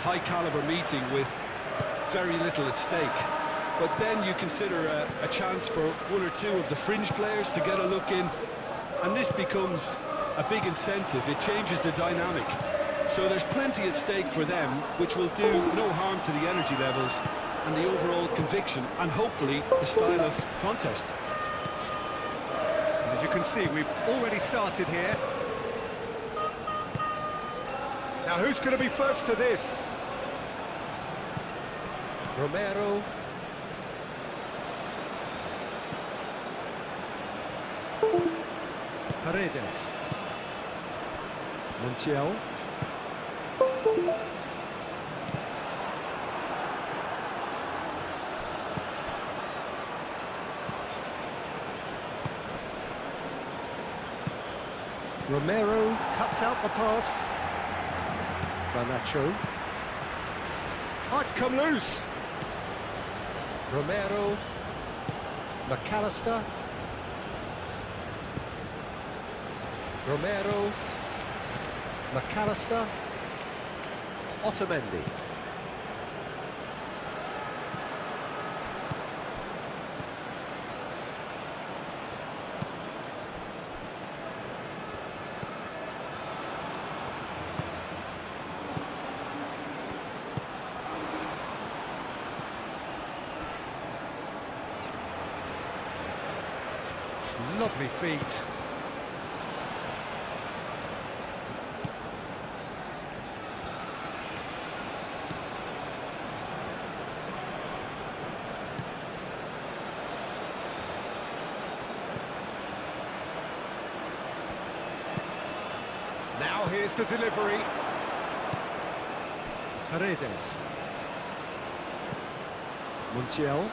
high-caliber meeting with very little at stake. But then you consider a chance for one or two of the fringe players to get a look in, and this becomes a big incentive. It changes the dynamic. So there's plenty at stake for them, which will do no harm to the energy levels and the overall conviction, and hopefully the style of contest. As you can see, we've already started here. Now, who's going to be first to this? Romero. Paredes. Montiel. Romero cuts out the pass. Garnacho. Oh, it's come loose. Romero. McAllister. Romero. McAllister. Otamendi. Lovely feet. Now here's the delivery. Paredes. Montiel.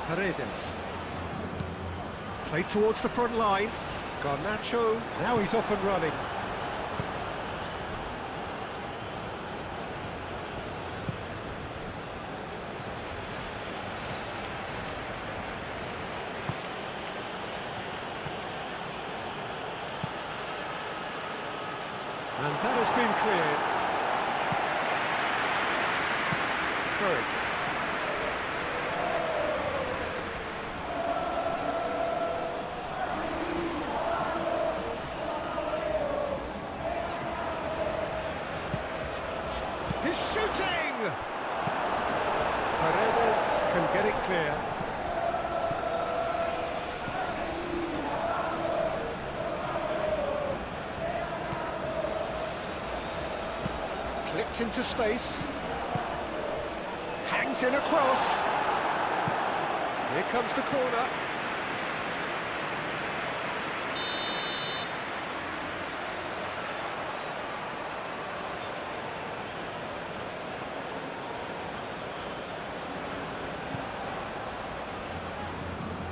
Paredes. Play towards the front line. Garnacho. Now he's off and running. And that has been cleared. Third. He's shooting! Paredes can get it clear. Clipped into space. Hangs in across. Here comes the corner.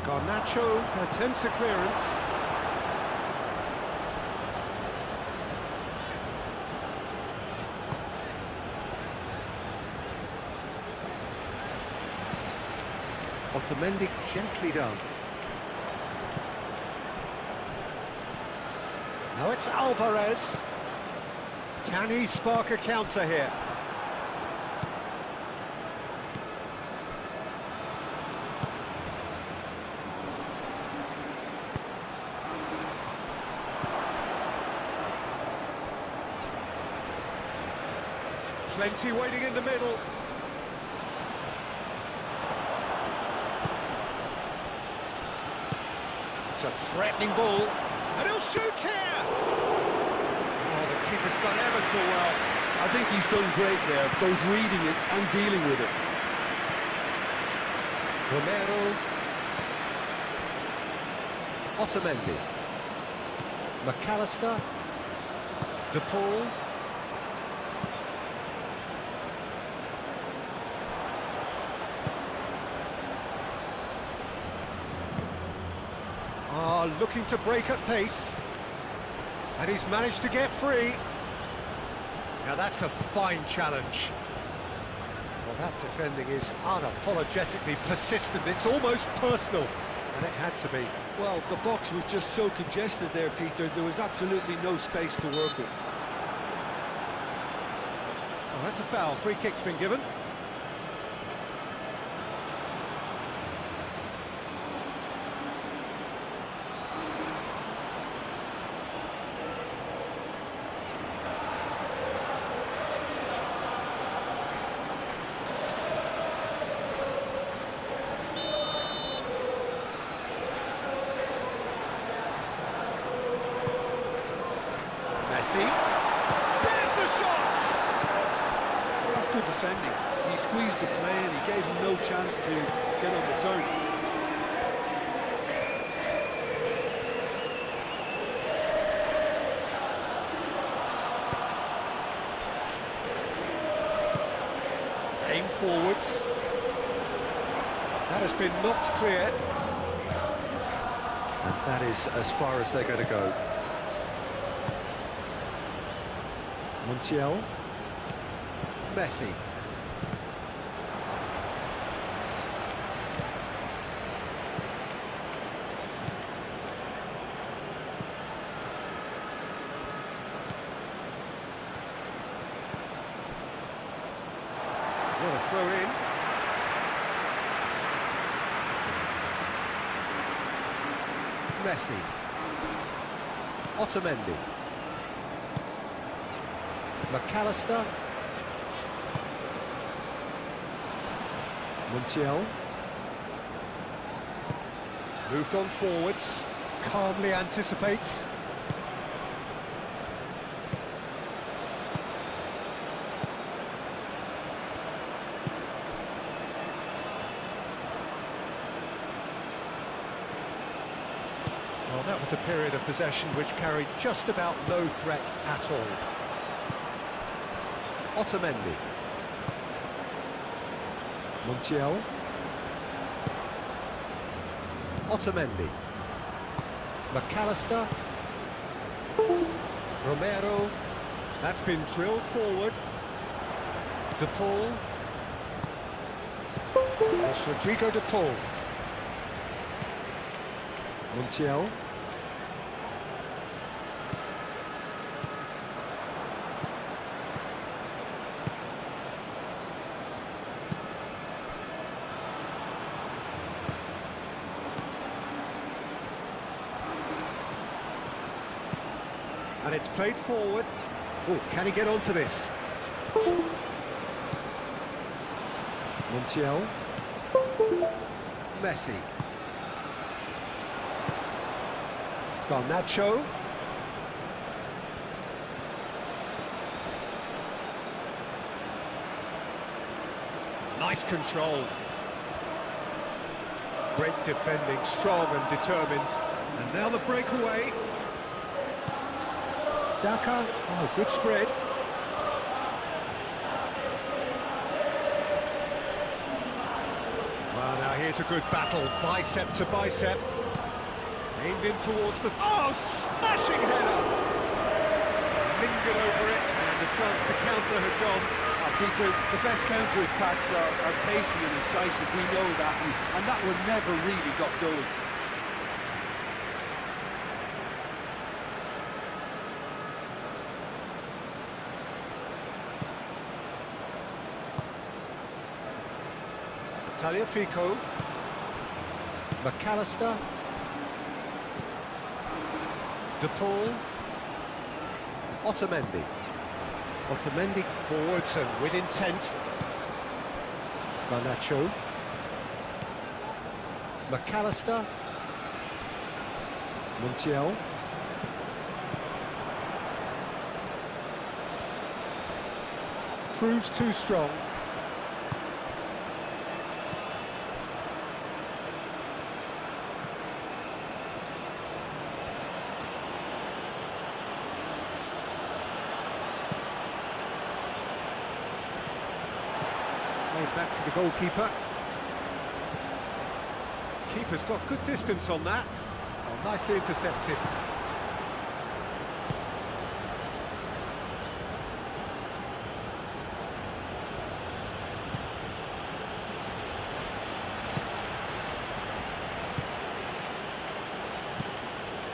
Garnacho attempts a clearance. Otamendi gently done. Now it's Alvarez. Can he spark a counter here? Plenty waiting in the middle. It's a threatening ball. And he'll shoot here! Oh, the keeper's done ever so well. I think he's done great there, both reading it and dealing with it. Romero. Otamendi. McAllister. De Paul. Looking to break at pace, and he's managed to get free. Now that's a fine challenge. Well, that defending is unapologetically persistent. It's almost personal, and it had to be. Well, the box was just so congested there, Peter. There was absolutely no space to work with. Oh, that's a foul. Free kick's been given. Messi. There's the shot! Well, that's good defending. He squeezed the play and he gave him no chance to get on the turn. Aim forwards. That has been knocked clear. And that is as far as they're going to go. Montiel. Messi. What a throw in. Messi. Otamendi. McAllister. Montiel. Moved on forwards. Calmly anticipates. Well, that was a period of possession which carried just about no threat at all. Otamendi. Montiel. Otamendi. McAllister. Romero. That's been drilled forward. De Paul. It's Rodrigo De Paul. Montiel. And it's played forward. Oh, can he get onto this? Montiel. Messi. Garnacho. Nice control. Great defending, strong and determined. And now the breakaway. Daka, oh, good spread. Well, now here's a good battle, bicep to bicep. Aimed in towards the... Oh, smashing header! Lingered over it, and the chance to counter had gone. Peter, the best counter-attacks are pacey and incisive, we know that, and that one never really got going. Tagliafico. McAllister. De Paul. Otamendi. Otamendi forwards and with intent. Garnacho. McAllister. Montiel. Proves too strong. Back to the goalkeeper. Keeper's got good distance on that. Oh, nicely intercepted.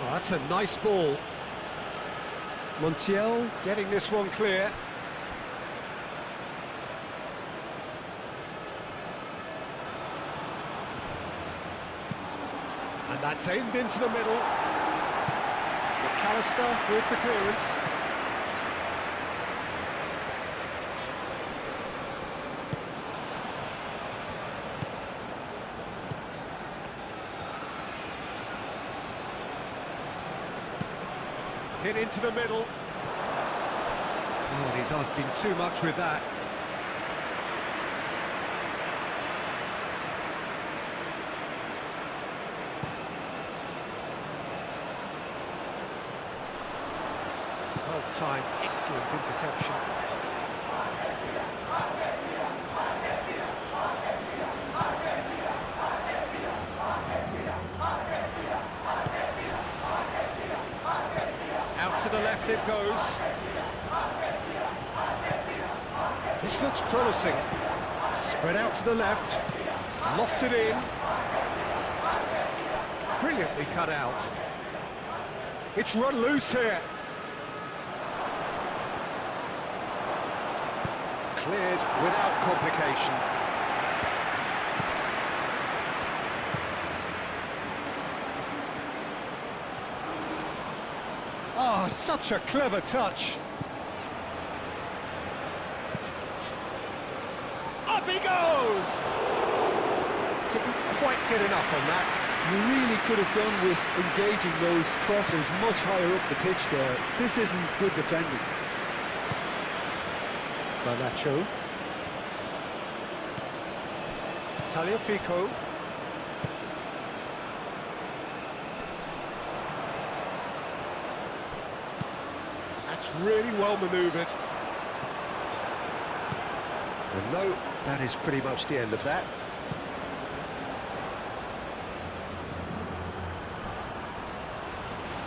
Oh, that's a nice ball. Montiel getting this one clear. And that's aimed into the middle. McAllister with the clearance. Hit into the middle. Oh, and he's asking too much with that. Well timed, excellent interception. Out to the left it goes. This looks promising. Spread out to the left. Lofted in. Brilliantly cut out. It's run loose here. Cleared without complication. Oh, such a clever touch. Up he goes! Couldn't quite get enough on that. You really could have done with engaging those crosses much higher up the pitch there. This isn't good defending. Garnacho. Tagliafico. That's really well manoeuvred. And no, that is pretty much the end of that.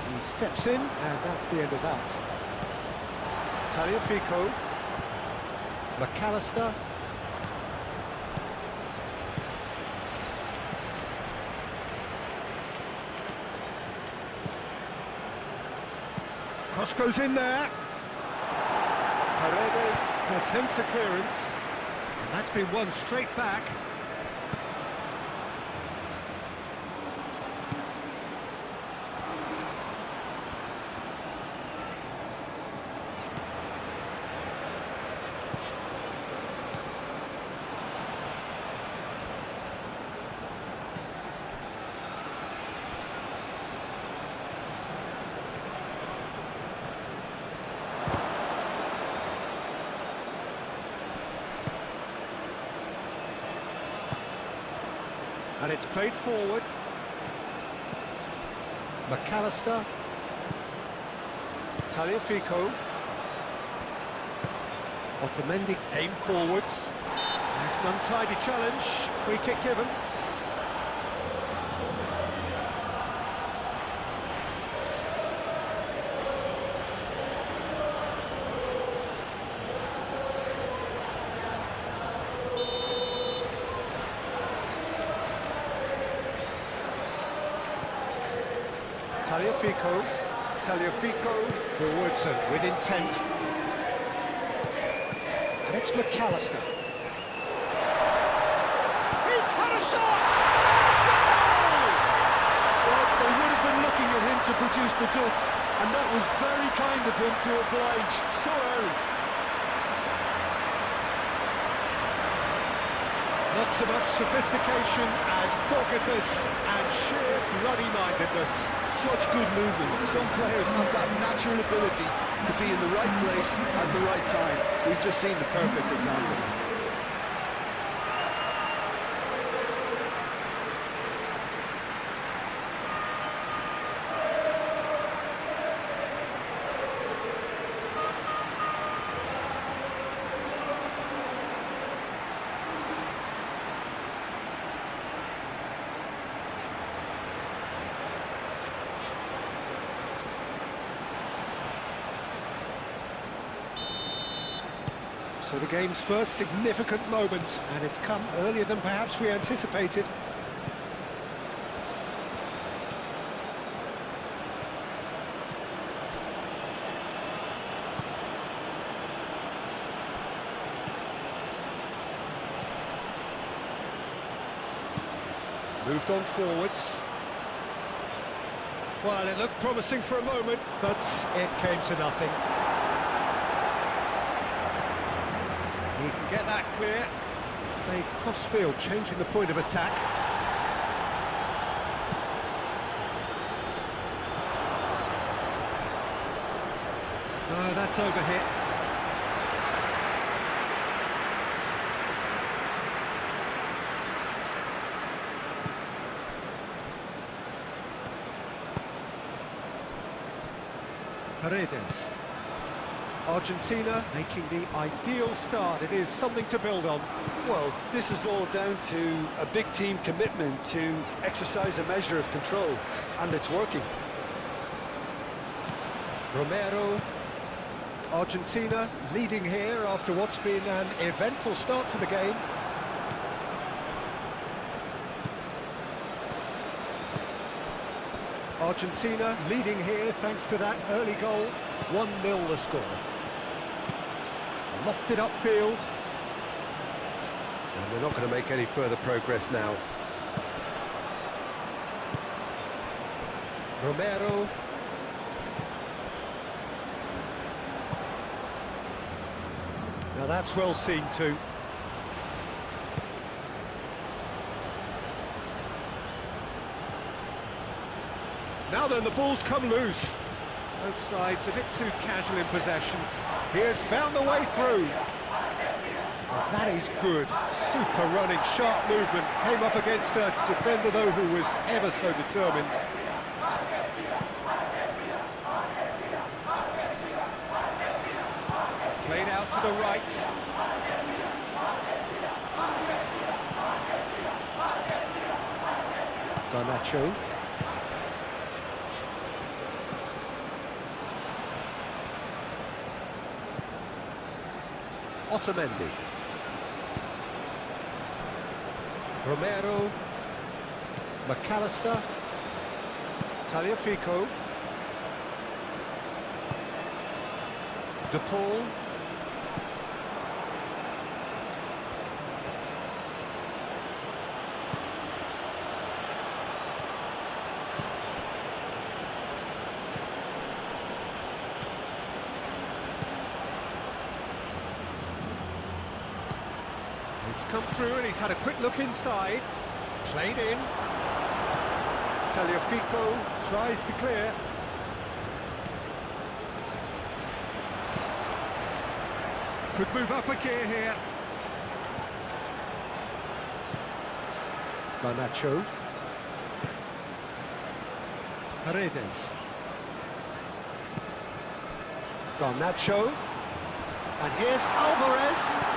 He steps in, and that's the end of that. Tagliafico. McAllister. Cross goes in there. Paredes attempts a clearance. And that's been won straight back. And it's played forward. McAllister. Tagliafico. Otamendi aim forwards. That's an untidy challenge. Free kick given. Tagliafico forwards and with intent. And it's McAllister. He's had a shot! Goal! Well, they would have been looking at him to produce the goods, and that was very kind of him to oblige so early. Not so much sophistication as doggedness and sheer bloody-mindedness. Such good movement. Some players have that natural ability to be in the right place at the right time. We've just seen the perfect example. So the game's first significant moment, and it's come earlier than perhaps we anticipated. Moved on forwards. Well, it looked promising for a moment, but it came to nothing. He can get that clear. Play cross-field, changing the point of attack. No, that's overhit. Paredes. Argentina making the ideal start. It is something to build on. Well, this is all down to a big team commitment to exercise a measure of control, and it's working. Romero. Argentina leading here after what's been an eventful start to the game. Argentina leading here thanks to that early goal. 1-0 the score. Lofted upfield. And they're not going to make any further progress now. Romero. Now that's well seen too. Now then, the ball's come loose. Both sides a bit too casual in possession. He has found the way through. Well, that is good. Super running, sharp movement. Came up against a defender, though, who was ever so determined. Played out to the right. Garnacho. Otamendi. Romero. McAllister. Tagliafico. De Paul. It's come through and he's had a quick look inside. Played in. Tagliafico tries to clear. Could move up a gear here. Garnacho. Paredes. Garnacho. And here's Alvarez.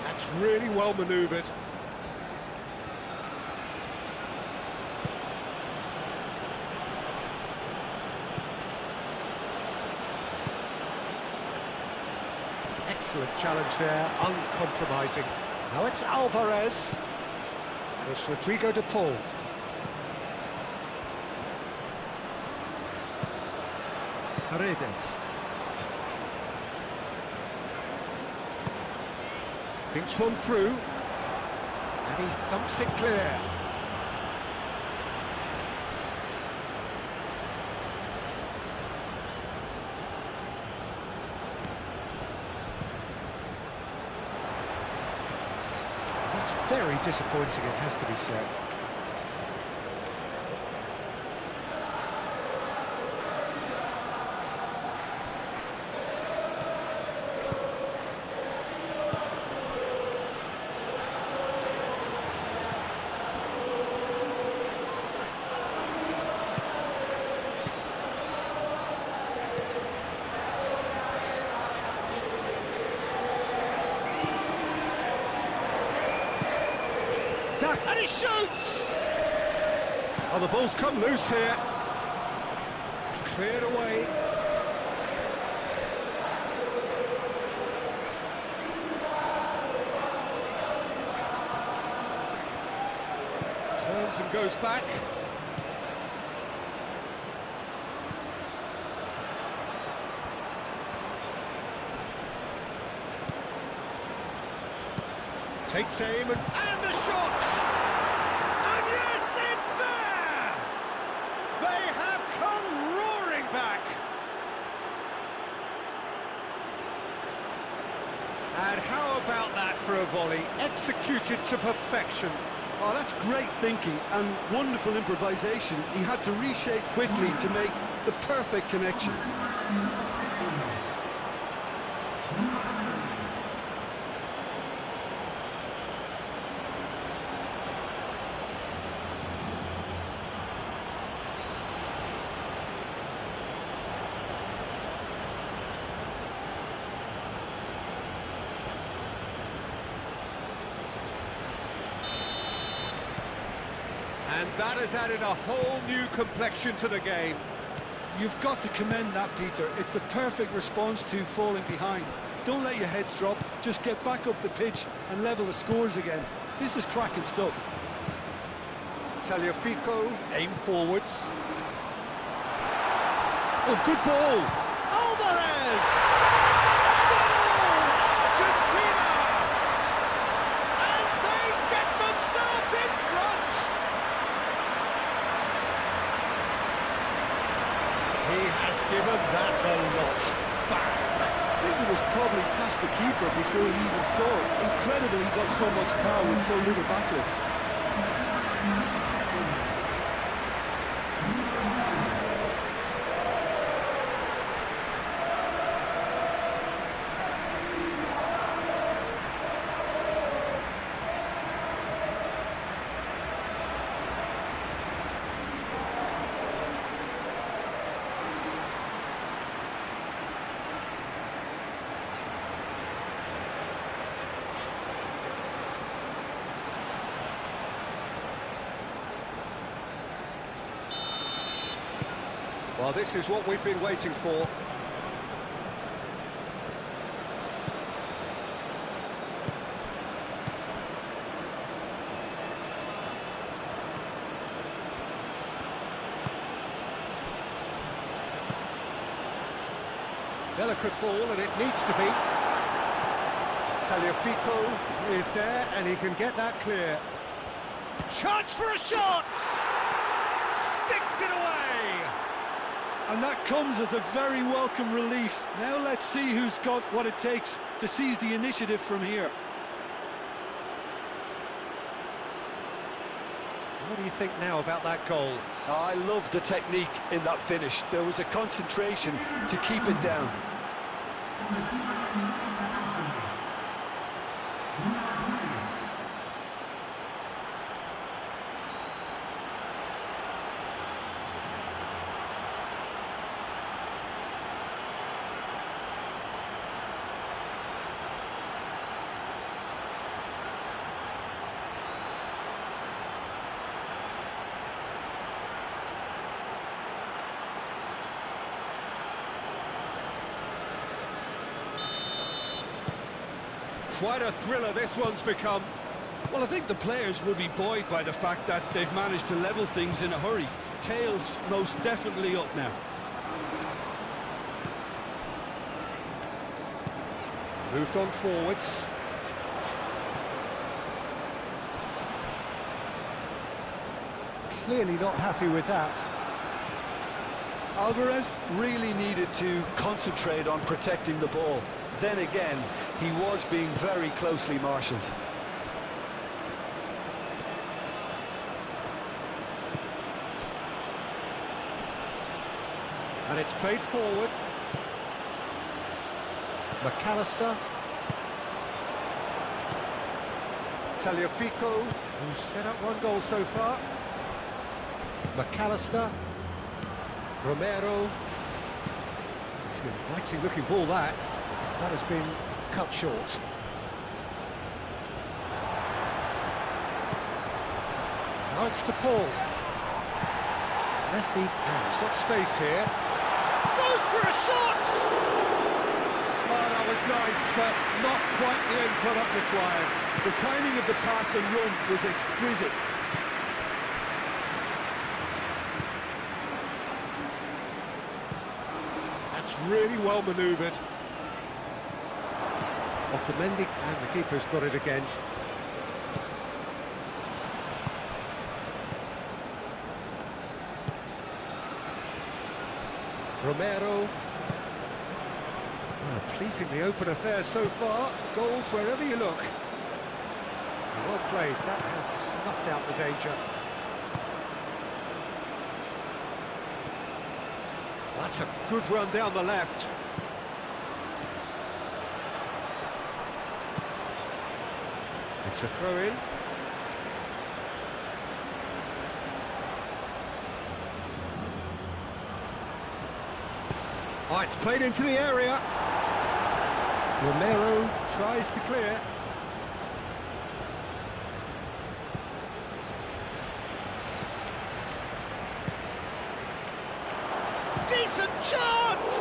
That's really well manoeuvred. Excellent challenge there, uncompromising. Now it's Alvarez. And it's Rodrigo de Paul. Paredes. Thinks one through. And he thumps it clear. That's very disappointing, it has to be said. And he shoots! Oh, the ball's come loose here. Cleared away. Turns and goes back. Takes aim and the shot! And yes, it's there! They have come roaring back! And how about that for a volley? Executed to perfection. Oh, that's great thinking and wonderful improvisation. He had to reshape quickly to make the perfect connection. And that has added a whole new complexion to the game. You've got to commend that, Peter. It's the perfect response to falling behind. Don't let your heads drop, just get back up the pitch and level the scores again. This is cracking stuff. Tagliafico, aim forwards. Oh, good ball! Alvarez! Goal! Argentina! And they get themselves in front! He has given that the lot. Bang! I think he was probably past the keeper before he even saw it. Incredible he got so much power with so little backlift. Well, this is what we've been waiting for. Delicate ball, and it needs to be. Tagliafico is there, and he can get that clear. Chance for a shot! Sticks it away! And that comes as a very welcome relief. Now let's see who's got what it takes to seize the initiative from here. What do you think now about that goal? I love the technique in that finish. There was a concentration to keep it down. Quite a thriller this one's become. Well, I think the players will be buoyed by the fact that they've managed to level things in a hurry. Tails most definitely up now. Moved on forwards. Clearly not happy with that. Alvarez really needed to concentrate on protecting the ball. Then again, he was being very closely marshalled. And it's played forward. McAllister. Tagliafico, who's set up one goal so far. McAllister. Romero. It's an inviting looking ball that. That has been cut short. Now it's to Paul. Messi, he's got space here. Goes for a shot! Oh, that was nice, but not quite the end product required. The timing of the pass and run was exquisite. That's really well manoeuvred. Otamendi, and the keeper's got it again. Romero. Well, pleasingly open affair so far. Goals wherever you look. Well played. That has snuffed out the danger. That's a good run down the left. It's a throw-in. Oh, it's played into the area. Romero tries to clear. Decent chance!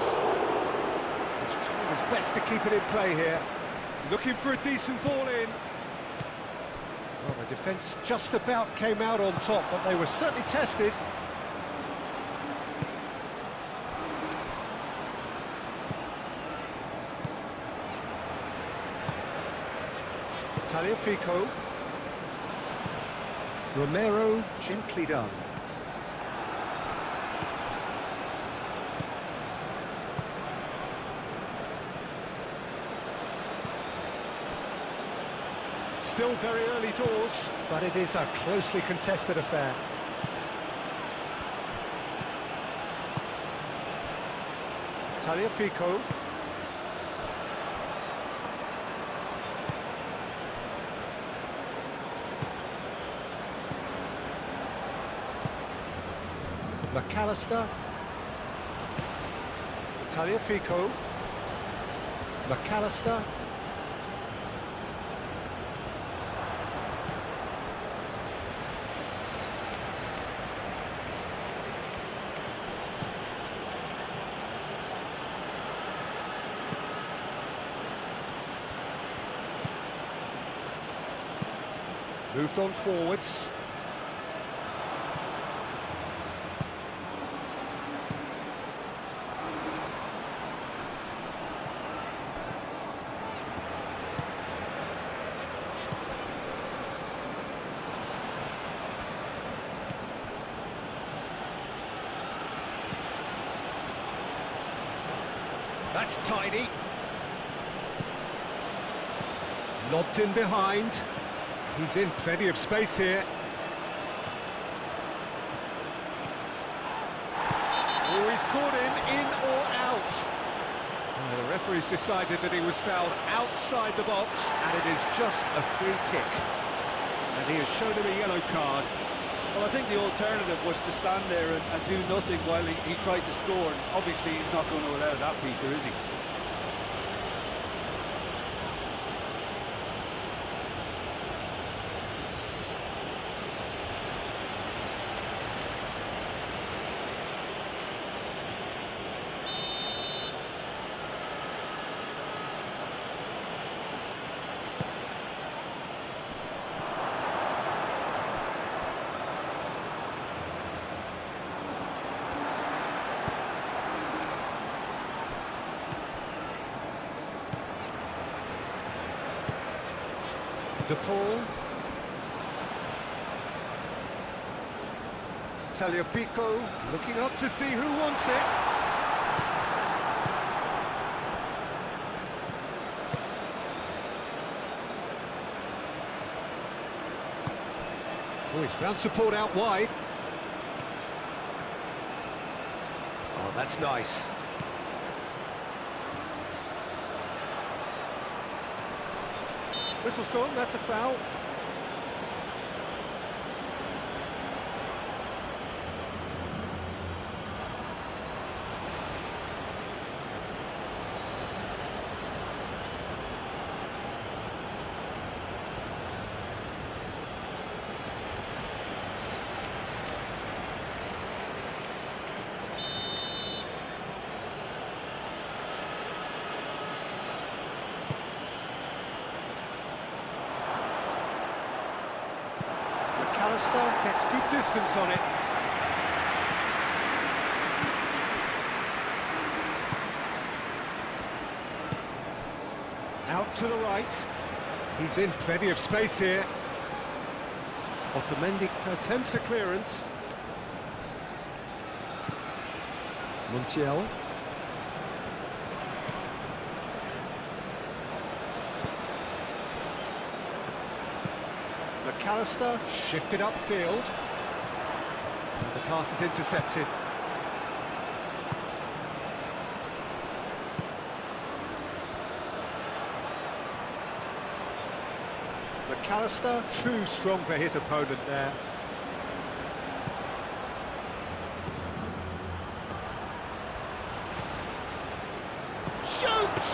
He's trying his best to keep it in play here. Looking for a decent ball in. Well, the defence just about came out on top, but they were certainly tested. Tagliafico. Romero, gently done. Still very early doors, but it is a closely contested affair. Tagliafico. McAllister. Tagliafico. McAllister. Moved on forwards. That's tidy. Lobbed in behind. He's in plenty of space here. Oh, he's caught him in or out. Oh, the referee's decided that he was fouled outside the box, and it is just a free kick. And he has shown him a yellow card. Well, I think the alternative was to stand there and do nothing while he tried to score. And obviously, he's not going to allow that, Peter, is he? DePaul. Tagliafico looking up to see who wants it. Oh, he's found support out wide. Oh, that's nice. Whistle's gone, that's a foul. McAllister gets good distance on it. Out to the right. He's in plenty of space here. Otamendi attempts a clearance. Montiel. McAllister shifted upfield. And the pass is intercepted. McAllister, too strong for his opponent there. Shoots!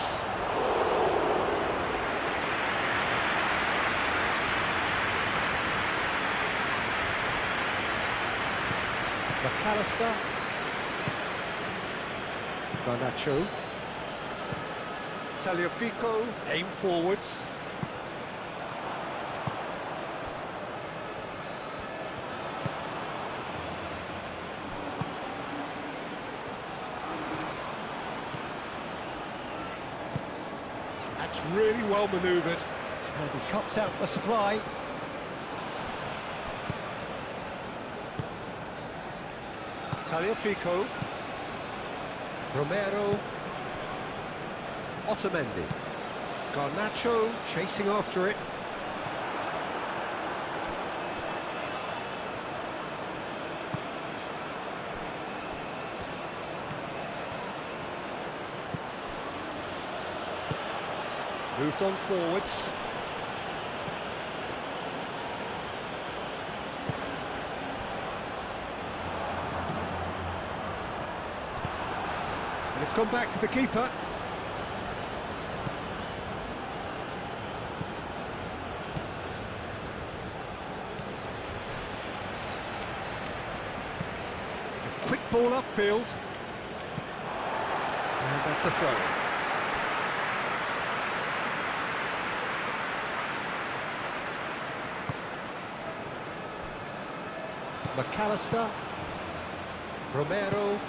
McAllister. Garnacho. Tagliafico, aim forwards. That's really well manoeuvred. And he cuts out the supply. Tagliafico. Romero. Otamendi. Garnacho chasing after it. Moved on forwards. And it's gone back to the keeper. It's a quick ball upfield. And that's a throw. McAllister, Romero,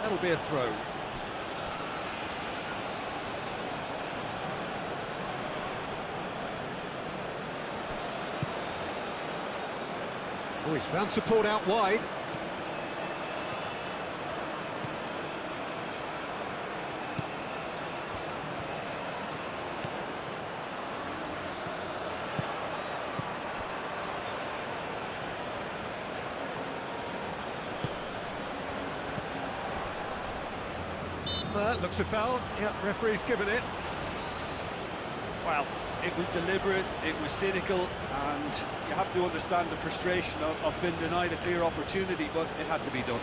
that'll be a throw. Oh, he's found support out wide. Looks a foul. Yep, referee's given it. Well, it was deliberate, it was cynical, and you have to understand the frustration of being denied a clear opportunity, but it had to be done.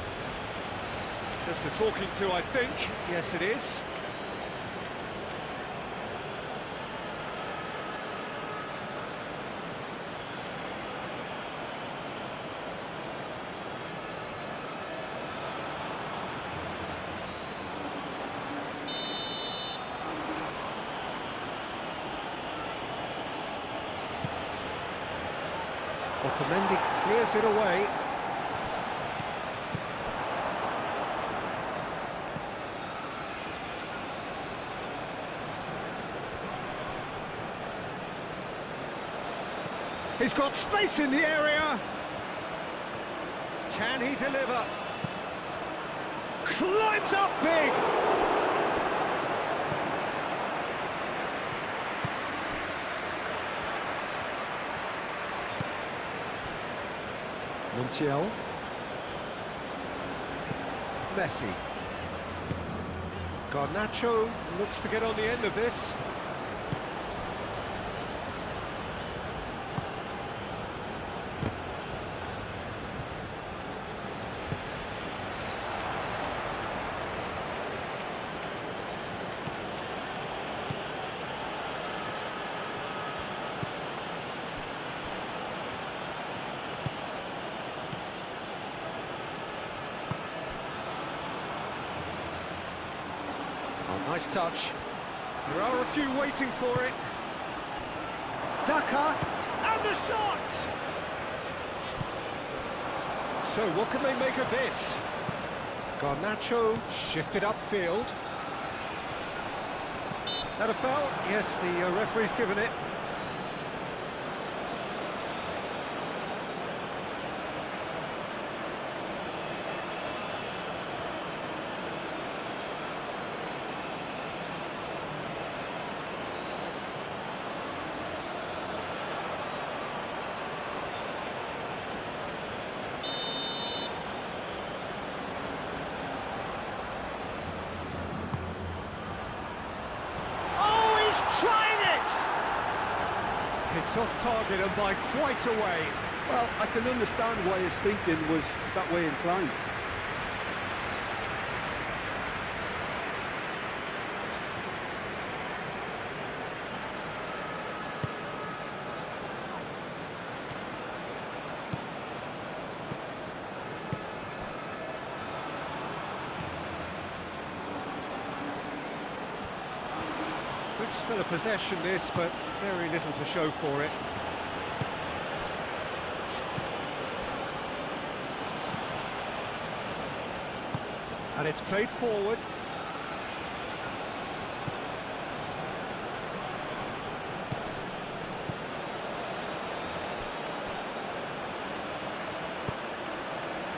Just a talking to, I think. Yes, it is. Otamendi clears it away. He's got space in the area. Can he deliver? Climbs up big. Montiel. Messi. Garnacho looks to get on the end of this. Nice touch. There are a few waiting for it. Daka, and the shot! So what can they make of this? Garnacho shifted upfield. That a foul? Yes, the referee's given it. Trying it! It's off target and by quite a way. Well, I can understand why his thinking was that way inclined. Good spell of possession this, but very little to show for it. And it's played forward.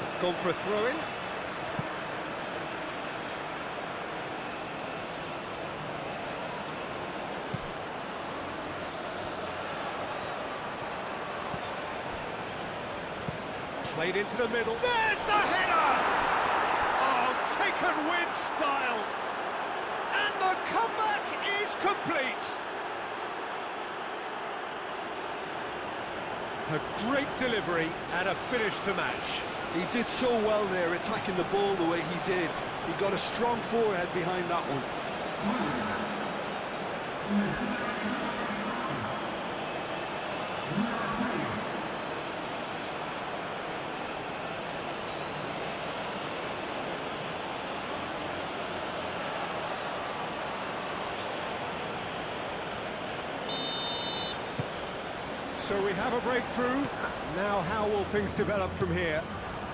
It's gone for a throw-in. Played into the middle. There's the header! Oh, taken with style. And the comeback is complete. A great delivery and a finish to match. He did so well there, attacking the ball the way he did. He got a strong forehead behind that one. So we have a breakthrough. Now how will things develop from here?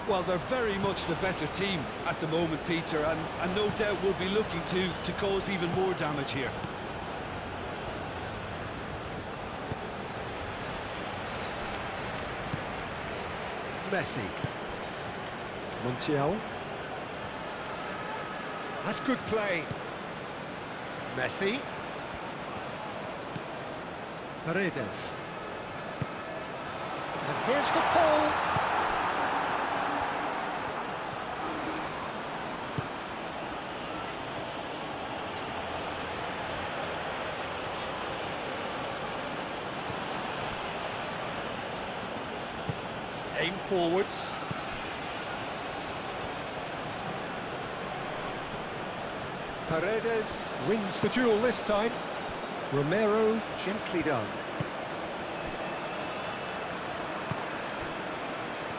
Well, they're very much the better team at the moment, Peter, and no doubt will be looking to cause even more damage here. Messi. Montiel. That's good play. Messi. Paredes. And here's the pull. Aim forwards. Paredes wins the duel this time. Romero gently done.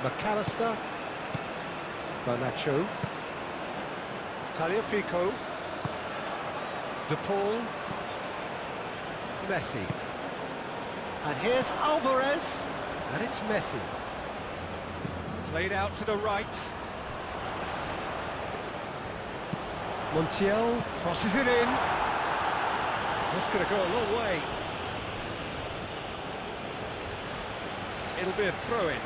McAllister, Garnacho, Tagliafico, De Paul, Messi. And here's Alvarez, and it's Messi. Played out to the right. Montiel crosses it in. That's going to go a long way. It'll be a throw-in.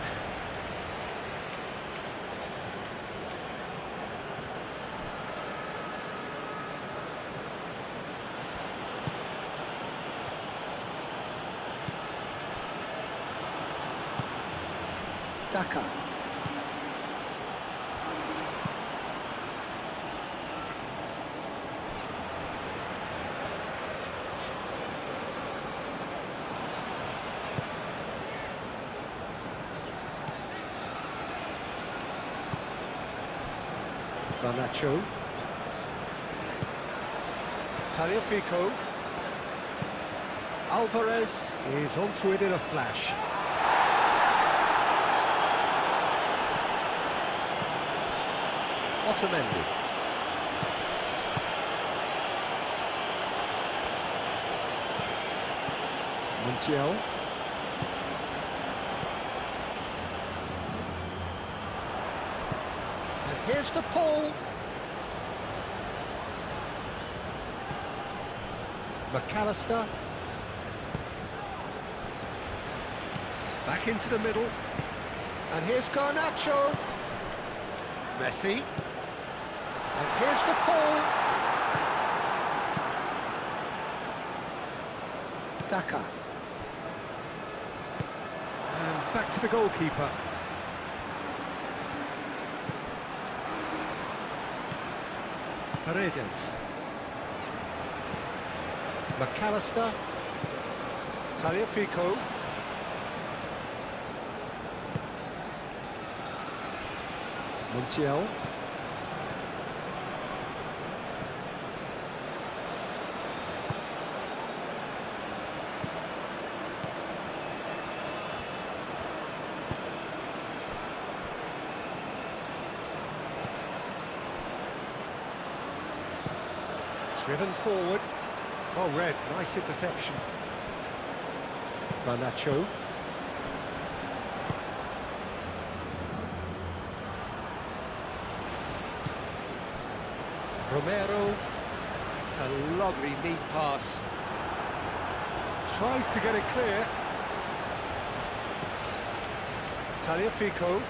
Daka. Garnacho. Tagliafico. Alvarez is onto it in a flash. Otamendi. Montiel. And here's the pull. McAllister. Back into the middle. And here's Garnacho. Messi. And here's the pull. Daka. And back to the goalkeeper. Paredes. McAllister. Tagliafico. Montiel. Driven forward. Oh, Red, nice interception. Garnacho. Romero. It's a lovely, neat pass. Tries to get it clear. Tagliafico.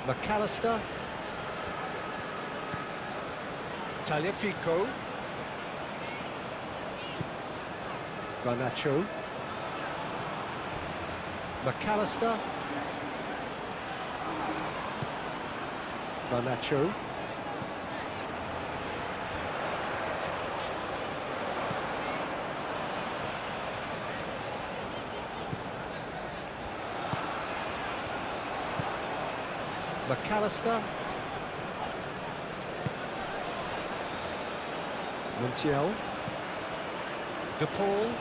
McAllister. Tagliafico. Garnacho. McAllister. Garnacho. McAllister. Montiel. De Paul.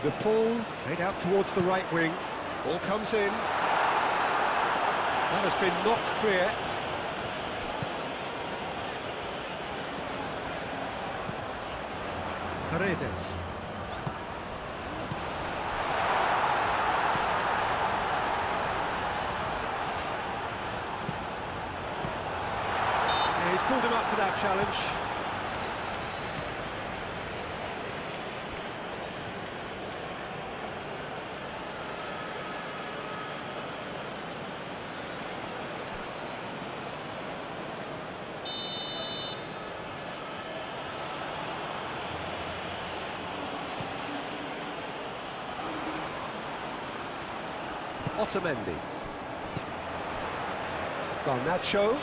De Paul played out towards the right wing. Ball comes in. That has been knocked clear. Paredes. Yeah, he's pulled him up for that challenge. Otamendi. Garnacho.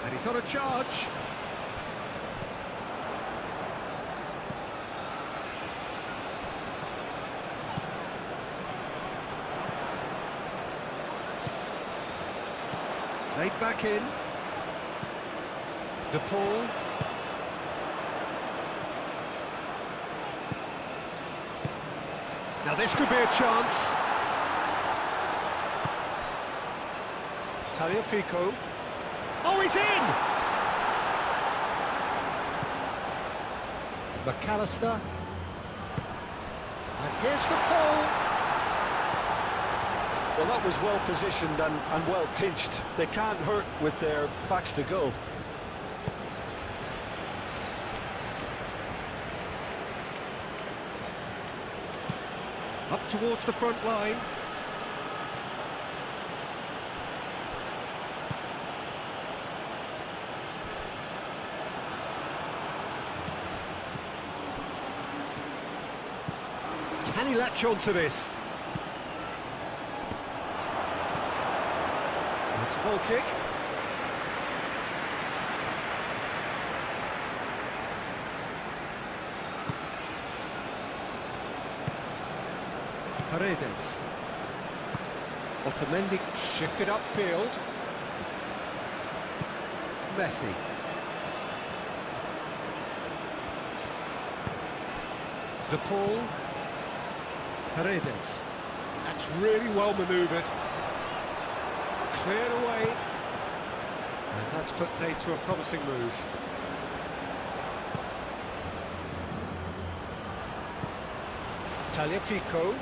And he's on a charge. Played back in. De Paul. Now this could be a chance. Tagliafico. Oh, he's in! McAllister. And here's the pull. Well, that was well positioned and well pinched. They can't hurt with their backs to goal. Up towards the front line. Can he latch on to this? It's a goal kick. Paredes. Otamendi shifted upfield. Messi. De Paul. Paredes. That's really well manoeuvred. Cleared away. And that's put paid to a promising move. Tagliafico.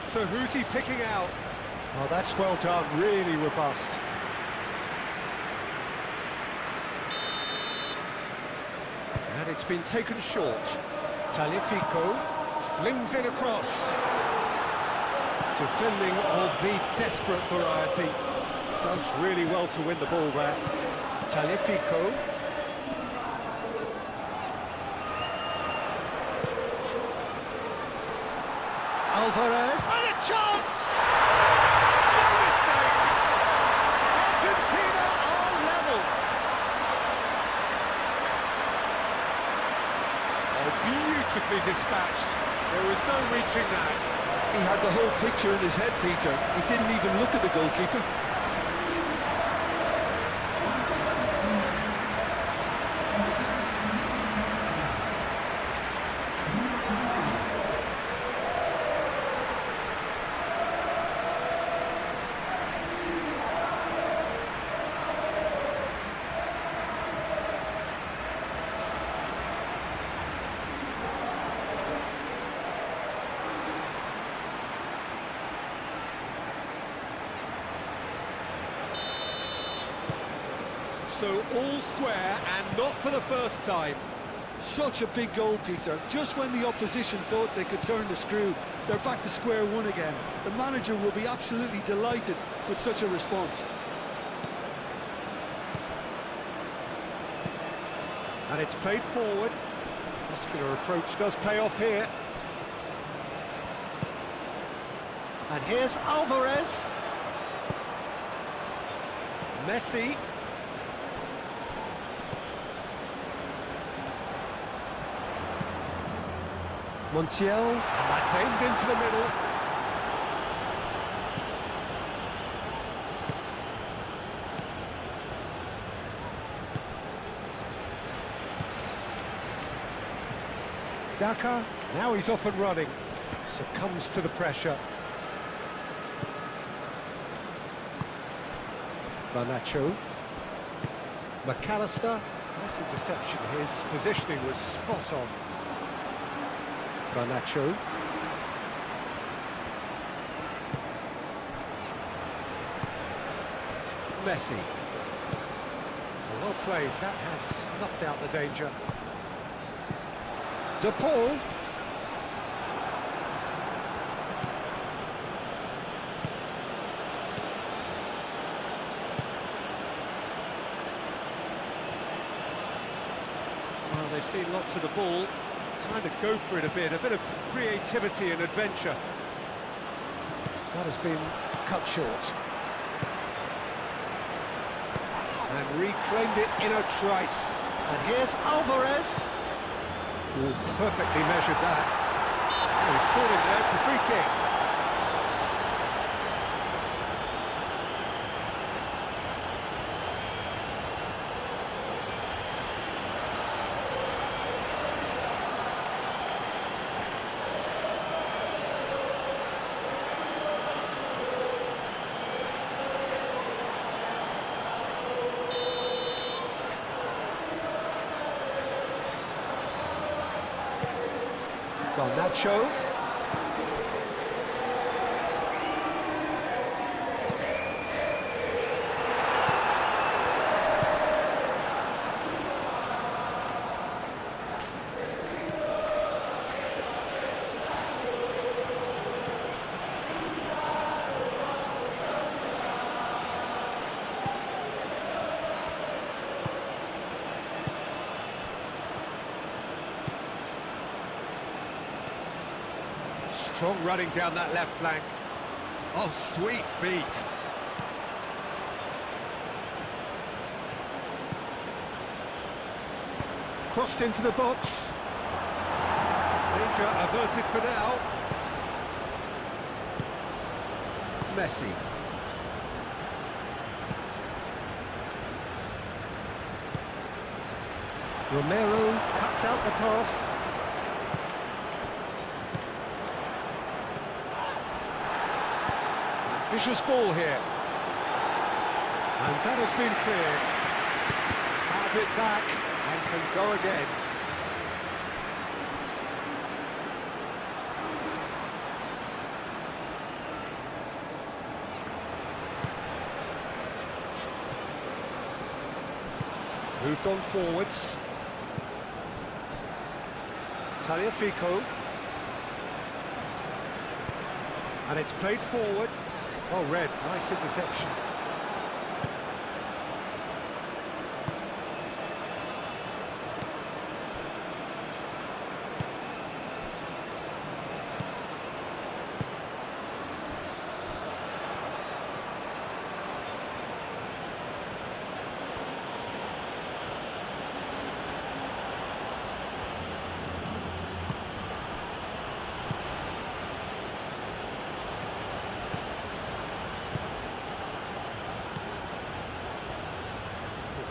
So who's he picking out? Oh, that's well done, really robust. And it's been taken short. Talifico flings it across. Defending of the desperate variety. Does really well to win the ball there. Talifico. Alvarez. And a chance! No mistake! Argentina are level. Oh, beautifully dispatched. There was no reaching that. He had the whole picture in his head, Peter. He didn't even look at the goalkeeper. So all square, and not for the first time. Such a big goal, Peter. Just when the opposition thought they could turn the screw, they're back to square one again. The manager will be absolutely delighted with such a response. And it's played forward. Muscular approach does pay off here. And here's Alvarez. Messi. Montiel, and that's aimed into the middle. Daka, now he's off and running, succumbs to the pressure. Garnacho. McAllister, nice interception, his positioning was spot on. Garnacho. Messi. Well played, that has snuffed out the danger. De Paul. Well, they've seen lots of the ball. Time to go for it a bit of creativity and adventure. That has been cut short. And reclaimed it in a trice. And here's Alvarez. Oh, perfectly measured that. Oh, he's caught him there, it's a free kick. Garnacho. Strong running down that left flank. Oh, sweet feet. Crossed into the box. Danger averted for now. Messi. Romero cuts out the pass. Ambitious ball here. And that has been cleared. Have it back and can go again. Moved on forwards. Tagliafico. And it's played forward. Oh, Red, nice interception.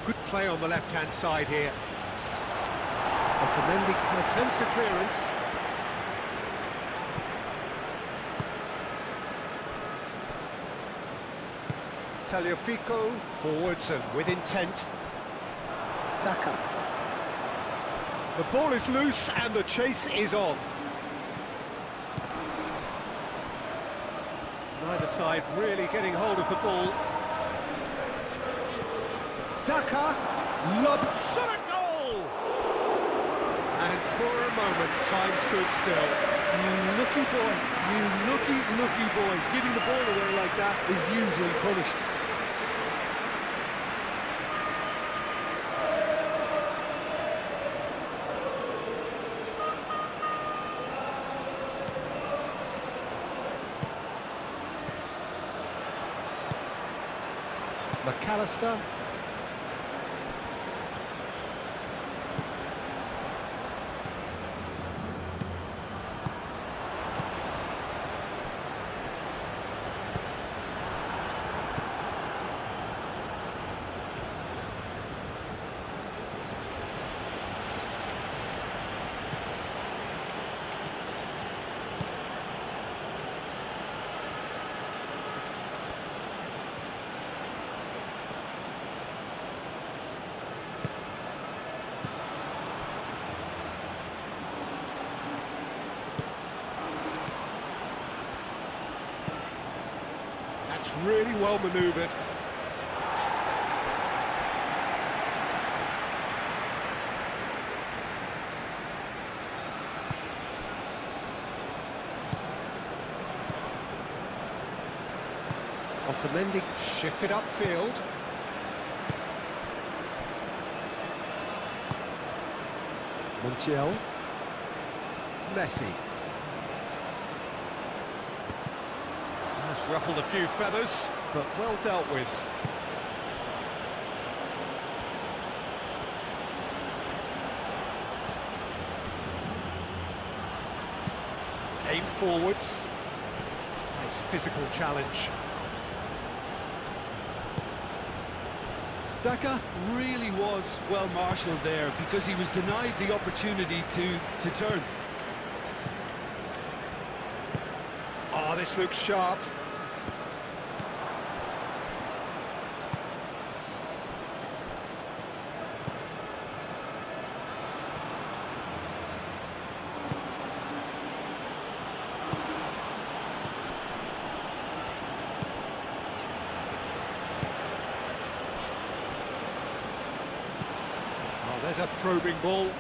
Good play on the left-hand side here. Otamendi attempts a clearance. Tagliafico, forwards and with intent. Daka. The ball is loose and the chase is on. Neither side really getting hold of the ball. Daka, love, shot a goal! And for a moment, time stood still. You lucky boy, you lucky boy. Giving the ball away like that is usually punished. McAllister. That's really well manoeuvred. Otamendi shifted upfield. Montiel. Messi. That's ruffled a few feathers, but well dealt with. Aim forwards. Nice physical challenge. Daka really was well marshalled there because he was denied the opportunity to turn. Oh, this looks sharp. There's a probing ball.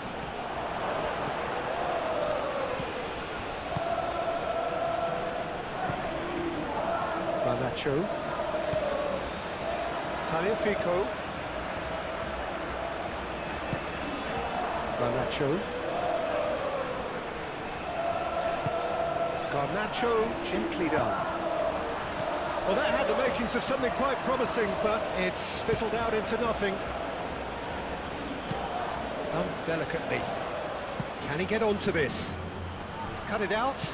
Garnacho. Tagliafico. Garnacho. Garnacho, gently done. Well, that had the makings of something quite promising, but it's fizzled out into nothing. Done delicately. Can he get onto this? He's cut it out.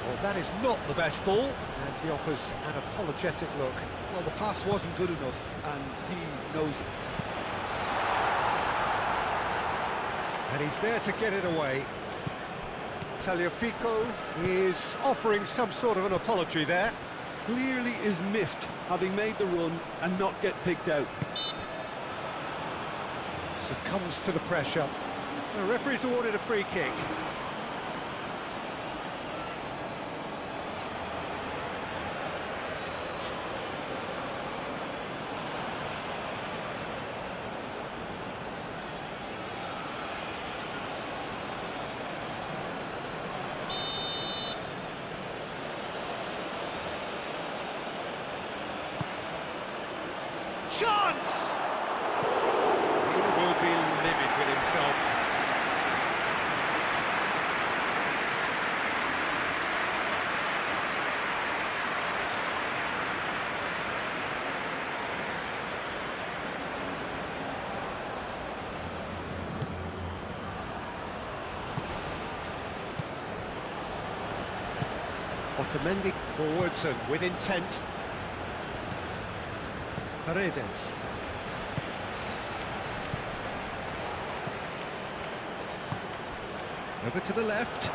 Well, that is not the best ball, and he offers an apologetic look. Well, the pass wasn't good enough, and he knows it. And he's there to get it away. Tagliafico is offering some sort of an apology there. Clearly is miffed, having made the run and not get picked out. Succumbs to the pressure. The referee's awarded a free kick. chance! He will be livid with himself. Otamendi forwards and with intent. Paredes. Over to the left.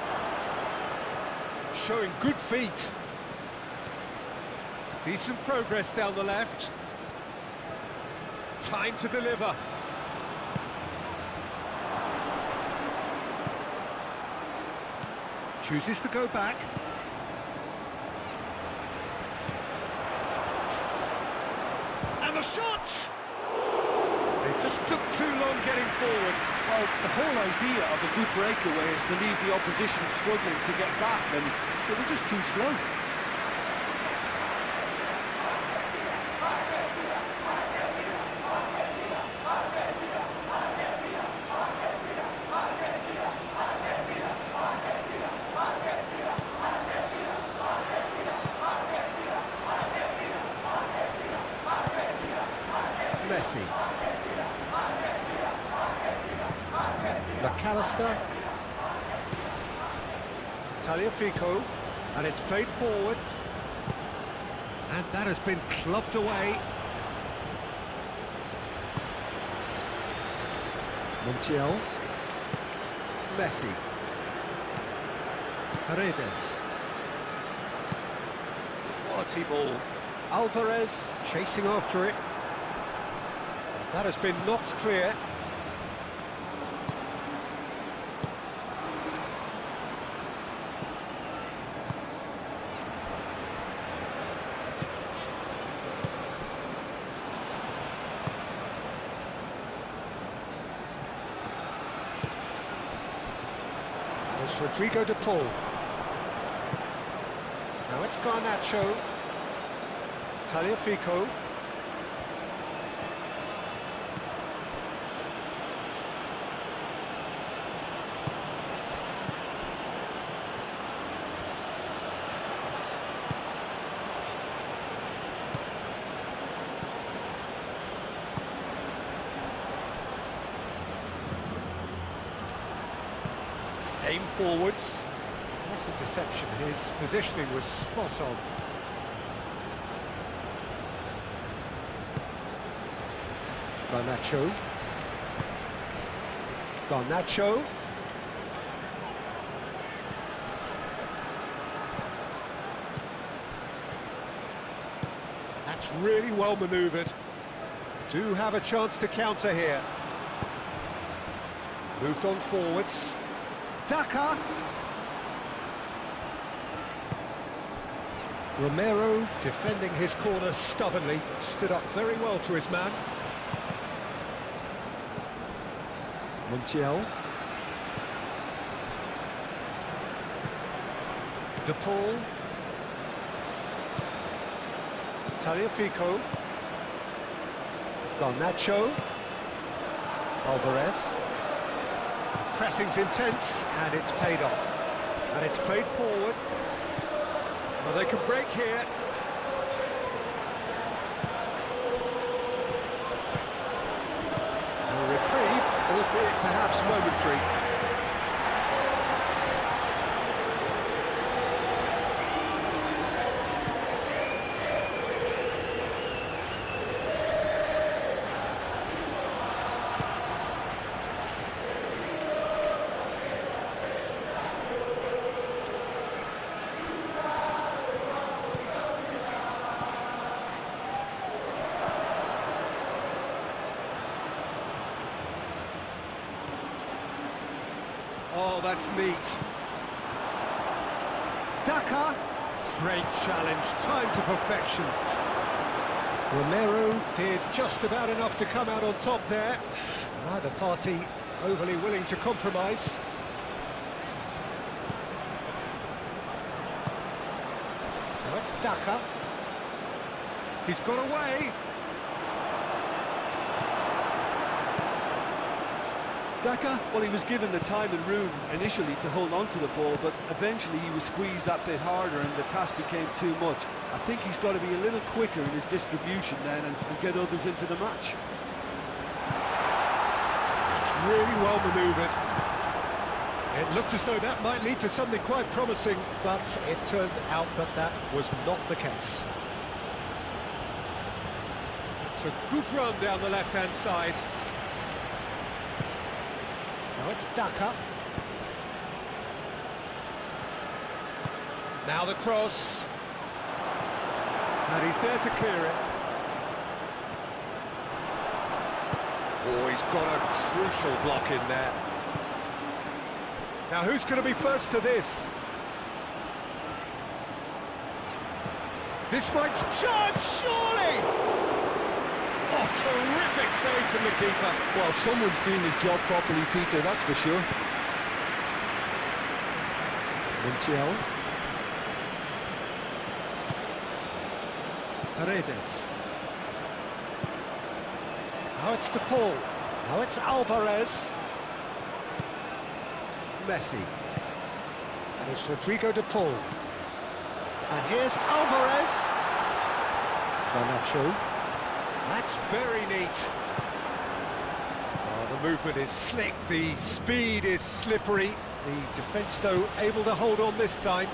Showing good feet. Decent progress down the left. Time to deliver. Chooses to go back. And the shot! It just took too long getting forward. Well, the whole idea of a good breakaway is to leave the opposition struggling to get back, and they were just too slow. Messi. McAllister. Tagliafico. And it's played forward. And that has been clubbed away. Montiel. Messi. Paredes. Quality ball. Alvarez chasing after it. That has been knocked clear. And it's Rodrigo de Paul. Now it's Garnacho. Tagliafico. Aim forwards. That's interception. His positioning was spot on. Garnacho. Garnacho. That's really well manoeuvred. Do have a chance to counter here. Moved on forwards. Daka. Romero defending his corner stubbornly, stood up very well to his man. Montiel. De Paul. Tagliafico. Garnacho. Alvarez. Pressing's intense, and it's paid off. And it's played forward. Well, they can break here. A reprieve, albeit perhaps momentary. Oh, that's neat. Daka. Great challenge, time to perfection. Romero did just about enough to come out on top there. Neither party overly willing to compromise. Now it's Daka. He's got away. Daka, well, he was given the time and room initially to hold on to the ball, but eventually he was squeezed that bit harder and the task became too much. I think he's got to be a little quicker in his distribution then and get others into the match. It's really well manoeuvred. It looked as though that might lead to something quite promising, but it turned out that that was not the case. It's a good run down the left-hand side. Now it's Daka. Now the cross. And he's there to clear it. Oh, he's got a crucial block in there. Now who's going to be first to this? This might... Charge, surely! Oh, terrific save from the keeper. Well, someone's doing his job properly, Peter, that's for sure. Montiel. Paredes. Now it's De Paul. Now it's Alvarez. Messi. And it's Rodrigo De Paul. And here's Alvarez. Garnacho. That's very neat. Oh, the movement is slick, the speed is slippery. The defence, though, able to hold on this time.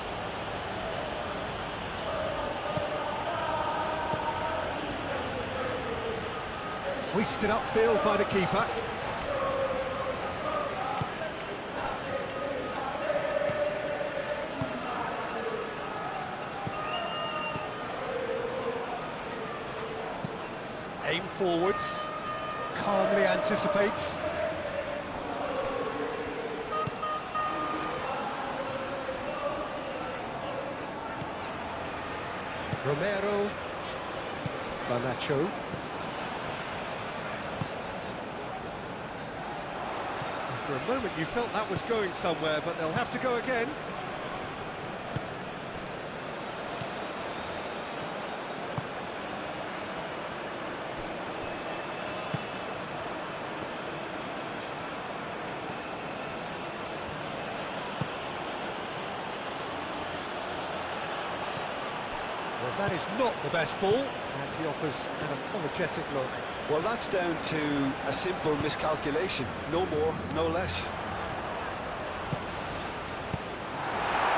Hoisted upfield by the keeper. Aim forwards, calmly anticipates. Romero, Garnacho. For a moment you felt that was going somewhere, but they'll have to go again. Well, that is not the best ball, and he offers an apologetic look. Well, that's down to a simple miscalculation. No more, no less.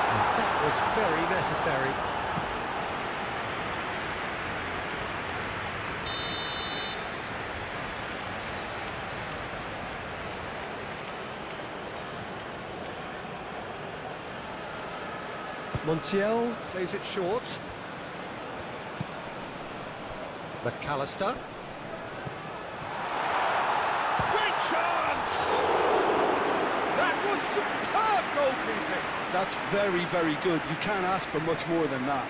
And that was very necessary. Montiel plays it short. McAllister. Great chance! That was superb goalkeeping. That's very, very good. You can't ask for much more than that.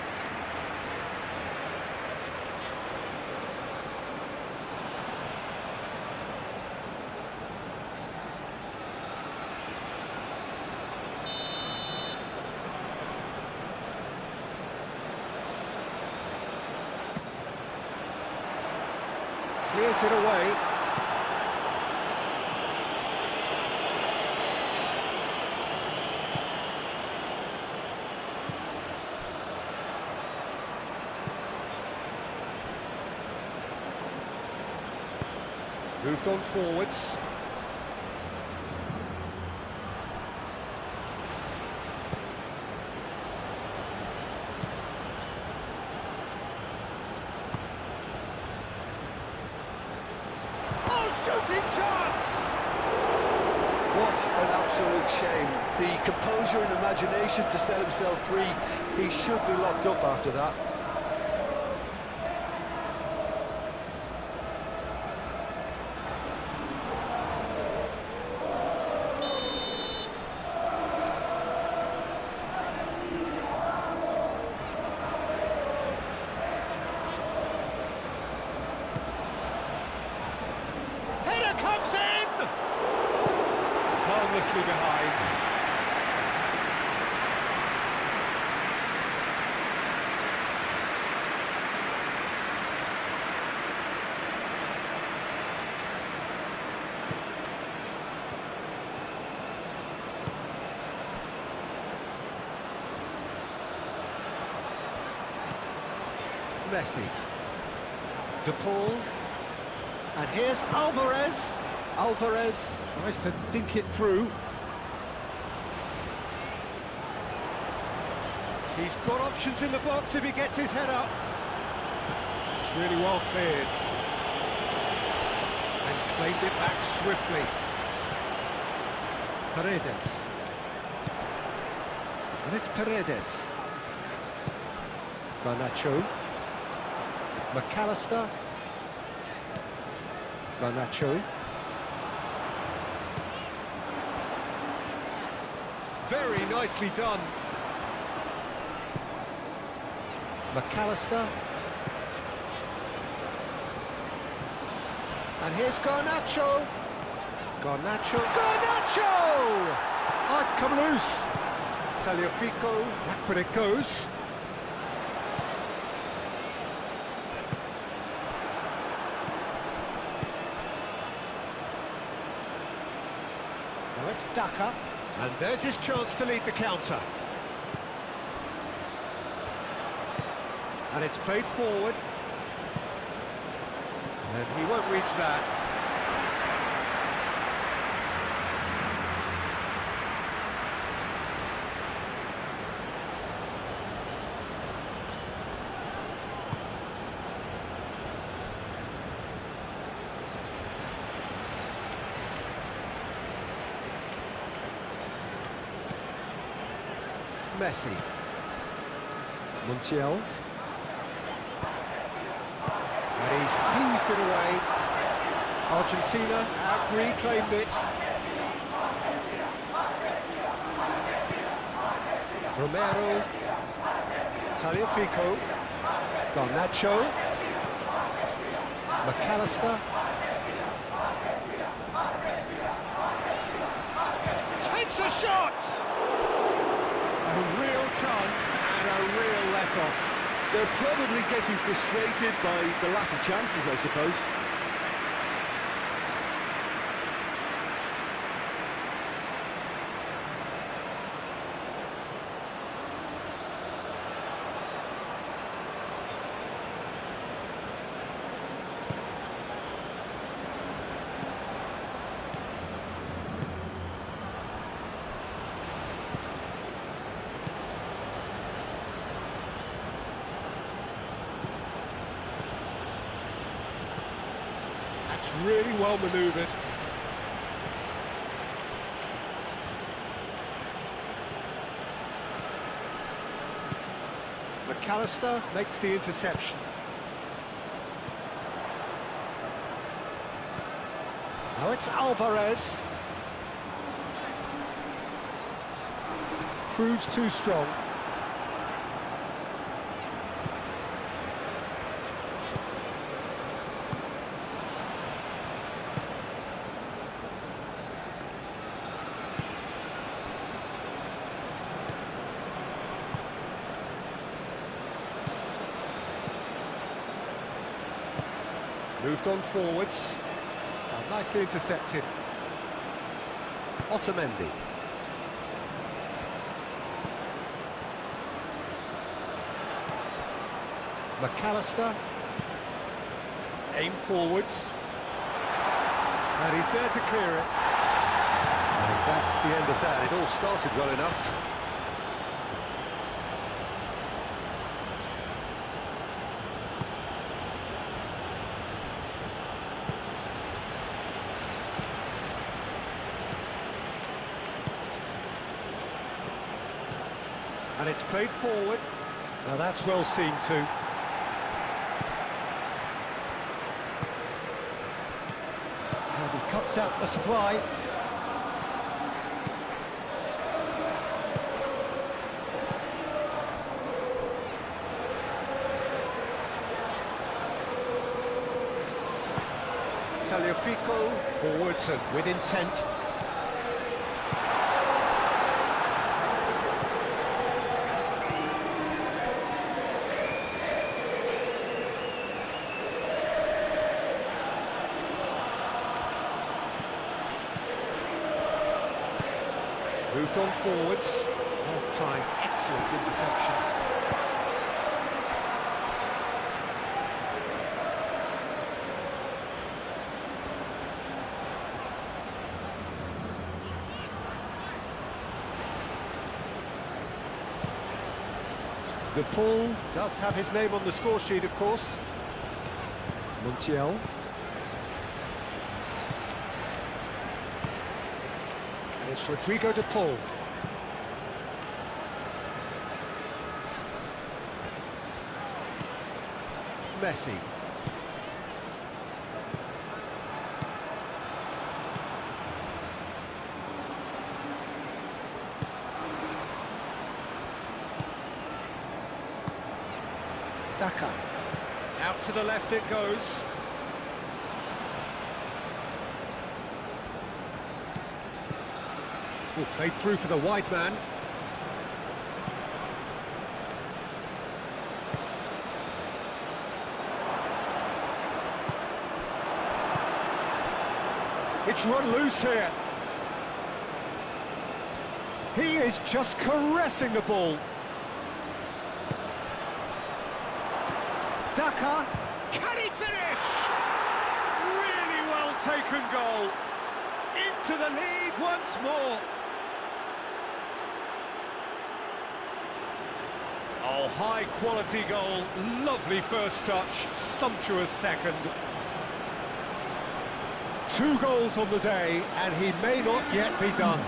Clears it away. Moved on forwards. Shooting chance! What an absolute shame. The composure and imagination to set himself free. He should be locked up after that. Comes in! Harmlessly behind. Messi. De Paul. And here's Alvarez. Alvarez tries to dink it through. He's got options in the box if he gets his head up. It's really well cleared. And claimed it back swiftly. Paredes. And it's Paredes. Garnacho. McAllister. Garnacho. Very nicely done. McAllister. And here's Garnacho. Garnacho. Garnacho! Oh, it's come loose. Tagliafico. Back when it goes. Now it's Daka. And there's his chance to lead the counter. And it's played forward. And he won't reach that. Messi. Montiel. And he's heaved it away. Argentina have reclaimed it. Romero. Tagliafico. Garnacho. McAllister. Takes a shot! A real chance and a real let-off. They're probably getting frustrated by the lack of chances, I suppose. That's really well manoeuvred. McAllister makes the interception. Now it's Alvarez. Proves too strong. Moved on forwards. Oh, nicely intercepted. Otamendi. McAllister. Aim forwards. And he's there to clear it. And that's the end of that. It all started well enough. And it's played forward. Now that's well seen too. And he cuts out the supply. Tagliafico forwards and with intent. Moved on forwards. Well timed, excellent interception. The Paul does have his name on the score sheet, of course. Montiel. And it's Rodrigo de Paul. Messi. Daka. Out to the left it goes. Oh, played through for the wide man. It's run loose here. He is just caressing the ball. Daka, can he finish? Really well taken goal. Into the lead once more. Oh, high quality goal. Lovely first touch, sumptuous second. 2 goals on the day, and he may not yet be done.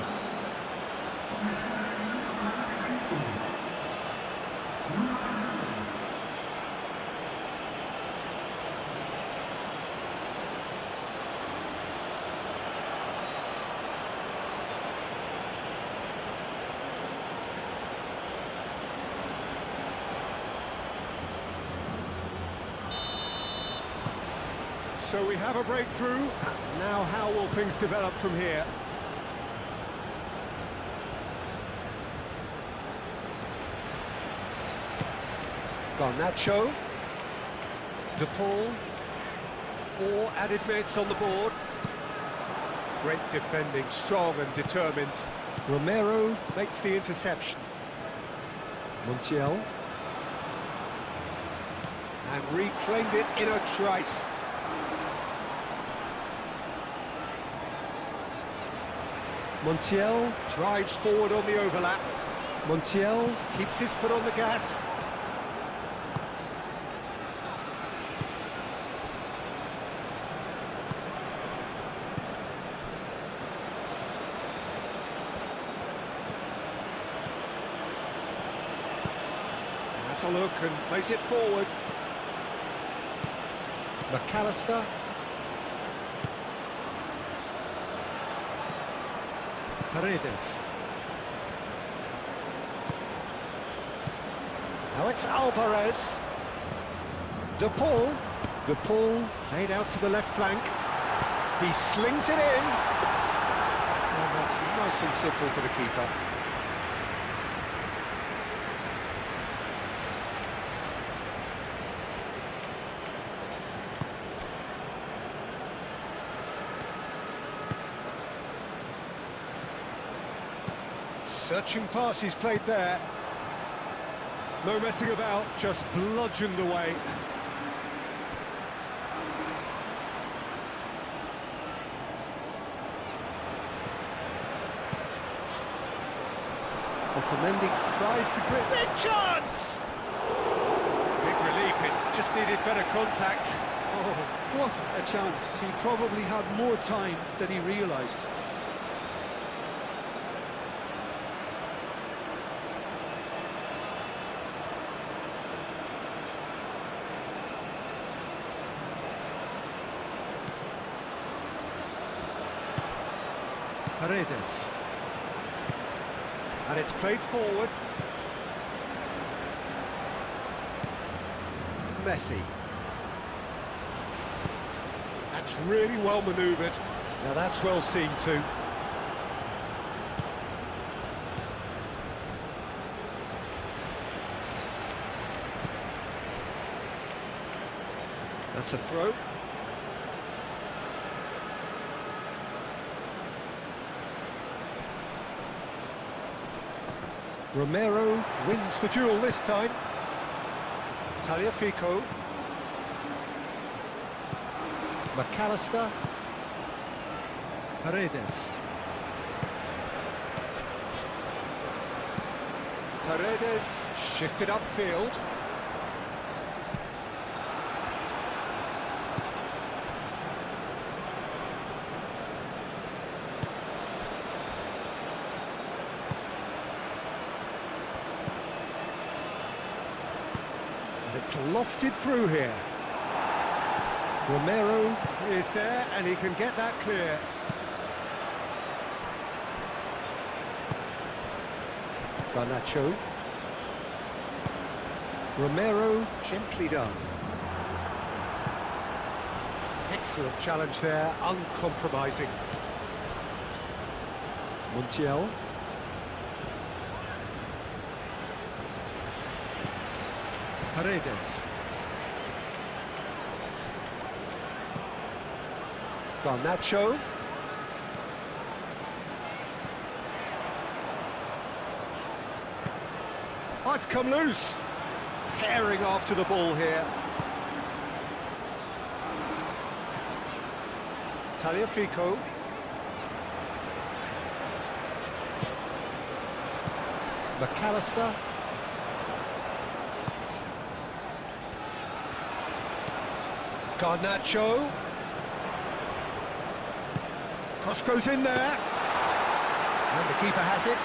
So we have a breakthrough. Now how will things develop from here? Garnacho. De Paul. 4 added minutes on the board. Great defending, strong and determined. Romero makes the interception. Montiel. And reclaimed it in a trice. Montiel drives forward on the overlap. Montiel keeps his foot on the gas. That's a look and plays it forward. McAllister. Paredes. Now it's Alvarez. De Paul. De Paul played out to the left flank. He slings it in. Oh, that's nice and simple for the keeper. Searching pass he's played there. No messing about, just bludgeoned away. Otamendi tries to clip. Big chance! Big relief, it just needed better contact. Oh, what a chance. He probably had more time than he realised. Paredes. And it's played forward. Messi. That's really well manoeuvred. Now that's well seen too. That's a throw. Romero wins the duel this time. Tagliafico. McAllister. Paredes. Paredes shifted upfield. And it's lofted through here. Romero is there, and he can get that clear. Garnacho. Romero, gently done. Excellent challenge there, uncompromising. Montiel. Paredes. Garnacho. Oh, it's come loose. Herring after the ball here. Tagliafico. McAllister. Garnacho. Cross goes in there. And the keeper has it.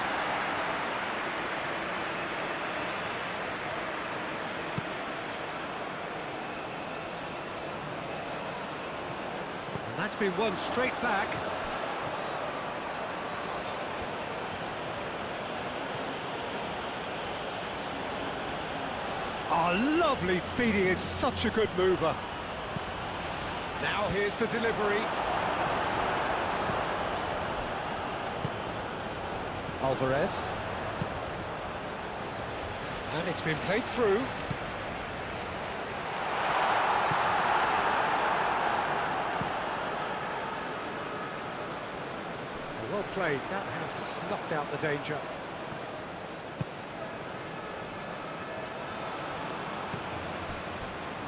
And that's been won straight back. Oh, lovely feeding, is such a good mover. Now here's the delivery. Alvarez. And it's been played through. Well played, that has snuffed out the danger.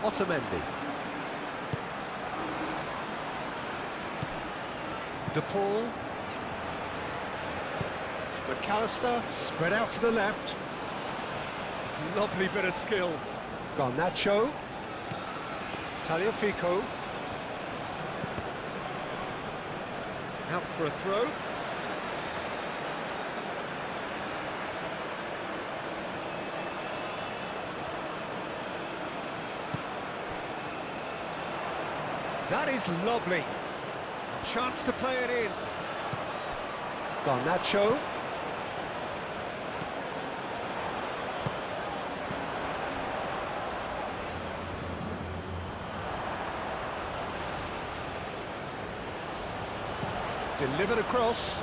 Otamendi. De Paul. McAllister, spread out to the left. Lovely bit of skill. Garnacho. Tagliafico. Out for a throw. That is lovely. A chance to play it in. Garnacho. Delivered across.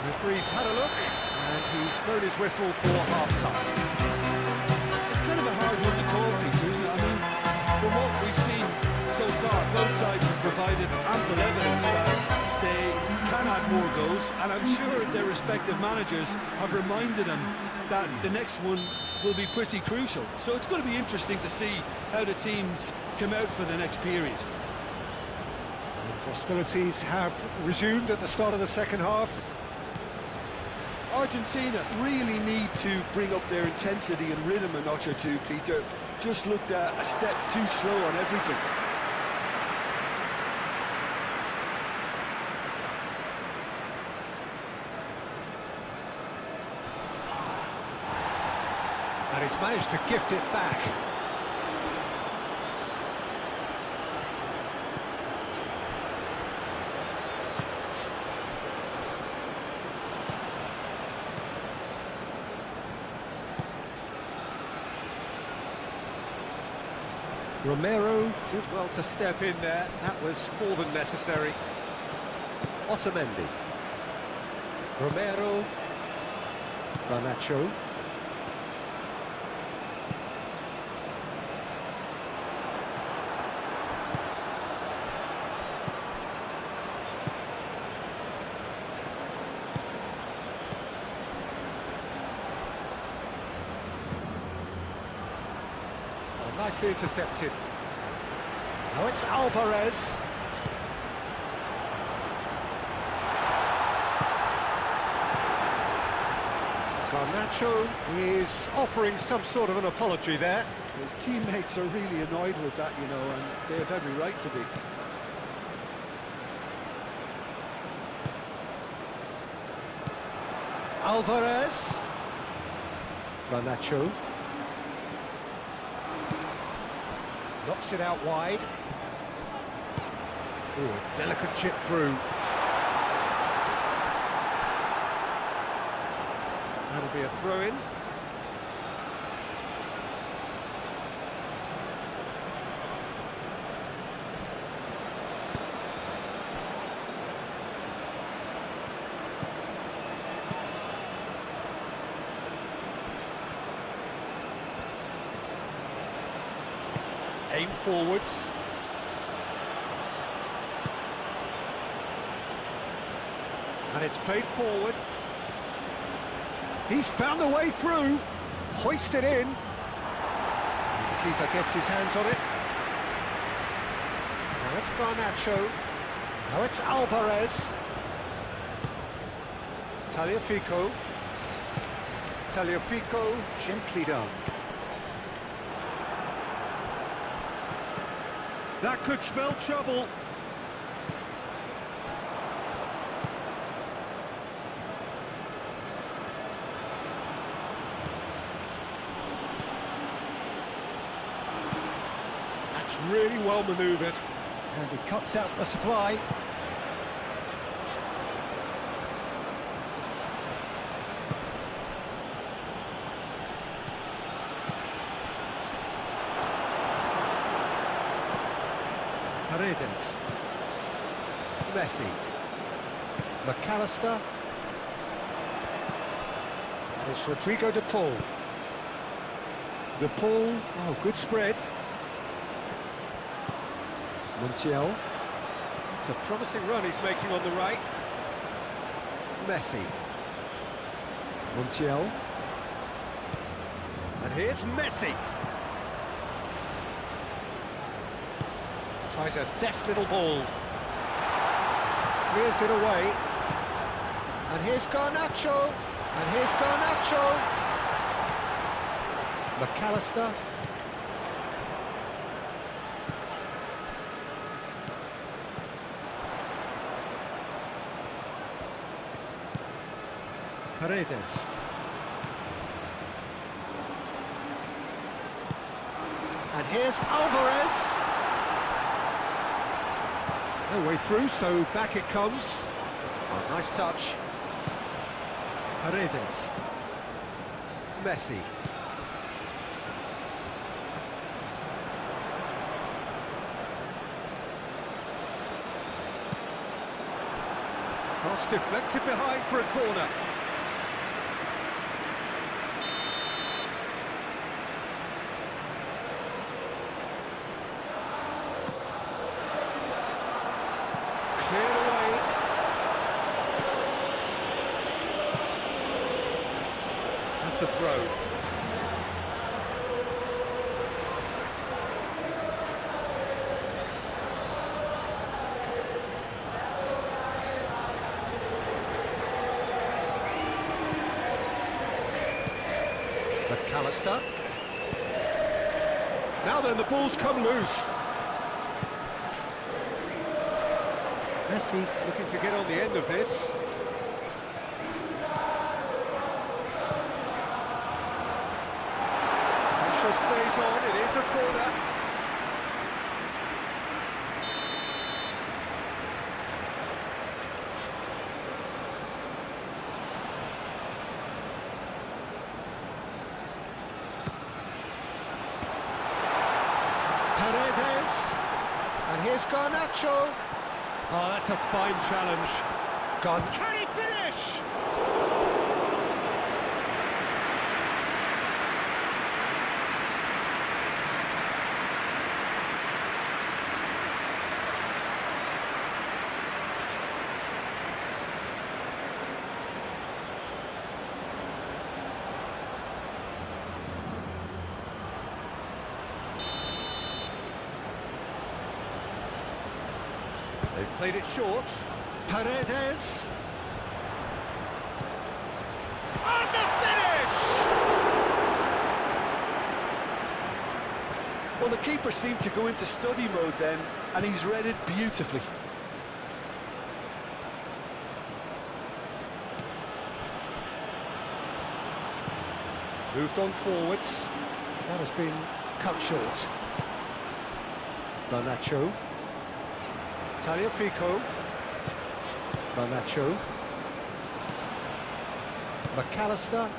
Referee's had a look, and he's blown his whistle for half-time. It's kind of a hard one to call, Peter, isn't it? I mean, from what we've seen so far, both sides have provided ample evidence that they can add more goals, and I'm sure their respective managers have reminded them that the next one will be pretty crucial. So it's going to be interesting to see how the teams come out for the next period. Hostilities have resumed at the start of the second half. Argentina really need to bring up their intensity and rhythm a notch or two, Peter. Just looked a step too slow on everything. And he's managed to gift it back. Romero did well to step in there. That was more than necessary. Otamendi. Romero. Garnacho. Nicely intercepted. Now it's Alvarez. Garnacho is offering some sort of an apology there. His teammates are really annoyed with that, you know, and they have every right to be. Alvarez. Garnacho. Knocks it out wide. Ooh, a delicate chip through. That'll be a throw-in. Aim forwards. And it's played forward. He's found a way through. Hoisted in. The keeper gets his hands on it. Now it's Garnacho. Now it's Alvarez. Tagliafico. Tagliafico, gently done. That could spell trouble. That's really well manoeuvred. And he cuts out the supply. Paredes. Messi. McAllister. And it's Rodrigo de Paul. De Paul, oh, good spread. Montiel. It's a promising run he's making on the right. Messi. Montiel. And here's Messi. Tries a deft little ball. Clears it away. And here's Garnacho. And here's Garnacho. McAllister. Paredes. And here's Alvarez. No way through, so back it comes. Oh, nice touch. Paredes. Messi. Cross deflected behind for a corner. Cleared away. That's a throw. McAllister. Now then, the ball's come loose. Messi looking to get on the end of this. Pressure stays on, it is a corner. Paredes. And here's Garnacho. Oh, that's a fine challenge. Gone. Can he finish? They've played it short. Paredes. And the finish! Well, the keeper seemed to go into study mode then, and he's read it beautifully. Moved on forwards. That has been cut short. Garnacho. Tagliafico. Garnacho. McAllister.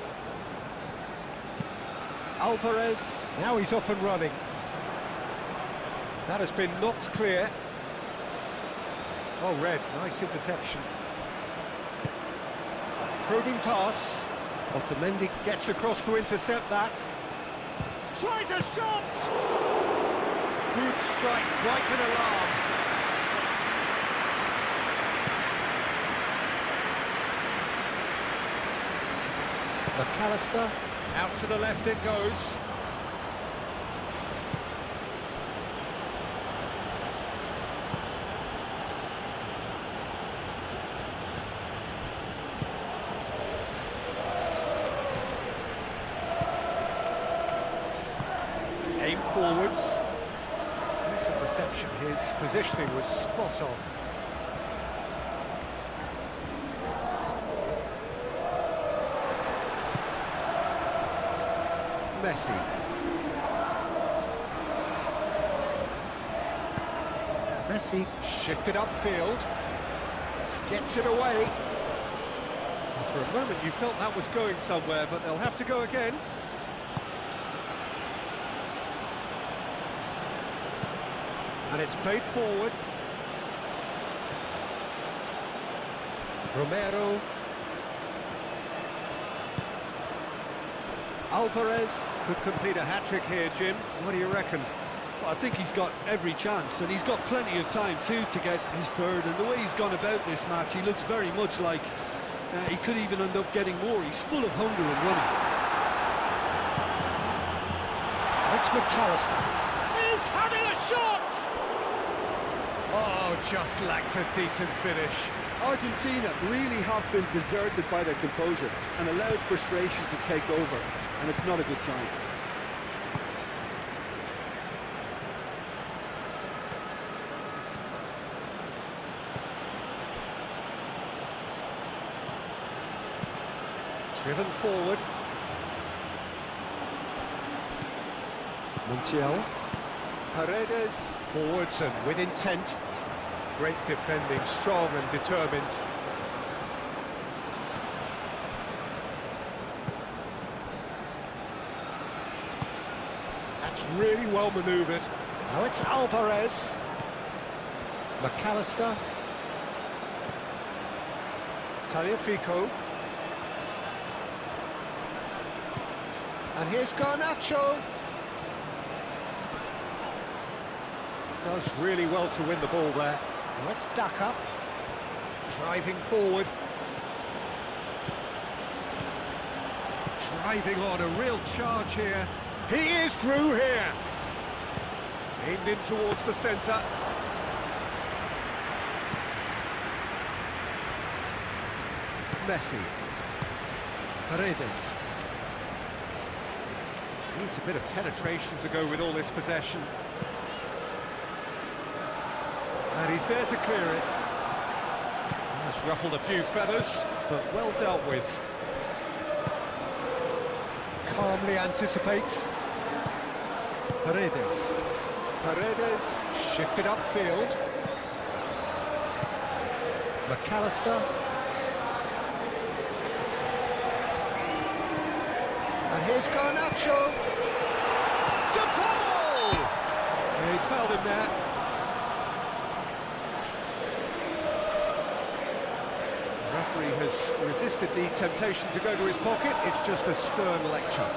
Alvarez. Now he's off and running. That has been knocked clear. Oh, Red, nice interception. Probing pass. Otamendi gets across to intercept that. Tries a shot! Good strike, quite an alarm. McAllister, out to the left it goes. Aim forwards. This interception, his positioning was spot on. Messi. Messi shifted upfield. Gets it away. And for a moment you felt that was going somewhere, but they'll have to go again. And it's played forward. Romero. Alvarez could complete a hat-trick here, Jim. What do you reckon? Well, I think he's got every chance, and he's got plenty of time too to get his third. And the way he's gone about this match, he looks very much like he could even end up getting more. He's full of hunger and running. It's McAllister. He's having a shot! Oh, just lacked a decent finish. Argentina really have been deserted by their composure and allowed frustration to take over, and it's not a good sign. Driven forward. Montiel. Paredes. Forwards and with intent. Great defending, strong and determined. That's really well manoeuvred. Now it's Alvarez. McAllister. Tagliafico. And here's Garnacho. Does really well to win the ball there. Now it's Daka. Driving forward. Driving on, a real charge here. He is through here. Aimed in towards the centre. Messi. Paredes. Needs a bit of penetration to go with all this possession. And he's there to clear it. Has ruffled a few feathers, but well dealt with. Calmly anticipates. Paredes. Paredes shifted upfield. McAllister. And here's Garnacho. To Paul! Yeah, he's fouled him there. The referee has resisted the temptation to go to his pocket. It's just a stern lecture.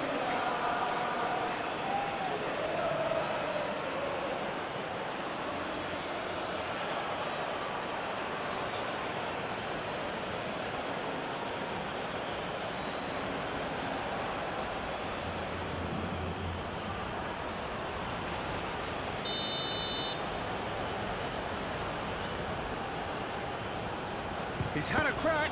He's had a crack.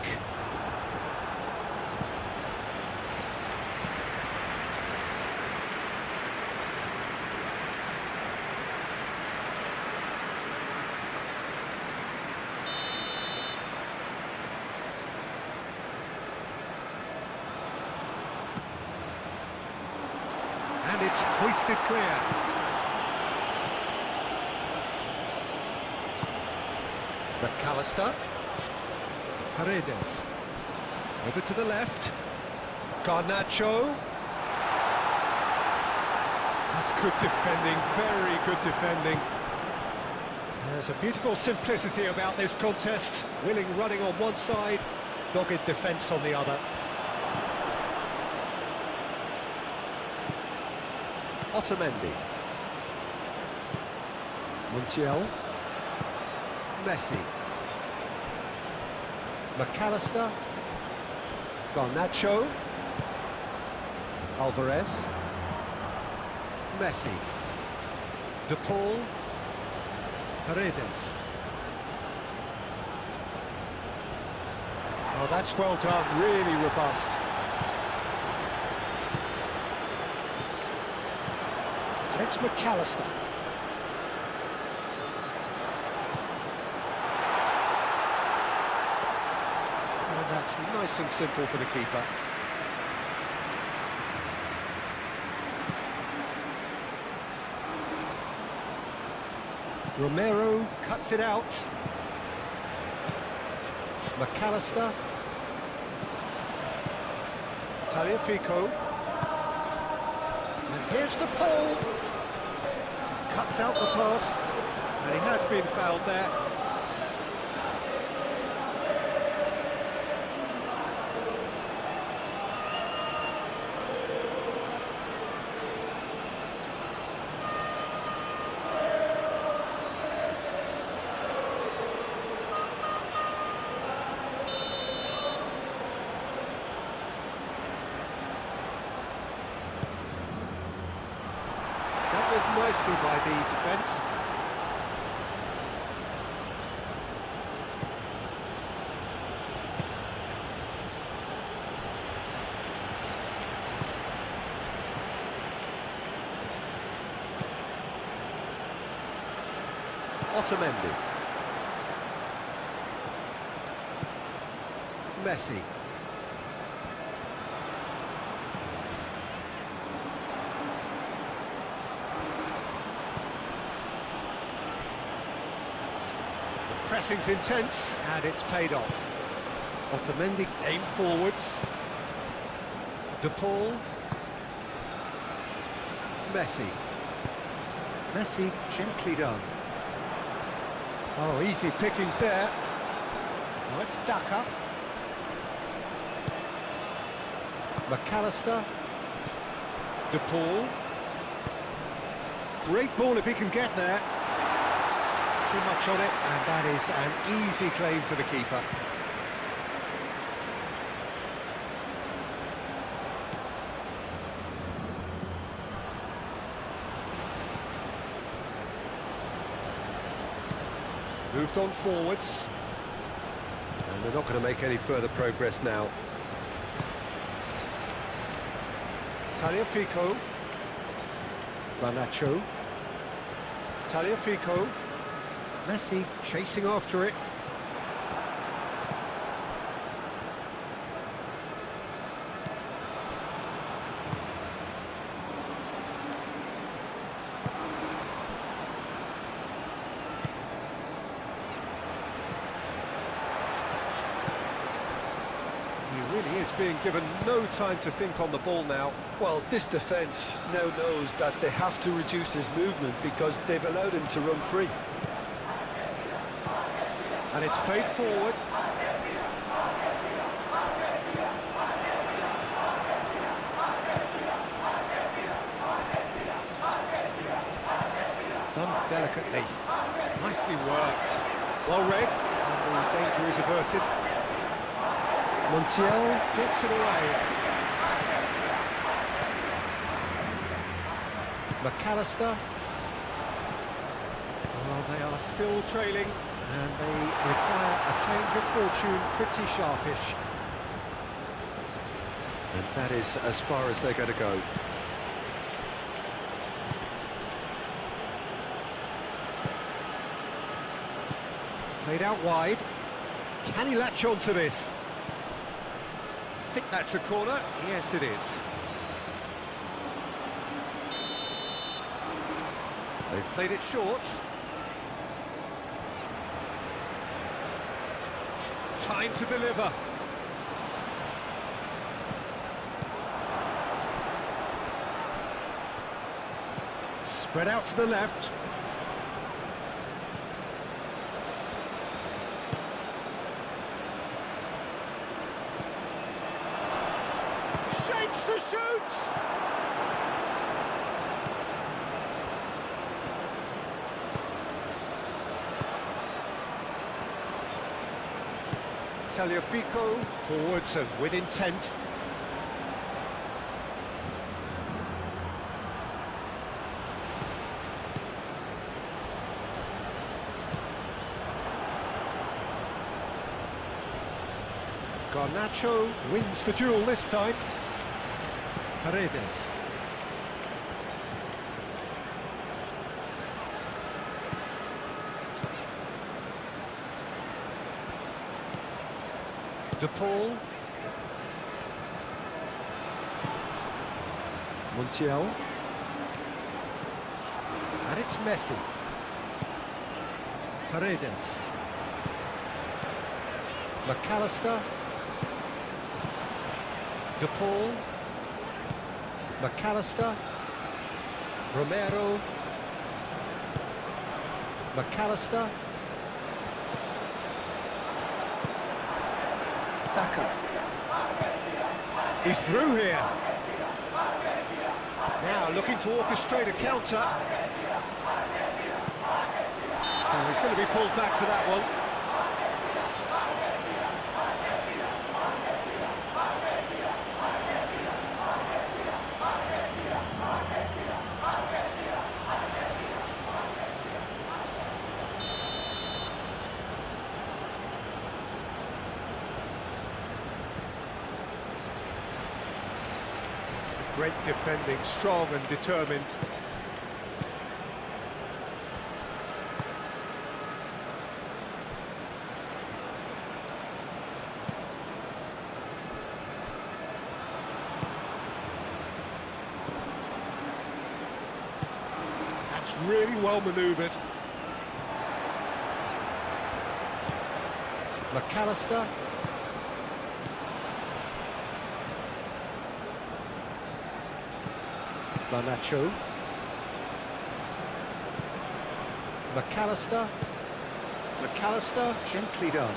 it's hoisted clear. McAllister. Paredes. Over to the left. Garnacho. That's good defending, very good defending. There's a beautiful simplicity about this contest. Willing running on one side, dogged defence on the other. Otamendi. Montiel. Messi. McAllister. Garnacho. Alvarez. Messi. De Paul. Paredes. Oh, that's well done, really robust. And it's McAllister. And that's nice and simple for the keeper. Romero cuts it out. McAllister. Tagliafico. And here's the Paul. Cuts out the pass. And he has been fouled there. Dealt with nicely by the defence. Otamendi. Messi. The pressing's intense, and it's paid off. Otamendi aim forwards. De Paul. Messi. Messi gently done. Oh, easy pickings there. Now it's Daka. McAllister. De Paul. Great ball if he can get there. Too much on it, and that is an easy claim for the keeper. Moved on forwards. And they're not going to make any further progress now. Tagliafico. Garnacho. Tagliafico. Messi chasing after it. Really is being given no time to think on the ball now. Well, this defence now knows that they have to reduce his movement because they've allowed him to run free. And it's played forward. Done delicately. Nicely worked. Well read. And the danger is averted. Montiel gets it away. McAllister. Well, they are still trailing, and they require a change of fortune pretty sharpish. And that is as far as they're going to go. Played out wide. Can he latch on to this? I think that's a corner. Yes, it is. They've played it short. Time to deliver. Spread out to the left. Shapes to shoot! Tagliafico forwards and with intent. Garnacho wins the duel this time. Paredes. De Paul. Montiel. And it's Messi. Paredes. McAllister. De Paul. McAllister. Romero. McAllister. Daka. He's through here. Now looking to orchestrate a counter. Oh, he's going to be pulled back for that one. Great defending, strong and determined. That's really well manoeuvred. McAllister. Garnacho. McAllister. McAllister, gently done.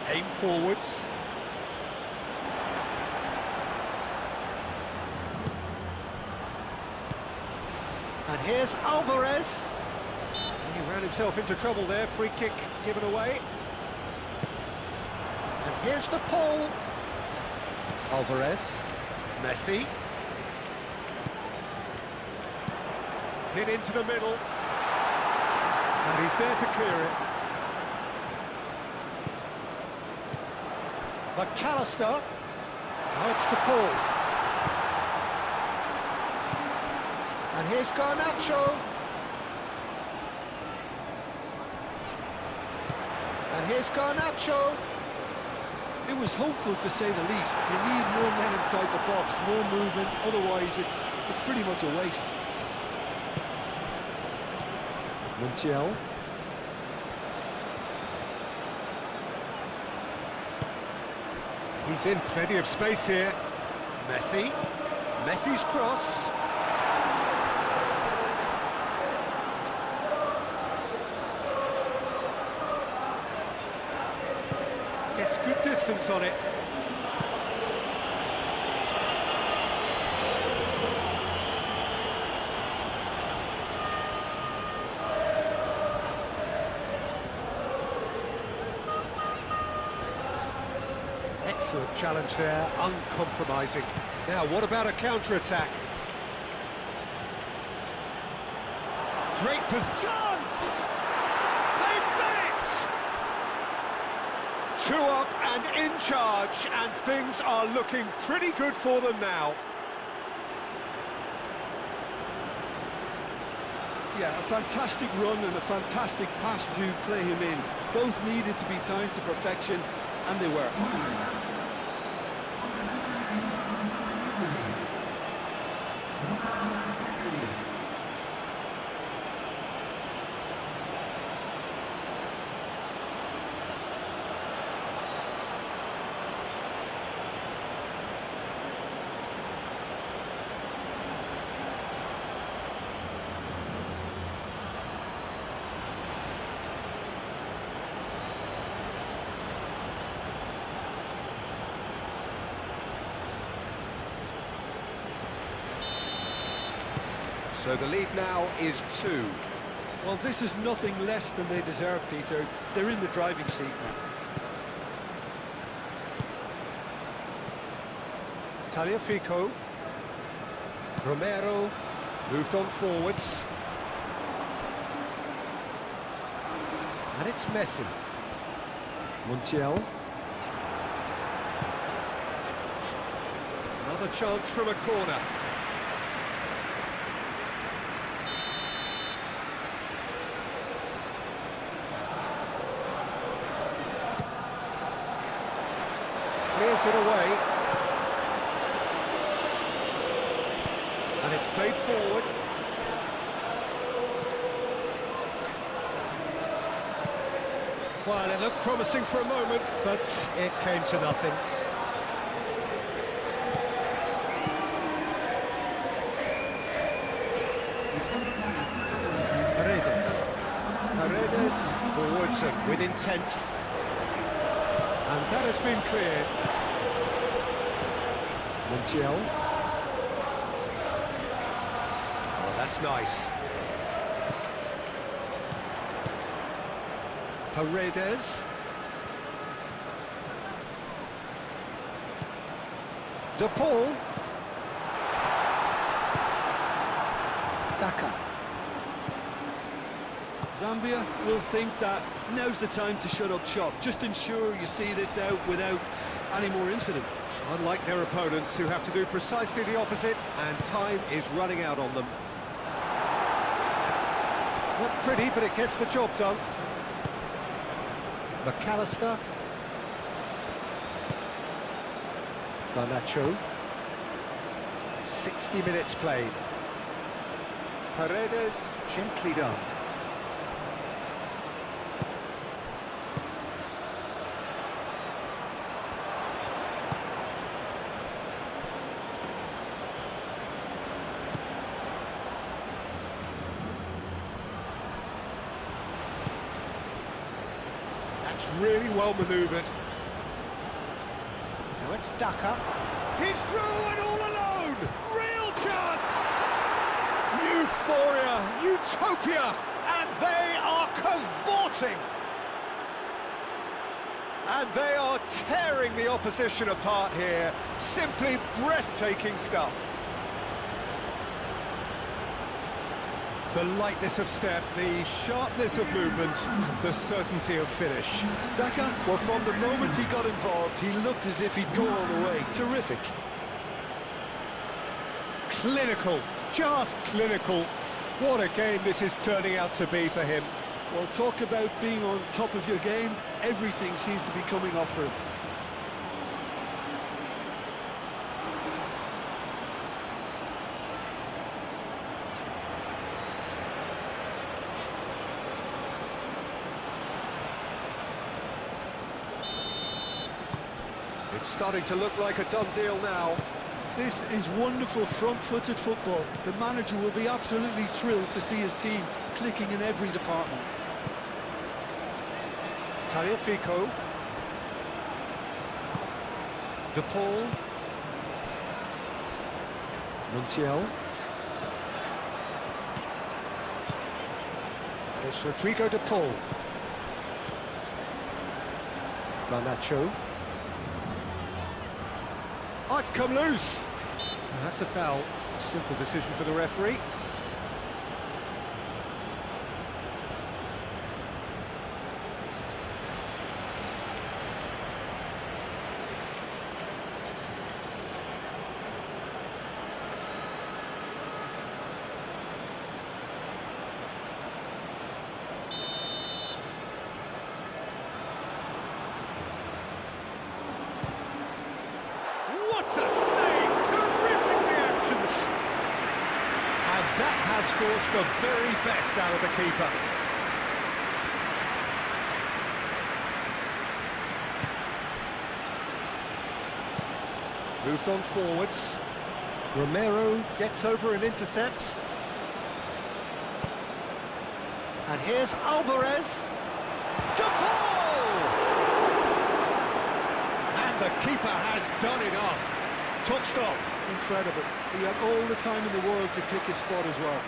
Aim forwards. And here's Alvarez. He ran himself into trouble there, free kick given away. And here's the Paul. Alvarez. Messi. Hit into the middle. And he's there to clear it. McAllister. Now it's the Paul. And here's Garnacho. And here's Garnacho. It was hopeful, to say the least. You need more men inside the box, more movement, otherwise it's pretty much a waste. Montiel. He's in plenty of space here. Messi. Messi's cross. Gets good distance on it. Excellent challenge there, uncompromising. Now, what about a counter-attack? Great chance! They've done it! 2 up and in charge, and things are looking pretty good for them now. Yeah, a fantastic run and a fantastic pass to play him in. Both needed to be timed to perfection, and they were. So the lead now is 2. Well, this is nothing less than they deserve, Peter. They're in the driving seat now. Tagliafico. Romero moved on forwards. And it's Messi. Montiel. Another chance from a corner. Clears it away. And it's played forward. Well, it looked promising for a moment, but it came to nothing. Paredes forwards and with intent. And that has been cleared. Montiel. Oh, that's nice. Paredes. De Paul. Daka. Zambia will think that now's the time to shut up shop. Just ensure you see this out without any more incident. Unlike their opponents, who have to do precisely the opposite, and time is running out on them. Not pretty, but it gets the job done. McAllister. Garnacho. 60 minutes played. Paredes, gently done. That's really well manoeuvred. Now it's Daka. He's through and all alone! Real chance! Euphoria, utopia, and they are cavorting! And they are tearing the opposition apart here. Simply breathtaking stuff. The lightness of step, the sharpness of movement, the certainty of finish. Daka, well, from the moment he got involved, he looked as if he'd go all the way. Terrific. Clinical, just clinical. What a game this is turning out to be for him. Well, talk about being on top of your game. Everything seems to be coming off for him. It's starting to look like a done deal now. This is wonderful front-footed football. The manager will be absolutely thrilled to see his team clicking in every department. Tagliafico. De Paul. Montiel. And it's Rodrigo De Paul. Garnacho. Oh, it's come loose. Well, that's a foul. A simple decision for the referee. has forced the very best out of the keeper. Moved on forwards. Romero gets over and intercepts. And here's Alvarez. To Paul! And the keeper has done it off. Top stop. Incredible. He had all the time in the world to pick his spot as well.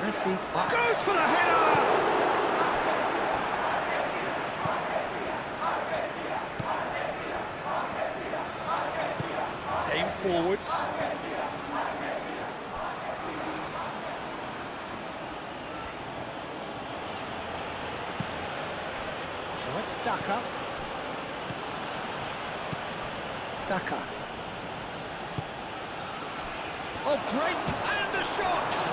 Messi goes for the header! Game forwards. Now it's Daka. Daka. Oh, great! And the shots!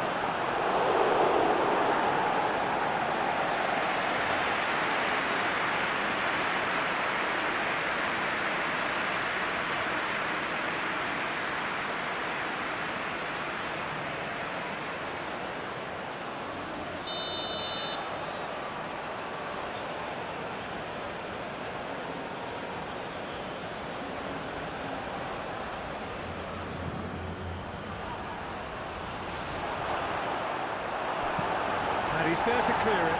And he's there to clear it.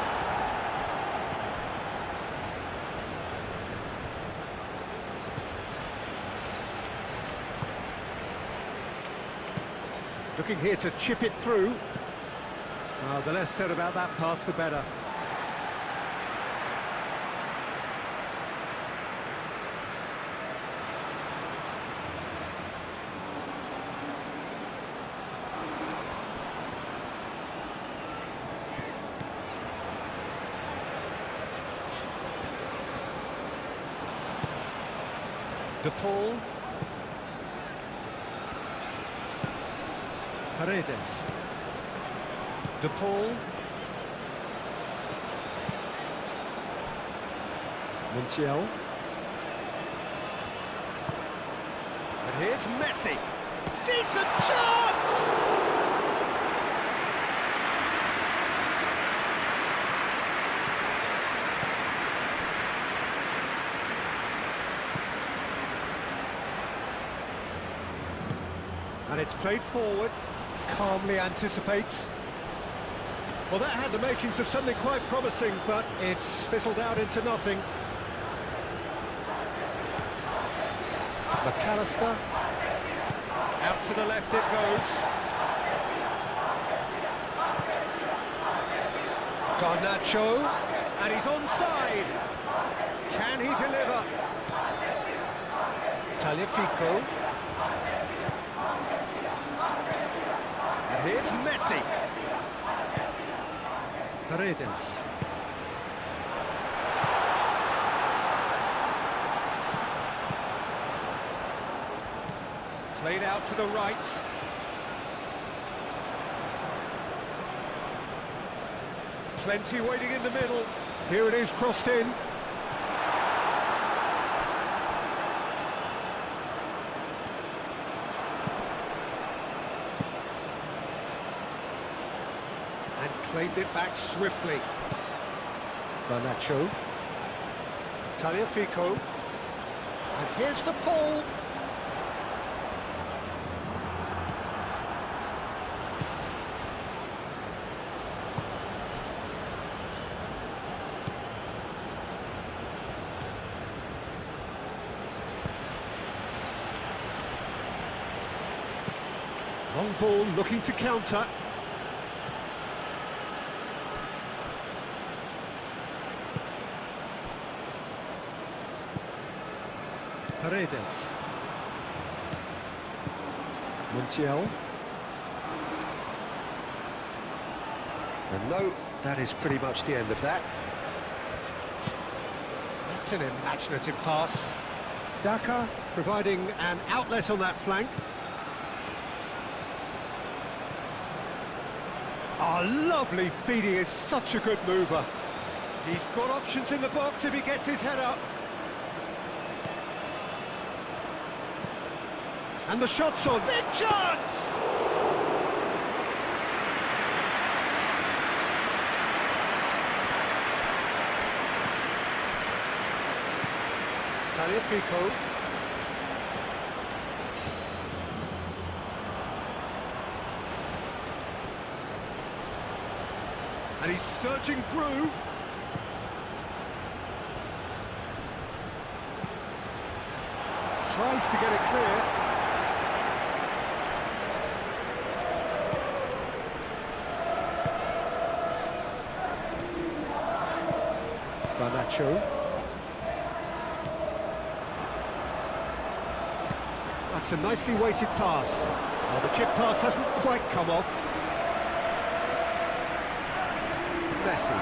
Looking here to chip it through. The less said about that pass, the better. De Paul. Paredes. De Paul. Montiel. And here's Messi. Decent chance! And it's played forward, calmly anticipates. Well, that had the makings of something quite promising, but it's fizzled out into nothing. McAllister. Out to the left it goes. Garnacho. And he's onside. Can he deliver? Taliafico. And here's Messi. Paredes. Played out to the right. Plenty waiting in the middle. Here it is, crossed in. Claimed it back swiftly. Garnacho. Taliafico. And here's the Paul. Long ball looking to counter. Paredes. Montiel. And no That is pretty much the end of that. That's an imaginative pass. Daka providing an outlet on that flank. Oh, lovely feed, he is such a good mover. He's got options in the box if he gets his head up. And the shot's on. Big chance! Tagliafico. And he's surging through. Tries to get it clear. Garnacho. That's a nicely weighted pass. Well, the chip pass hasn't quite come off. Messi.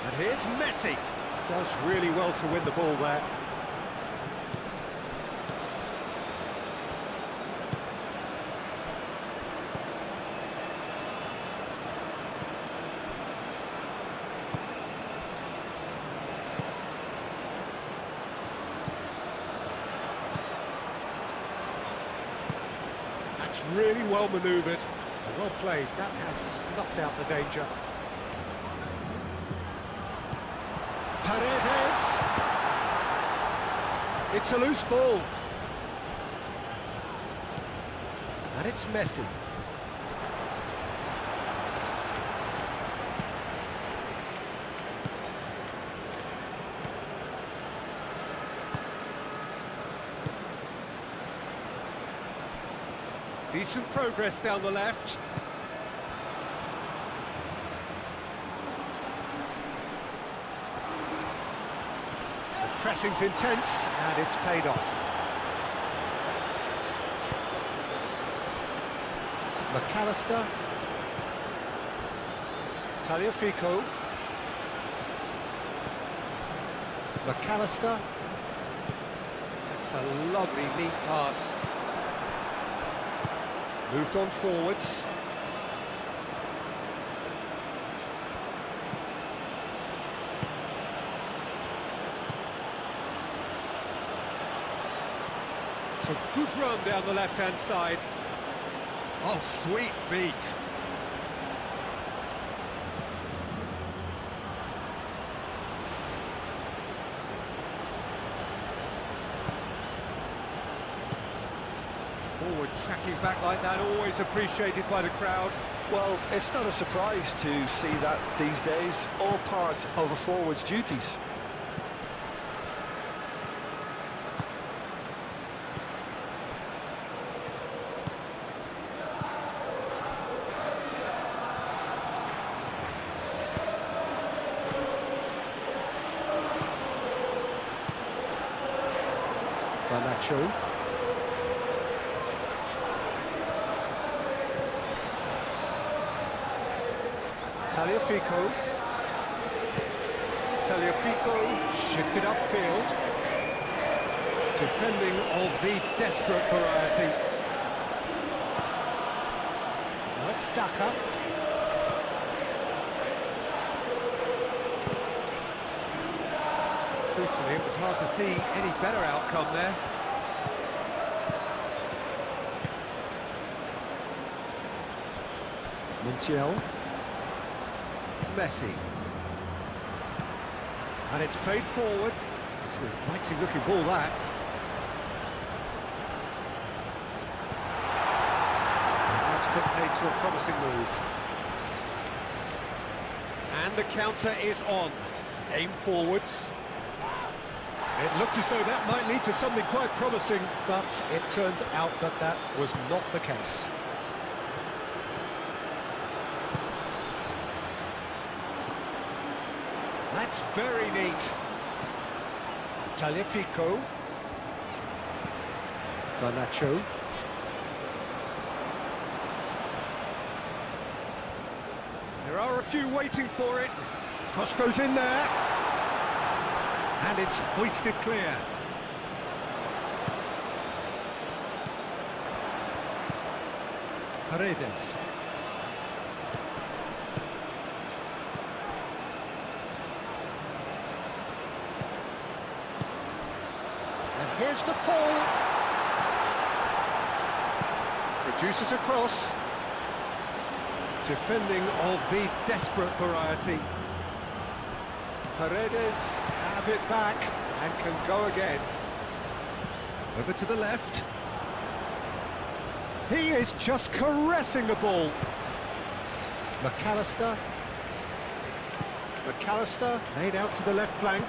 And here's Messi. Does really well to win the ball there. That's really well manoeuvred and well played. That has snuffed out the danger. Paredes. It's a loose ball. And it's Messi. Decent progress down the left. The pressing's intense, and it's paid off. McAllister. Tagliafico. McAllister. That's a lovely, neat pass. Moved on forwards. It's a good run down the left-hand side. Oh, sweet feet. Forward tracking back like that, always appreciated by the crowd. Well, it's not a surprise to see that these days, all part of a forward's duties. Garnacho. Tagliafico. Tagliafico shifted upfield. Defending of the desperate variety. Now it's Daka. Truthfully, it was hard to see any better outcome there. Montiel. Messi. And it's played forward. It's an inviting looking ball, that. And that's put paid to a promising move. And the counter is on. Aim forwards. It looked as though that might lead to something quite promising, but it turned out that that was not the case. That's very neat. Tagliafico. Garnacho. There are a few waiting for it. Cross goes in there. And it's hoisted clear. Paredes. And here's the pull. Produces a cross. Defending of the desperate variety. Paredes have it back and can go again. Over to the left. He is just caressing the ball. McAllister. McAllister played out to the left flank.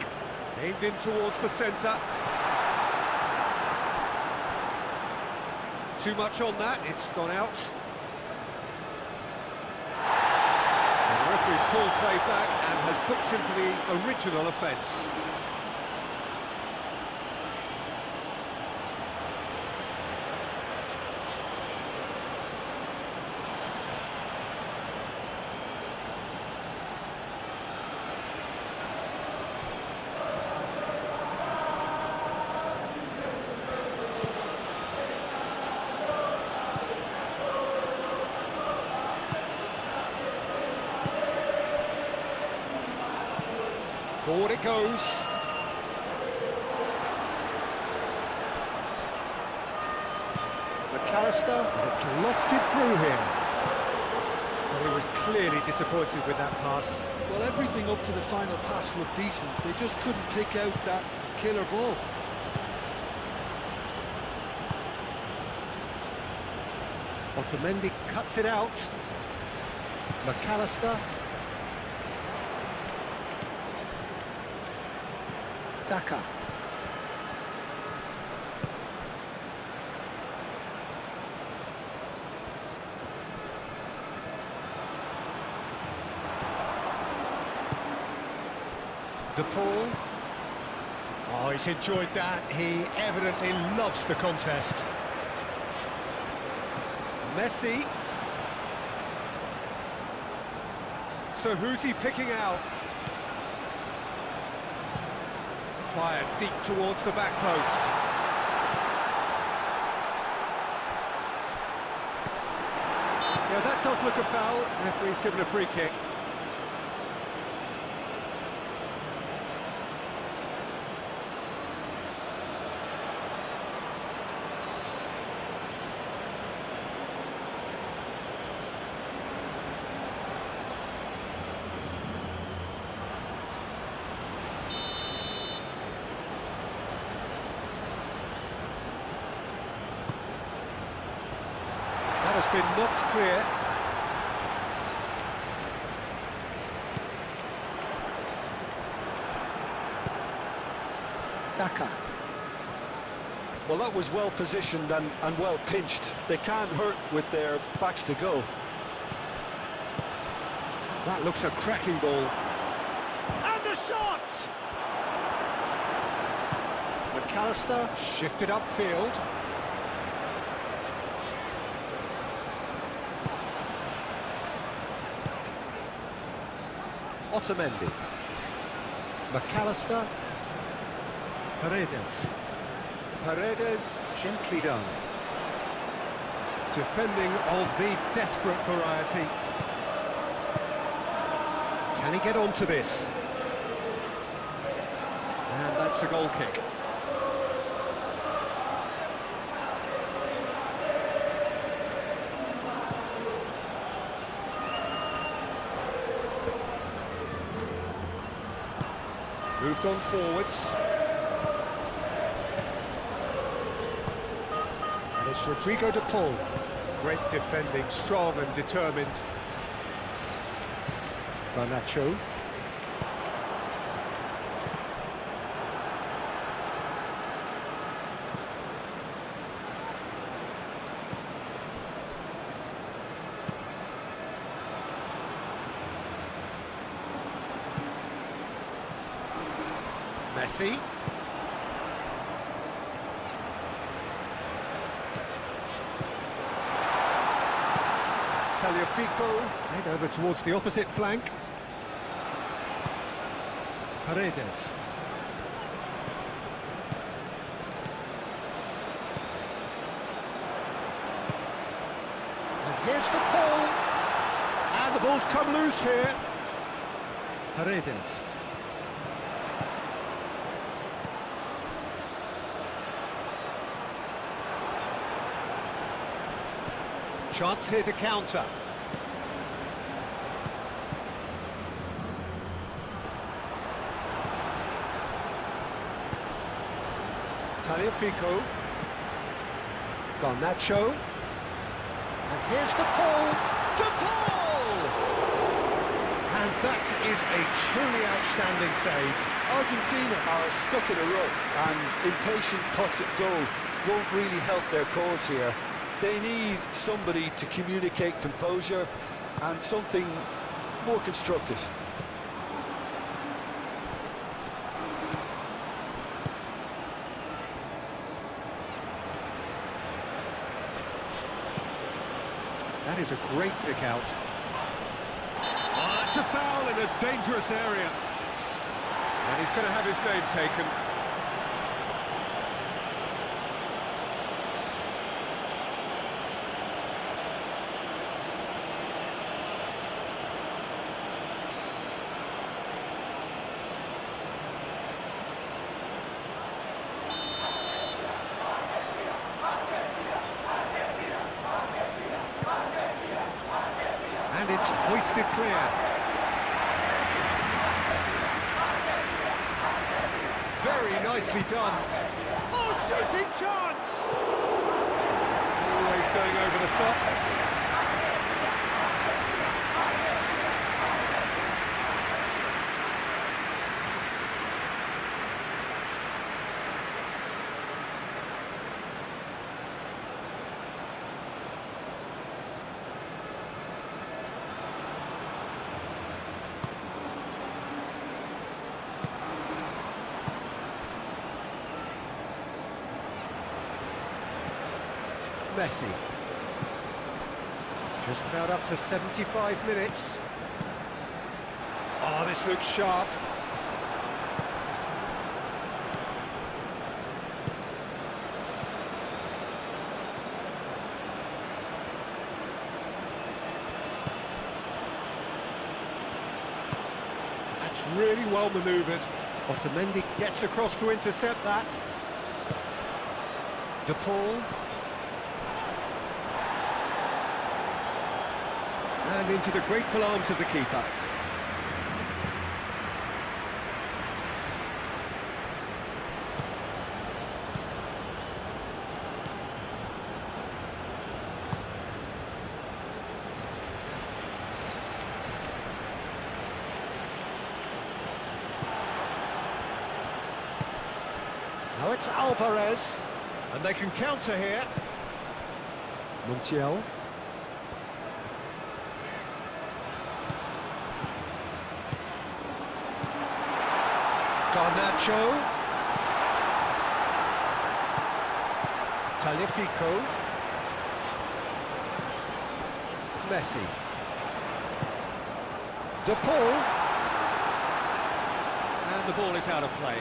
Aimed in towards the centre. Too much on that, it's gone out. And the referee's pulled play back and has booked him for the original offence. Forward it goes. McAllister, and it's lofted through here. Well, he was clearly disappointed with that pass. Well, everything up to the final pass looked decent. They just couldn't pick out that killer ball. Otamendi cuts it out. McAllister. Daka. De Paul. Oh, he's enjoyed that. He evidently loves the contest. Messi. So who's he picking out? Fired deep towards the back post. Yeah, that does look a foul. Referee's given a free kick. Has been knocked clear. Daka. Well, that was well positioned and well pinched. They can't hurt with their backs to go. That looks a cracking ball. And a shot! McAllister shifted upfield. Otamendi. McAllister. Paredes. Paredes, gently done. Defending of the desperate variety. Can he get onto this? And that's a goal kick. Moved on forwards. And it's Rodrigo de Paul. Great defending, strong and determined. Garnacho. Messi. Tagliafico, played over towards the opposite flank. Paredes. And here's the pull. And the ball's come loose here. Paredes. Chance here to counter. Tagliafico. Garnacho. And here's the pull to Paul! And that is a truly outstanding save. Argentina are stuck in a rut, and impatient pots at goal won't really help their cause here. They need somebody to communicate composure and something more constructive. That is a great pick out. Oh, that's a foul in a dangerous area. And he's going to have his name taken. And it's hoisted clear. Very nicely done. Oh, shooting chance! Always going over the top. Messi. Just about up to 75 minutes. Oh, this looks sharp. That's really well manoeuvred. Otamendi gets across to intercept that. De Paul. And into the grateful arms of the keeper. Now it's Alvarez, and they can counter here. Montiel. Garnacho. Tagliafico. Messi. De Paul. And the ball is out of play.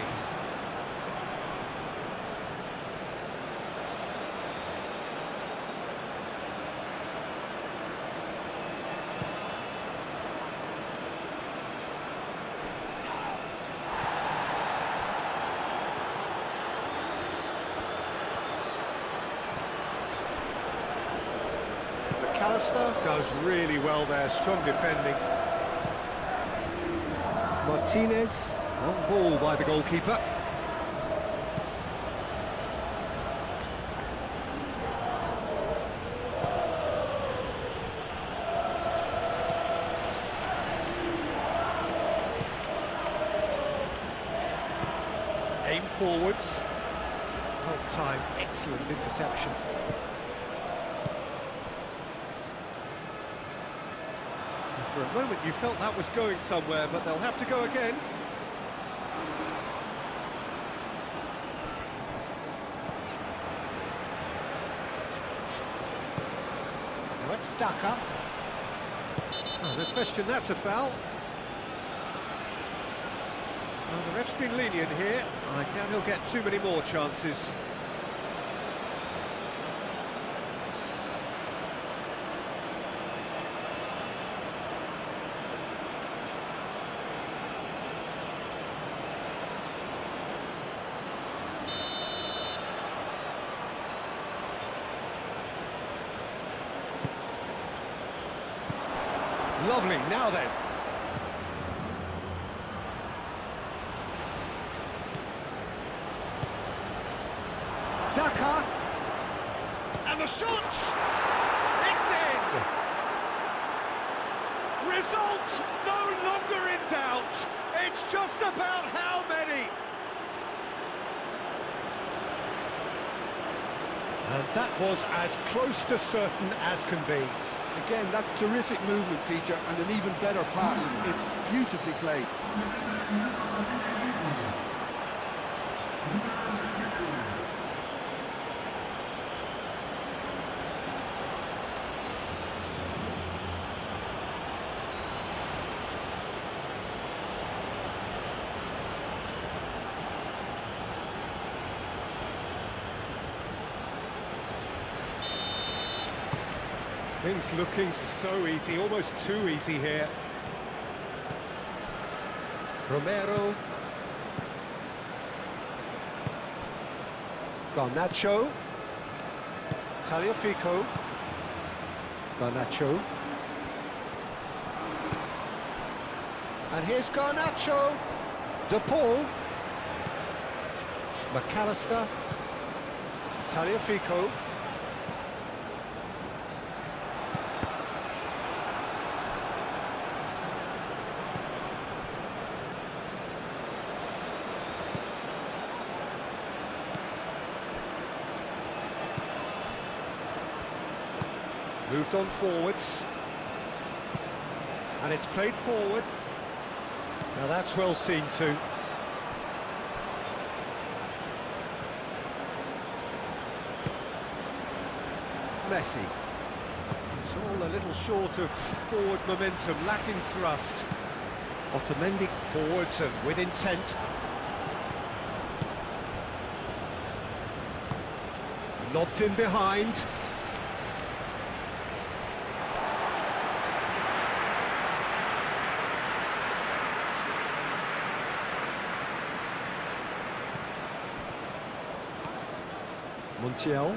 McAllister does really well there, strong defending. Martinez, on ball by the goalkeeper. Aim forwards. Hold time, excellent interception. For a moment you felt that was going somewhere, but they'll have to go again. Now it's Daka. Oh, no question, that's a foul. Well, the ref's been lenient here. I doubt he'll get too many more chances. Lovely, now then. Daka. And the shot! It's in! Result no longer in doubt. It's just about how many. And that was as close to certain as can be. Again, that's terrific movement, Peter, and an even better pass. It's beautifully played. Things looking so easy, almost too easy here. Romero. Garnacho. Tagliafico. Garnacho. And here's Garnacho. De Paul. McAllister. Tagliafico. Moved on forwards. And it's played forward. Now that's well seen too. Messi. It's all a little short of forward momentum, lacking thrust. Otamendi forwards and with intent. Lobbed in behind. Montiel.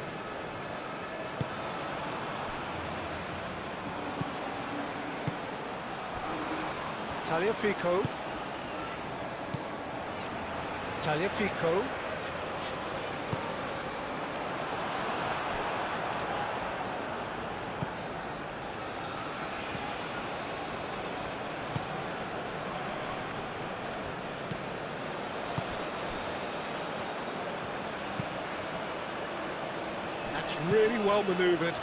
Tagliafico. Tagliafico. That's really well manoeuvred.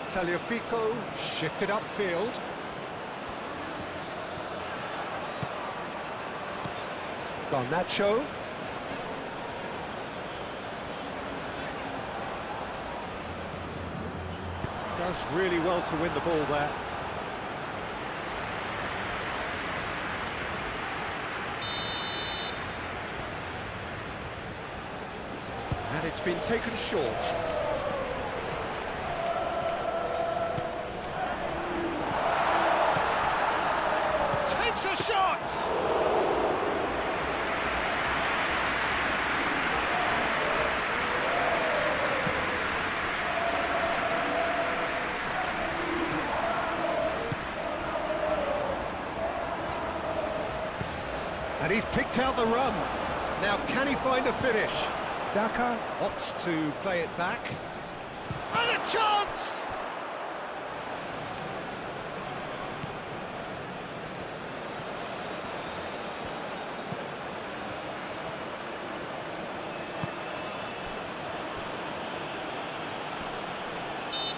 Tagliafico shifted upfield. Garnacho. Does really well to win the ball there. And it's been taken short. Takes a shot! And he's picked out the run. Now, can he find a finish? Daka opts to play it back. And a chance!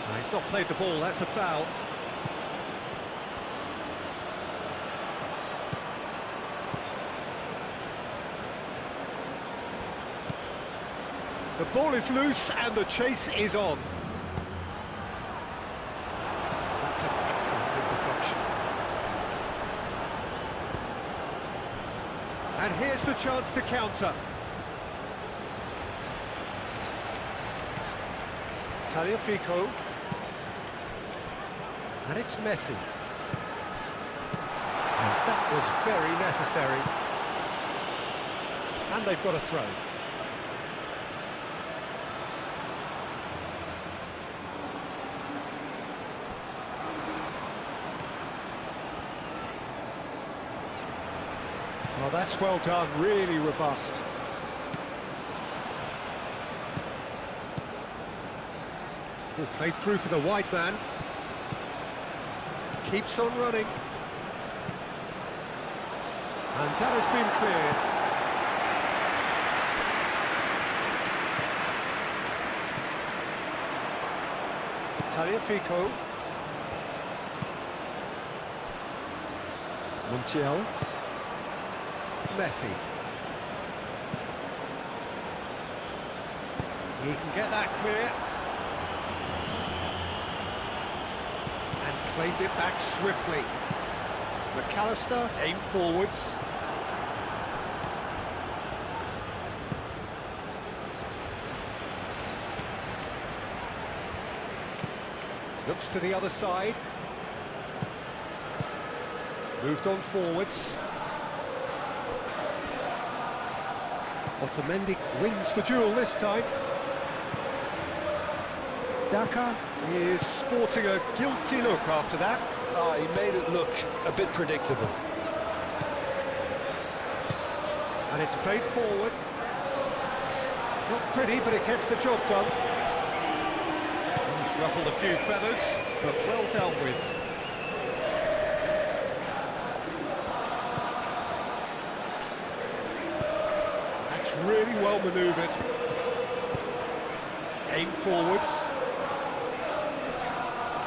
No, he's not played the ball, that's a foul. The ball is loose and the chase is on. And here's the chance to counter. Tagliafico. And it's Messi. And that was very necessary. And they've got a throw. Oh, that's well done, really robust. Oh, played through for the wide man. Keeps on running. And that has been cleared. Tagliafico. Montiel. Messi. He can get that clear. And claimed it back swiftly. McAllister aimed forwards. Looks to the other side. Moved on forwards. Otamendi wins the duel this time. Daka is sporting a guilty look after that. He made it look a bit predictable. And it's played forward. Not pretty, but it gets the job done. He's ruffled a few feathers, but well dealt with. That's really well manoeuvred. Aim forwards.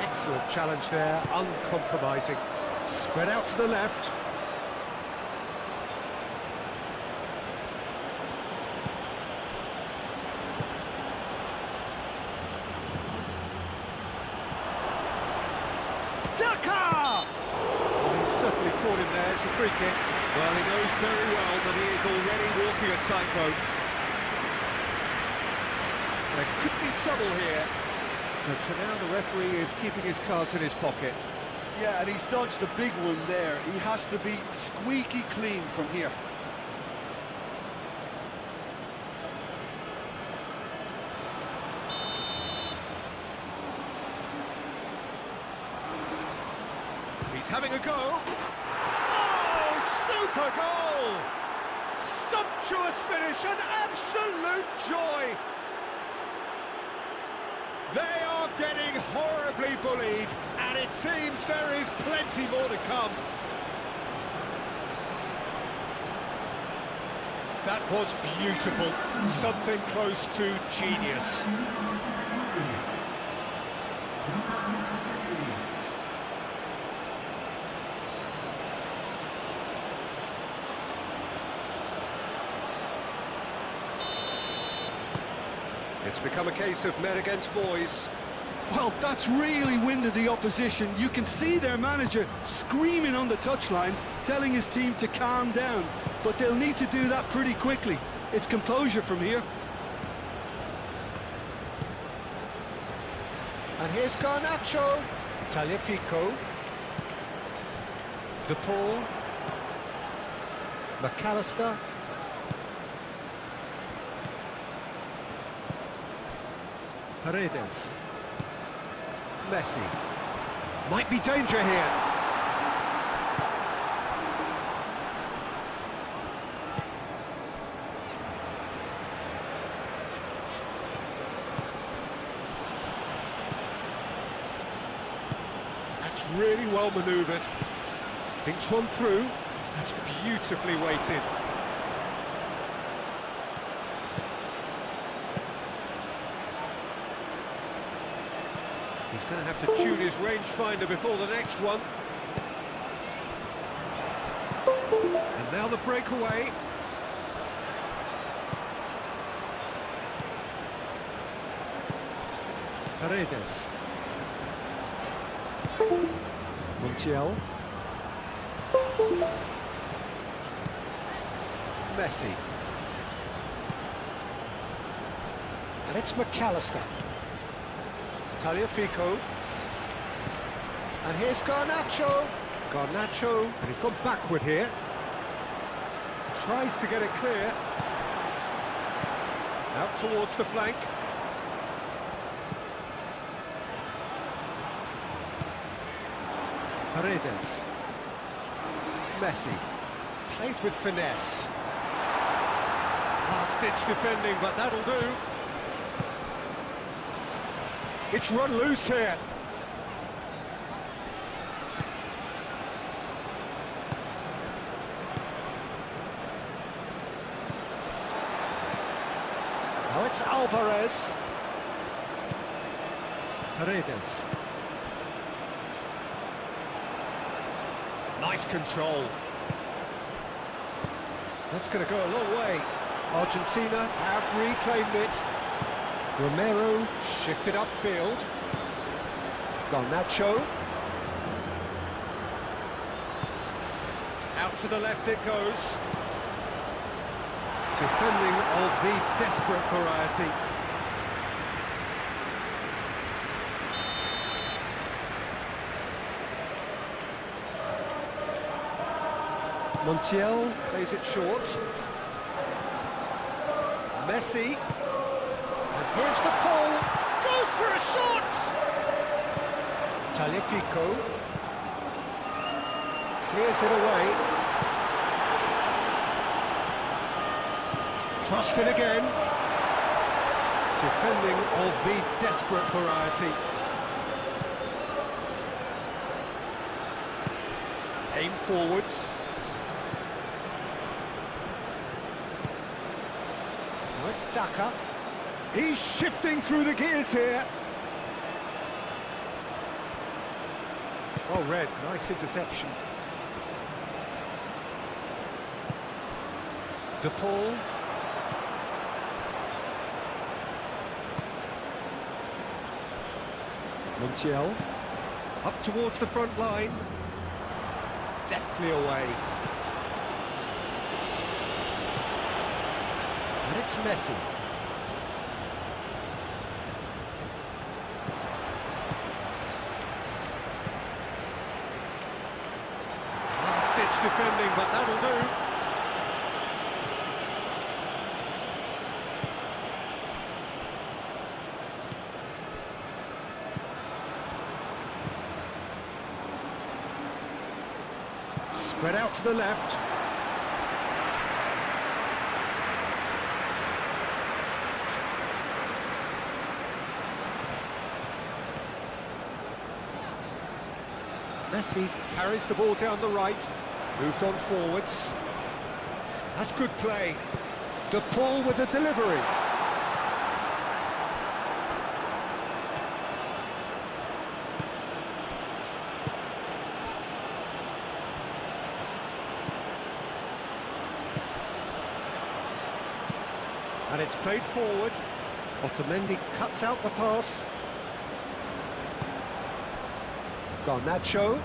Excellent challenge there, uncompromising. Spread out to the left. Daka! Oh, he's certainly caught him there, it's a free kick. Well, he knows very well that he is already walking a tightrope. There could be trouble here. But for now, the referee is keeping his cards in his pocket. Yeah, and he's dodged a big one there. He has to be squeaky clean from here. He's having a go. Oh, super goal! Sumptuous finish, an absolute joy! They are getting horribly bullied, and it seems there is plenty more to come. That was beautiful, something close to genius. It's become a case of men against boys. Well, that's really winded the opposition. You can see their manager screaming on the touchline, telling his team to calm down. But they'll need to do that pretty quickly. It's composure from here. And here's Garnacho. Tagliafico. De Paul. McAllister. Paredes. Messi. Might be danger here. That's really well manoeuvred. Thinks one through. That's beautifully weighted. He's going to have to tune his rangefinder before the next one. And now the breakaway. Paredes. Montiel. Messi. And it's McAllister. Tagliafico. And here's Garnacho. Garnacho, and he's gone backward here. Tries to get it clear. Out towards the flank. Paredes. Messi. Played with finesse. Last-ditch defending, but that'll do. It's run loose here. Now it's Alvarez. Paredes. Nice control. That's going to go a long way. Argentina have reclaimed it. Romero shifted upfield. Garnacho. Out to the left it goes. Defending of the desperate variety. Montiel plays it short. Messi. And here's the pull. Goes for a shot! Tagliafico. Clears it away. Trusted again. Defending of the desperate variety. Aim forwards. Now it's Daka. He's shifting through the gears here. Oh, Red, nice interception. De Paul. Montiel. Up towards the front line. Deftly away. And it's Messi. Last-ditch defending, but that'll do. Spread out to the left. Messi carries the ball down the right, moved on forwards. That's good play. De Paul with the delivery. And it's played forward. Otamendi cuts out the pass. Garnacho.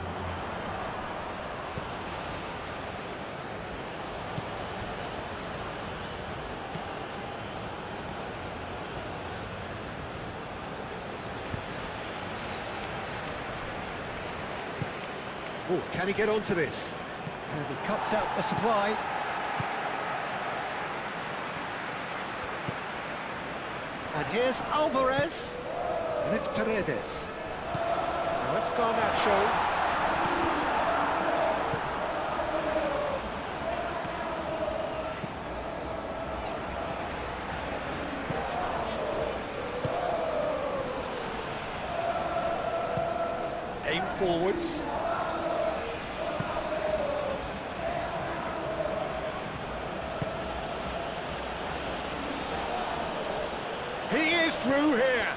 Oh, can he get onto this? And he cuts out the supply. And here's Alvarez. And it's Paredes. Now it's Garnacho. Aim forwards. He is through here.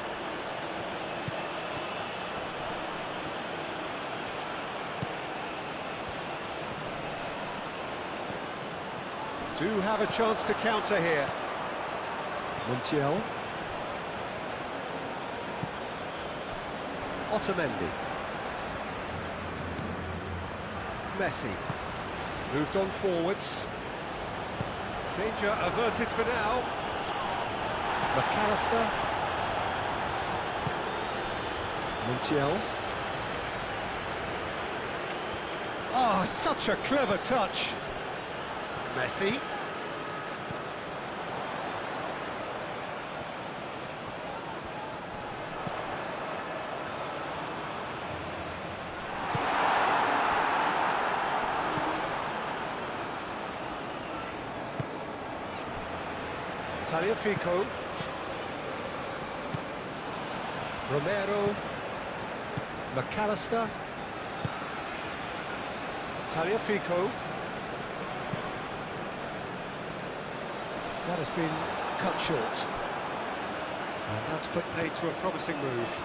Do have a chance to counter here. Montiel. Otamendi. Messi. Moved on forwards. Danger averted for now. McAllister. Montiel. Oh, such a clever touch. Messi. Tagliafico. Romero. McAllister. Tagliafico. That has been cut short. And that's put paid to a promising move.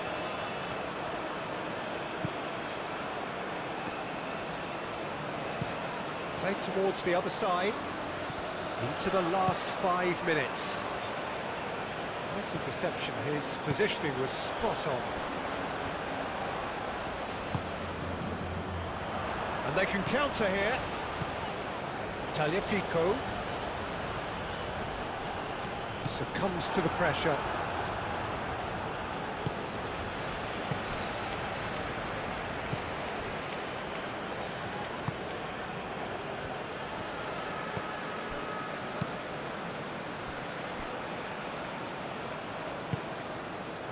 Played towards the other side. Into the last 5 minutes. Nice interception, his positioning was spot on. And they can counter here. Tagliafico succumbs to the pressure.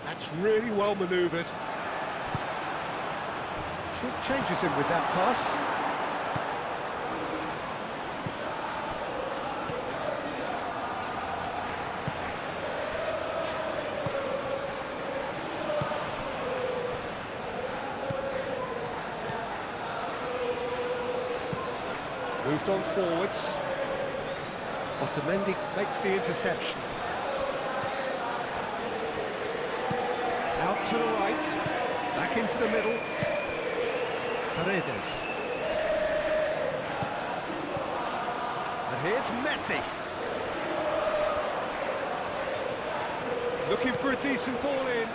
That's really well manoeuvred. Short changes him with that pass. Moved on forwards. Otamendi makes the interception. Out to the right, back into the middle. Paredes. And here's Messi. Looking for a decent ball in.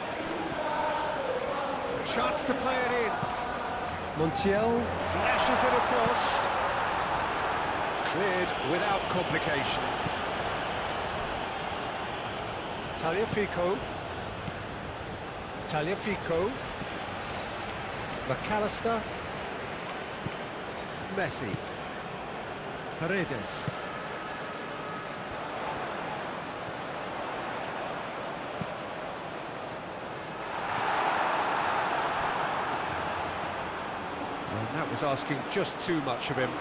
A chance to play it in. Montiel flashes it across. Cleared without complication. Tagliafico. Tagliafico. McAllister. Messi. Paredes. Well, that was asking just too much of him.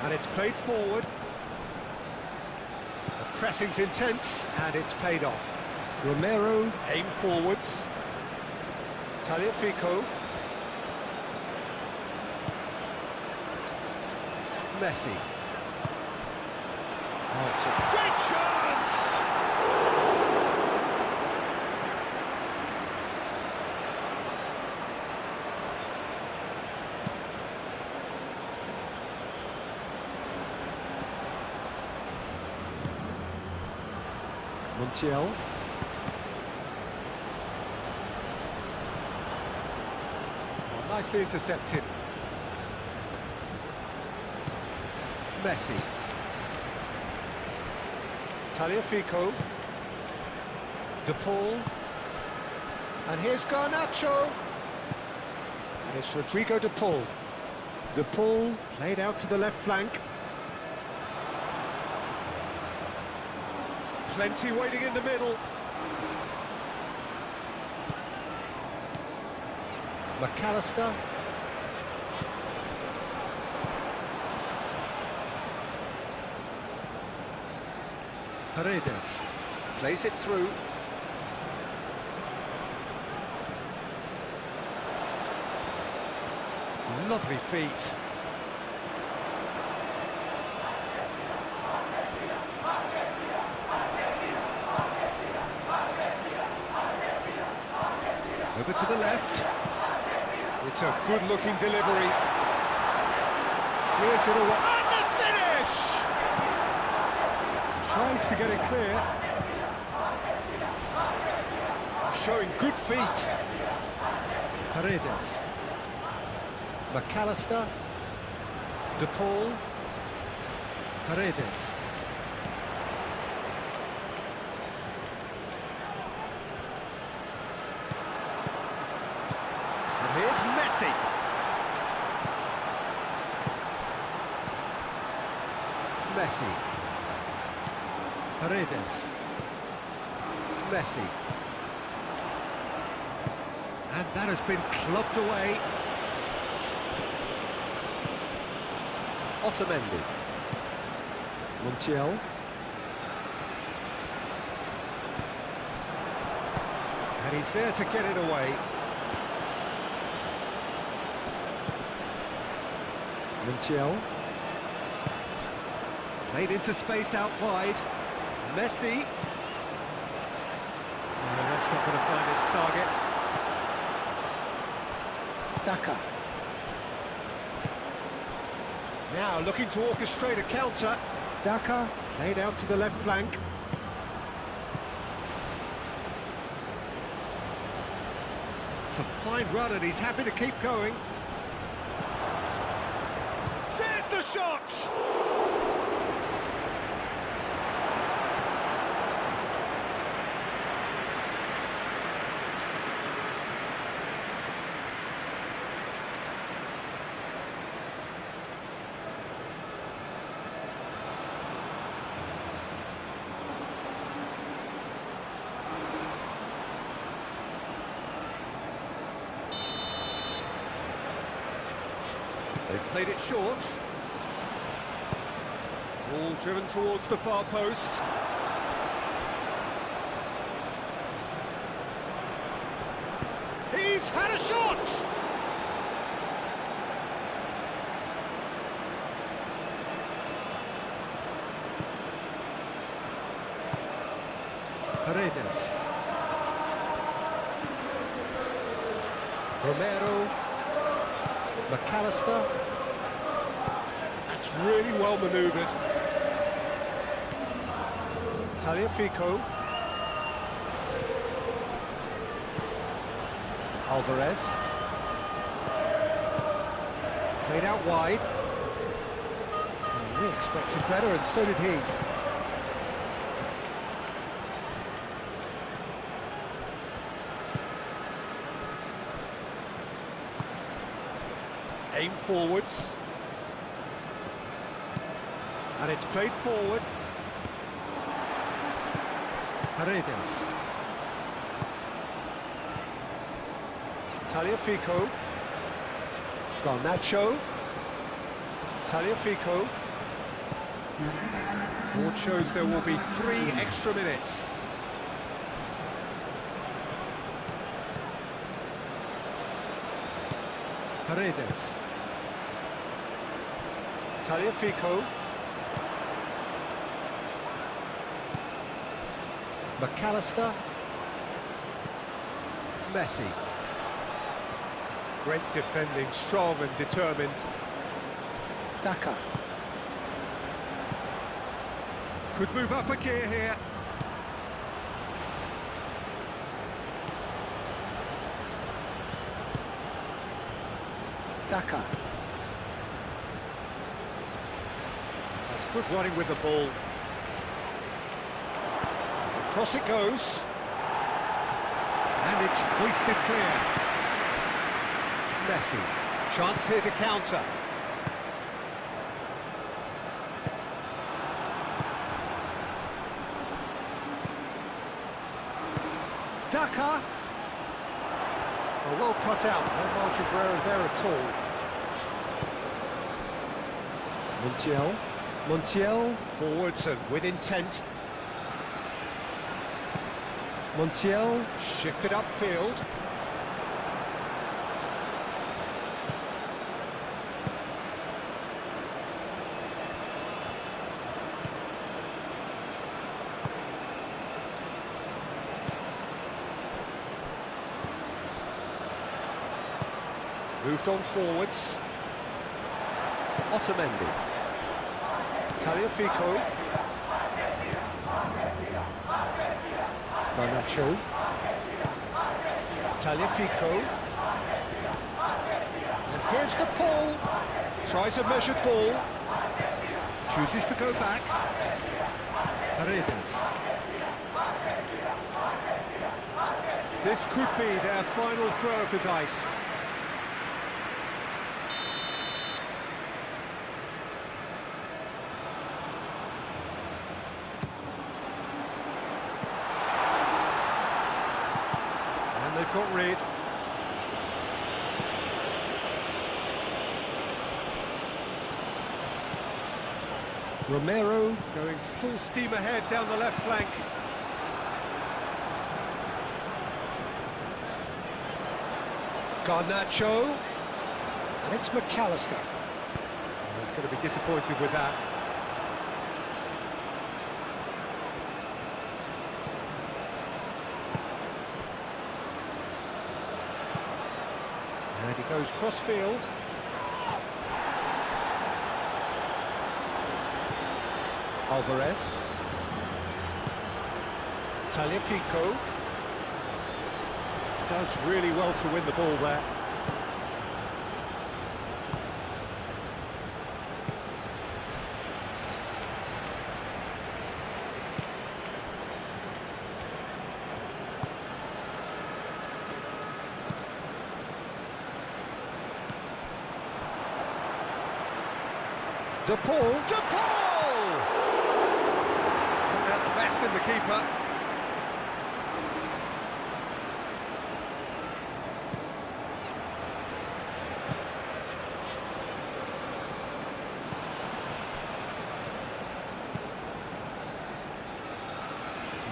And it's played forward. The pressing's intense, and it's paid off. Romero aim forwards. Tagliafico. Messi. Oh, it's a great chance! Montiel. Oh, nicely intercepted. Messi. Tagliafico. De Paul. And here's Garnacho. And it's Rodrigo De Paul. De Paul played out to the left flank. Plenty waiting in the middle. McAllister. Paredes plays it through. Lovely feet. Over to the left. It's a good-looking delivery. Clears it away. And the finish! Tries to get it clear. Showing good feet. Paredes. McAllister. De Paul. Paredes. And here's Messi. Messi. Paredes. Messi. And that has been clubbed away. Otamendi. Montiel. And he's there to get it away. Montiel. Played into space out wide. Messi. Oh, that's not going to find its target. Daka. Now looking to orchestrate a counter. Daka played out to the left flank. It's a fine run and he's happy to keep going. There's the shot! They've played it short. Ball driven towards the far post. He's had a shot! Paredes. Romero. McAllister. That's really well manoeuvred. Tagliafico. Alvarez. Played out wide. We expected better, and so did he. Aim forwards. And it's played forward. Paredes. Tagliafico. Garnacho. Tagliafico. Board shows there will be 3 extra minutes. Paredes. Tagliafico. McAllister. Messi. Great defending, strong and determined. Daka. Could move up a gear here. Daka. That's good running with the ball. Across it goes. And it's hoisted clear. Messi. Chance here to counter. Daka. Oh, well cut out. No margin for error there at all. Montiel. Montiel. Forwards and with intent. Montiel. Shifted upfield. Moved on forwards. Otamendi. Tagliafico. Garnacho. Tagliafico. wants to pull. Tries a measured ball. Chooses to go back. Paredes. This could be their final throw of the dice. And they've got rid. Romero going full steam ahead down the left flank. Garnacho, and it's McAllister. Oh, he's going to be disappointed with that. And he goes cross-field. Alvarez. Taliafico. Does really well to win the ball there. De Paul! Out the best in the keeper.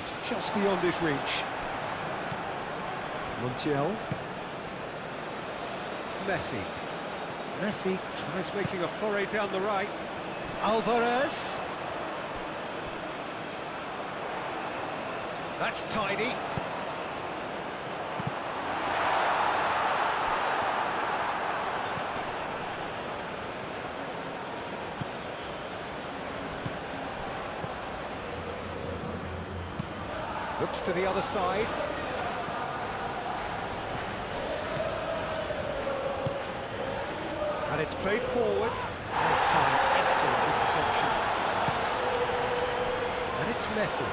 It's just beyond his reach. Montiel. Messi tries making a foray down the right. Alvarez. That's tidy. Looks to the other side. And it's played forward. Excellent interception. And it's Messi.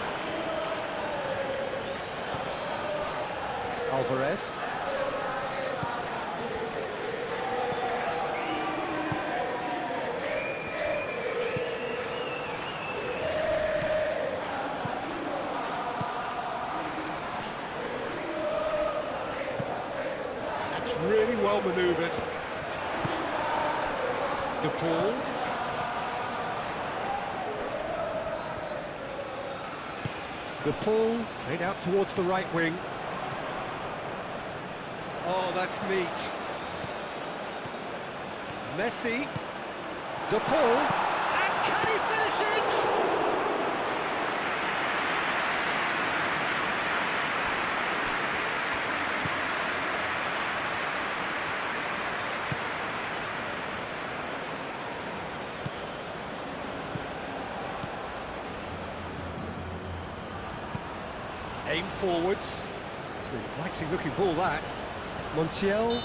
Alvarez. That's really well manoeuvred. De Paul. De Paul played out towards the right wing. Oh, that's neat. Messi. De Paul. And can he finish it? Aim forwards. It's an inviting looking ball, that. Montiel,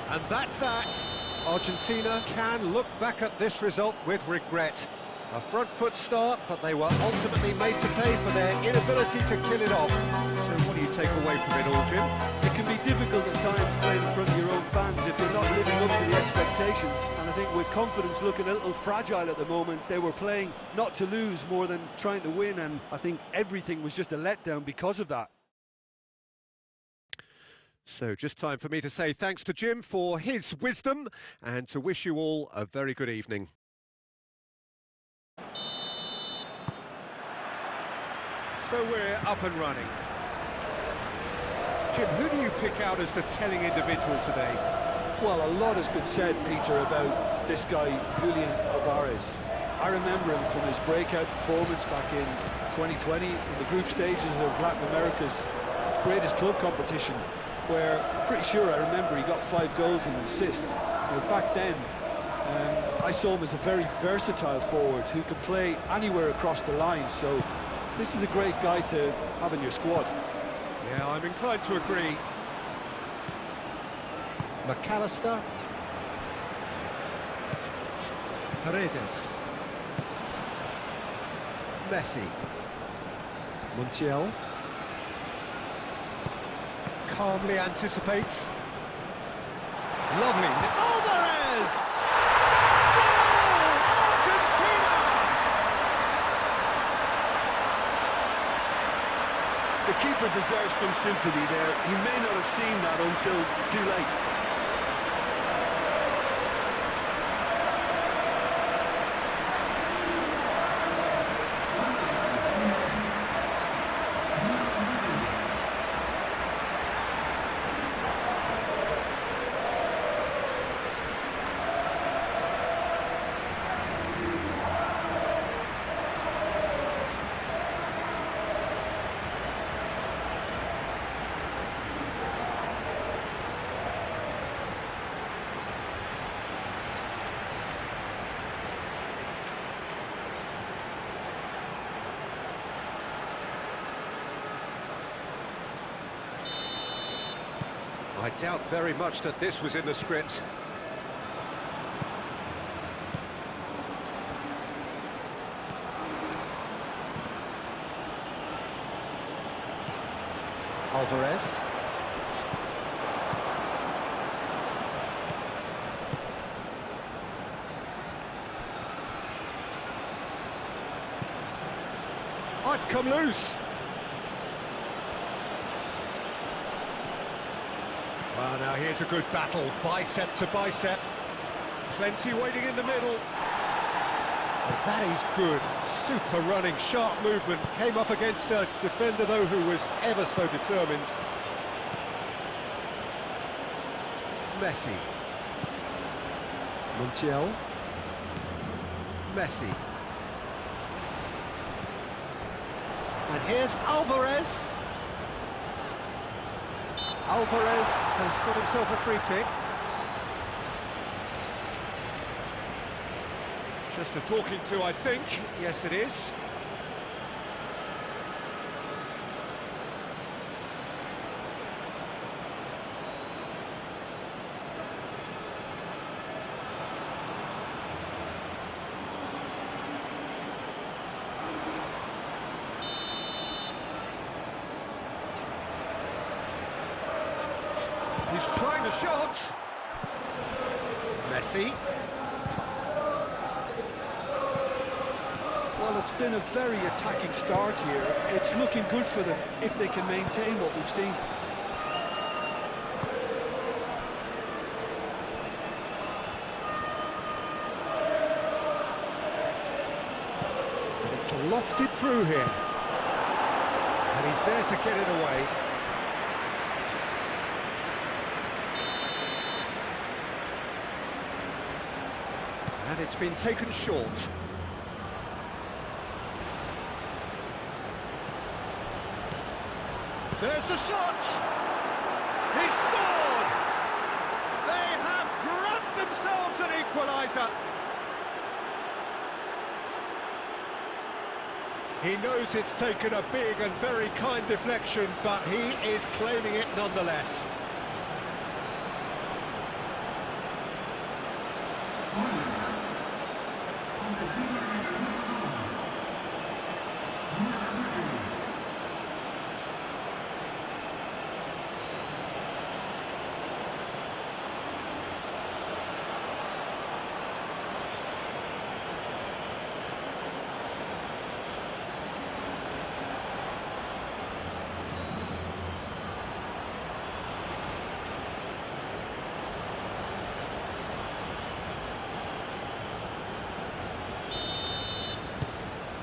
and that's that. Argentina can look back at this result with regret. A front foot start, but they were ultimately made to pay for their inability to kill it off. So what do you take away from it all, Jim? It can be difficult at times playing in front of your own fans if you're not living up to the expectations. And I think with confidence looking a little fragile at the moment, they were playing not to lose more than trying to win, and I think everything was just a letdown because of that. So just time for me to say thanks to Jim for his wisdom and to wish you all a very good evening. So we're up and running. Jim, who do you pick out as the telling individual today? Well, a lot has been said, Peter, about this guy, Julian Alvarez. I remember him from his breakout performance back in 2020 in the group stages of Latin America's greatest club competition, where I'm pretty sure I remember he got 5 goals and an assist. You know, back then, I saw him as a very versatile forward who could play anywhere across the line, so this is a great guy to have in your squad. Yeah, I'm inclined to agree. McAllister. Paredes. Messi. Montiel. Calmly anticipates. Lovely. Alvarez! Goal! Argentina! The keeper deserves some sympathy there. He may not have seen that until too late. I doubt very much that this was in the script. Alvarez. Oh, it's come loose. Well, now here's a good battle, bicep to bicep. Plenty waiting in the middle. Well, that is good. Super running, sharp movement. Came up against a defender, though, who was ever so determined. Messi. Montiel. Messi. And here's Alvarez. Alvarez has got himself a free kick. Just a talking to, I think. Yes, it is. He's trying the shot. Messi. Well, it's been a very attacking start here. It's looking good for them if they can maintain what we've seen. And it's lofted through here. And he's there to get it away. And it's been taken short. There's the shot! He scored! They have grabbed themselves an equaliser. He knows it's taken a big and very kind deflection, but he is claiming it nonetheless.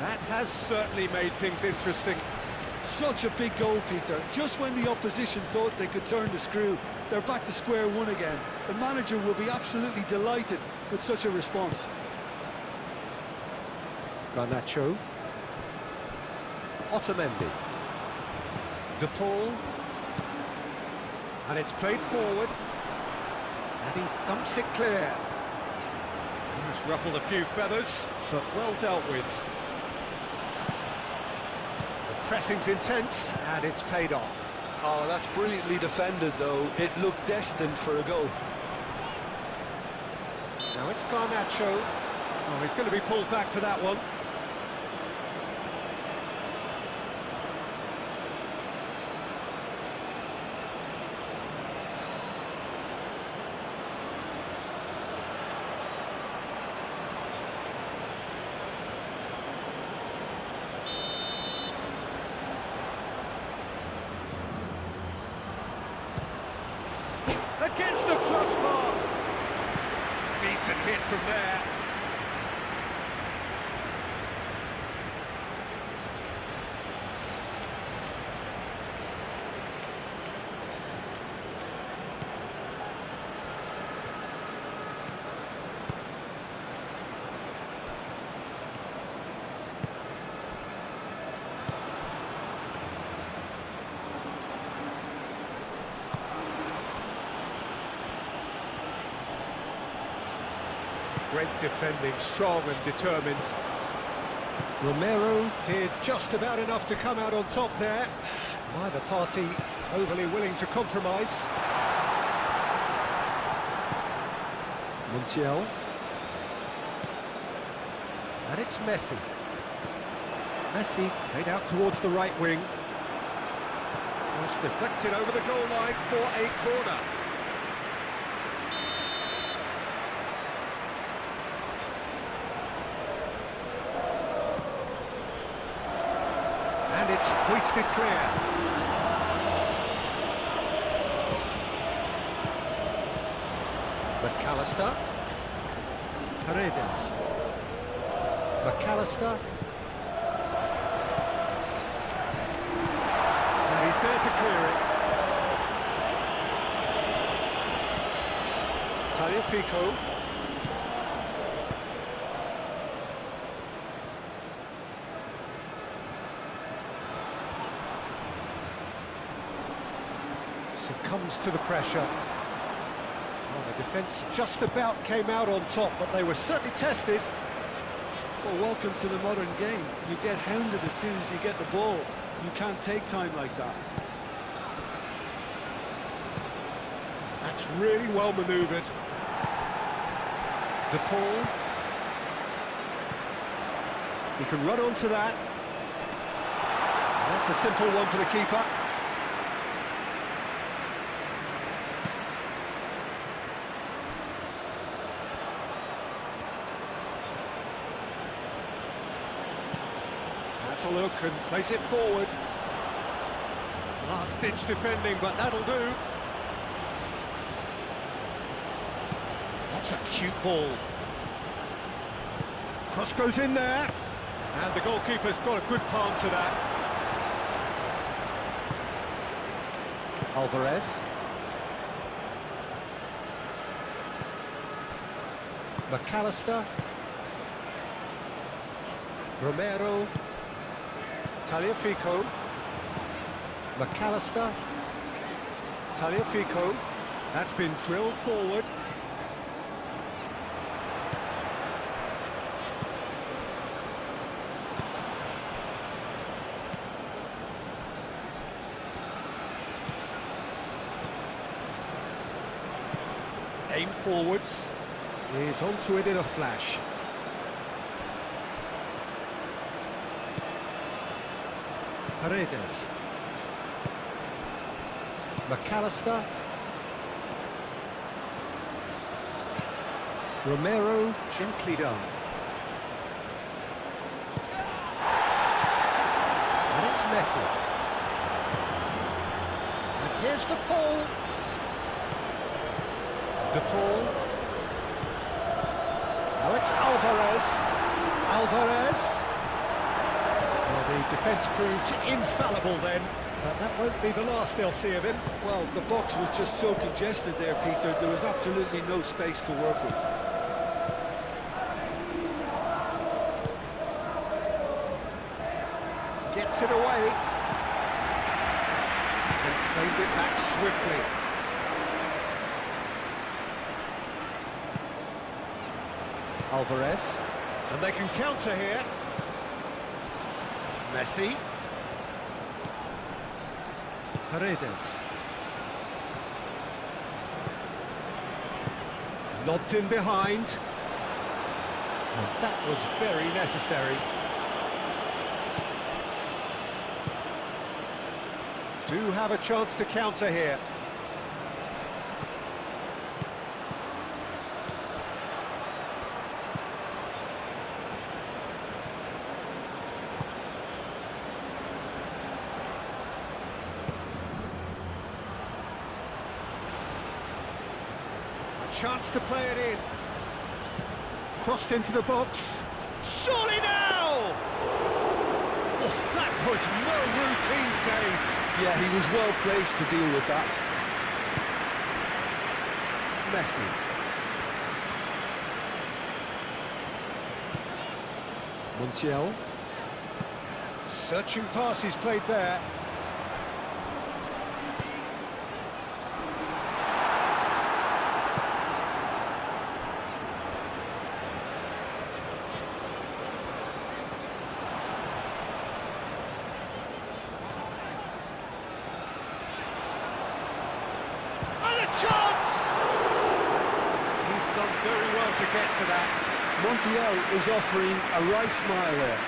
That has certainly made things interesting. Such a big goal, Peter. Just when the opposition thought they could turn the screw, they're back to square one again. The manager will be absolutely delighted with such a response. Garnacho. Otamendi. De Paul. And it's played forward. And he thumps it clear. He's ruffled a few feathers, but well dealt with. The pressing's intense, and it's paid off. Oh, that's brilliantly defended, though. It looked destined for a goal. Now it's Garnacho. Oh, he's going to be pulled back for that one. Against the crossbar. Decent hit from there. Great defending, strong and determined. Romero did just about enough to come out on top there. Neither party overly willing to compromise. Montiel. And it's Messi. Messi played out towards the right wing. Just deflected over the goal line for a corner. And it's hoisted clear. McAllister. Paredes. McAllister. And he's there to clear it. Tagliafico. Succumbs to the pressure. Well, the defence just about came out on top, but they were certainly tested. Well, welcome to the modern game. You get hounded as soon as you get the ball. You can't take time like that. That's really well manoeuvred. De Paul. He can run onto that. That's a simple one for the keeper. That's a look and place it forward. Last-ditch defending, but that'll do. That's a cute ball. Cross goes in there. And the goalkeeper's got a good palm to that. Alvarez. McAllister. Romero. Tagliafico. McAllister. Tagliafico. That's been drilled forward. Aim forwards. He's onto it in a flash. Paredes. McAllister. Romero, gently done. And it's Messi. And here's De Paul. De Paul. Now it's Alvarez. Alvarez. Well, the defence proved infallible then, but that won't be the last they'll see of him. Well, the box was just so congested there, Peter. There was absolutely no space to work with. Gets it away. And claimed it back swiftly. Alvarez. And they can counter here. Messi. Paredes. Lobbed in behind. And that was very necessary. Do have a chance to counter here. A chance to play it in. Crossed into the box. Surely now! Oh, that was no routine save. Yeah, he was well placed to deal with that. Messi. Montiel. Searching pass he's played there. Chance! He's done very well to get to that. Montiel is offering a right smile there.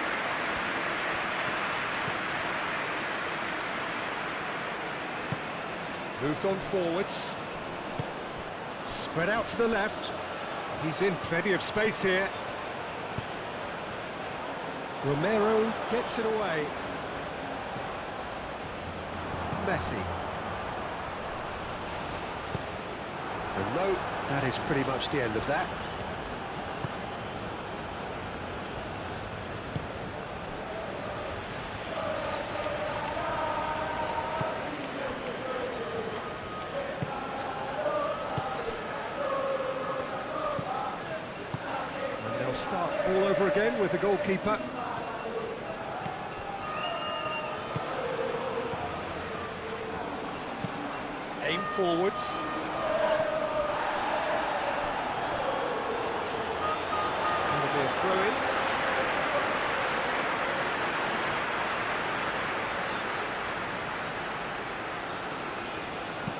Moved on forwards. Spread out to the left. He's in plenty of space here. Romero gets it away. Messi. And no, that is pretty much the end of that. And they'll start all over again with the goalkeeper. Aim forwards. Throw in.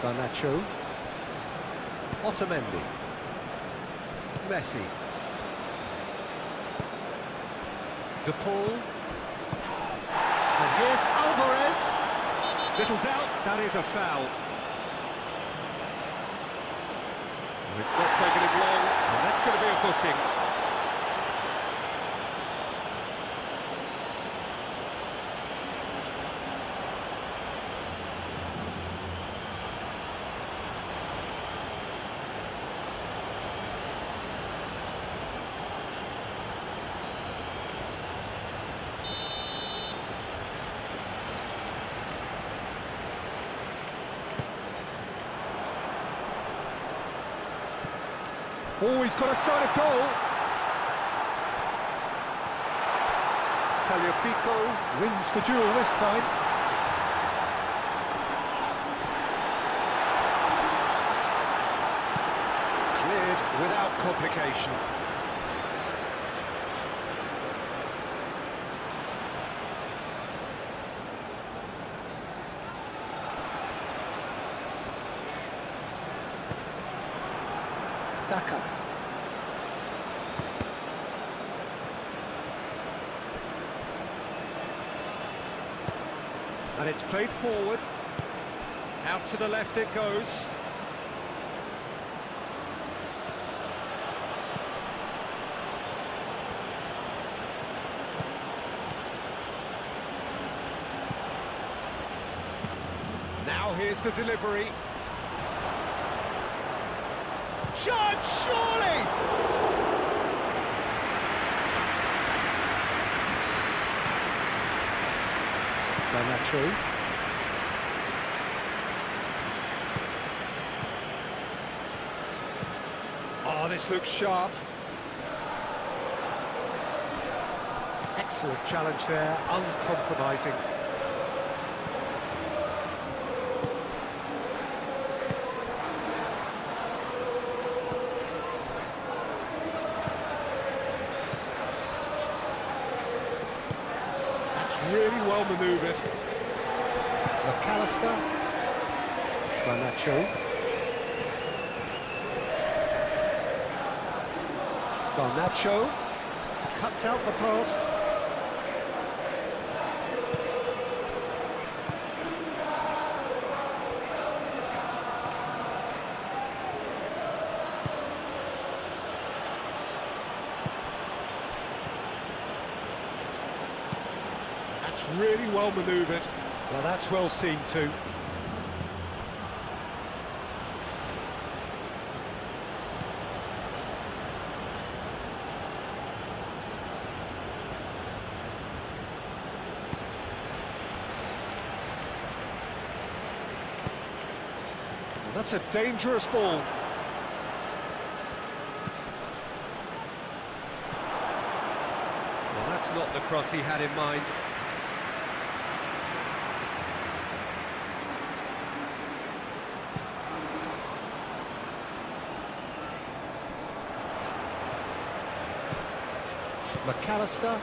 Garnacho. Otamendi. Messi. De Paul. And here's Alvarez. Little doubt, that is a foul. It's not taking him long, and that's going to be a booking. Oh, he's got a sight of goal. Tagliafico wins the duel this time. Cleared without complication. Daka. And it's played forward. Out to the left it goes. Now here's the delivery. Chance, surely! Garnacho. Oh, this looks sharp. Excellent challenge there, uncompromising. Really well manoeuvred. McAllister. Garnacho. Garnacho. Cuts out the pass. That's really well manoeuvred. Well, that's well seen too. That's a dangerous ball. Well, that's not the cross he had in mind. McAllister.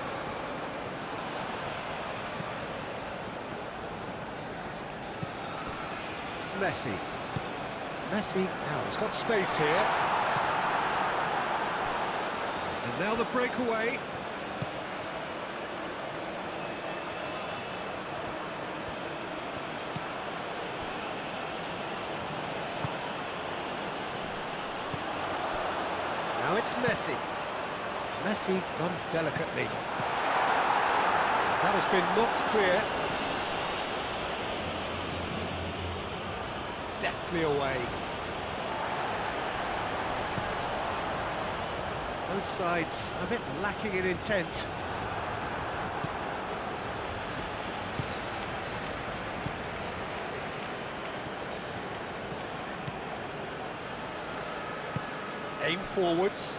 Messi. Messi, now he's got space here. And now the breakaway. Now it's Messi. Messi done delicately. That has been knocked clear. Deftly away. Both sides a bit lacking in intent. Aim forwards.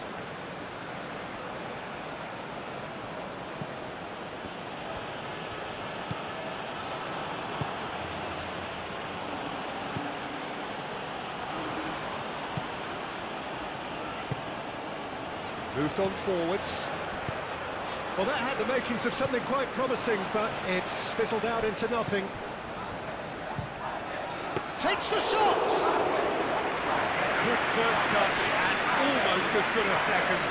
Moved on forwards. Well, that had the makings of something quite promising, but it's fizzled out into nothing. Takes the shot! Good first touch and almost as good a second.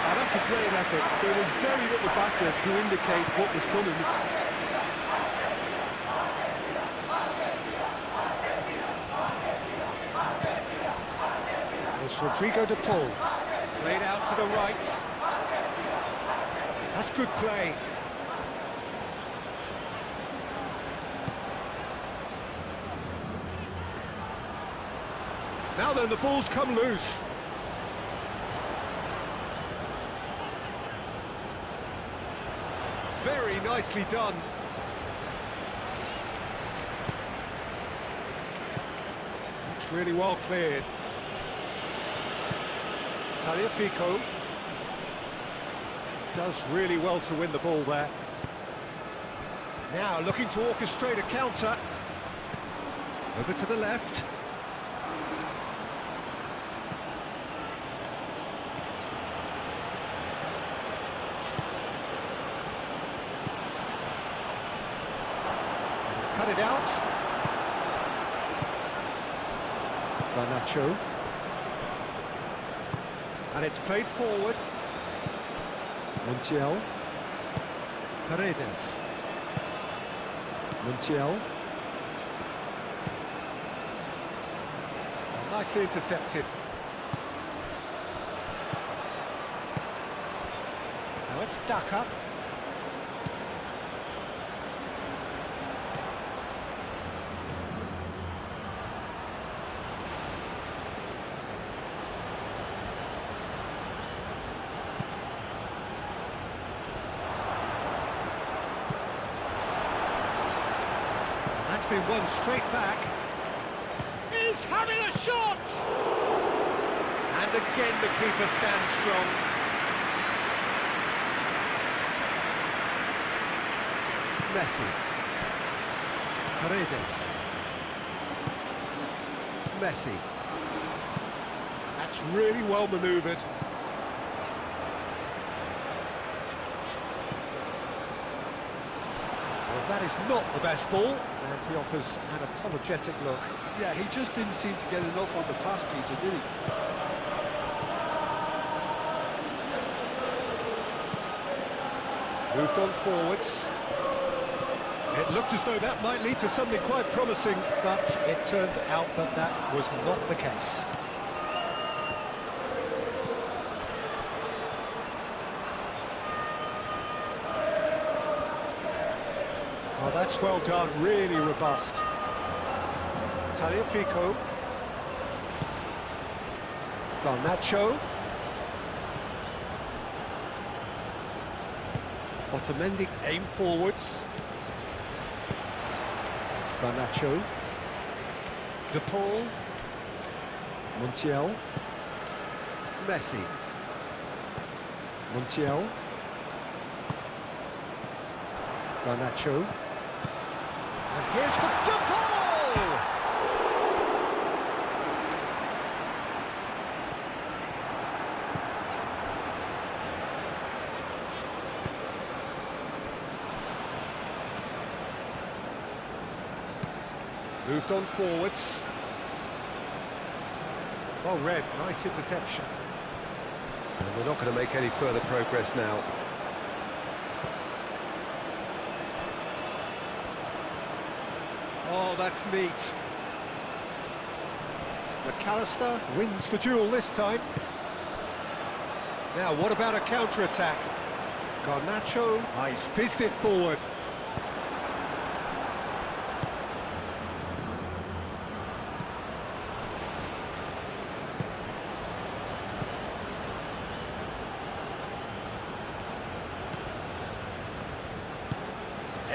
Oh, that's a great effort. There was very little back there to indicate what was coming. And it's Rodrigo de Paul. Played out to the right. That's good play. Now then, the ball's come loose. Very nicely done. It's really well cleared. Tagliafico does really well to win the ball there. Now looking to orchestrate a counter. Over to the left. He's cut it out. Garnacho. And it's played forward. Montiel. Paredes. Montiel. Nicely intercepted. Now it's Daka. Been one straight back. He's having a shot! And again the keeper stands strong. Messi. Paredes. Messi. That's really well manoeuvred. Well, that is not the best ball. And he offers an apologetic look. Yeah, he just didn't seem to get enough on the pass, Peter, did he? Moved on forwards. It looked as though that might lead to something quite promising, but it turned out that that was not the case. Oh, that's well done, really robust. Tagliafico. Garnacho. Otamendi aim forwards. Garnacho. De Paul. Montiel. Messi. Montiel. Garnacho. And here's the De Paul! Moved on forwards. Well read, nice interception. And we're not going to make any further progress now. Oh, that's neat. McAllister wins the duel this time. Now, what about a counter-attack? Garnacho, he's fizzed it forward.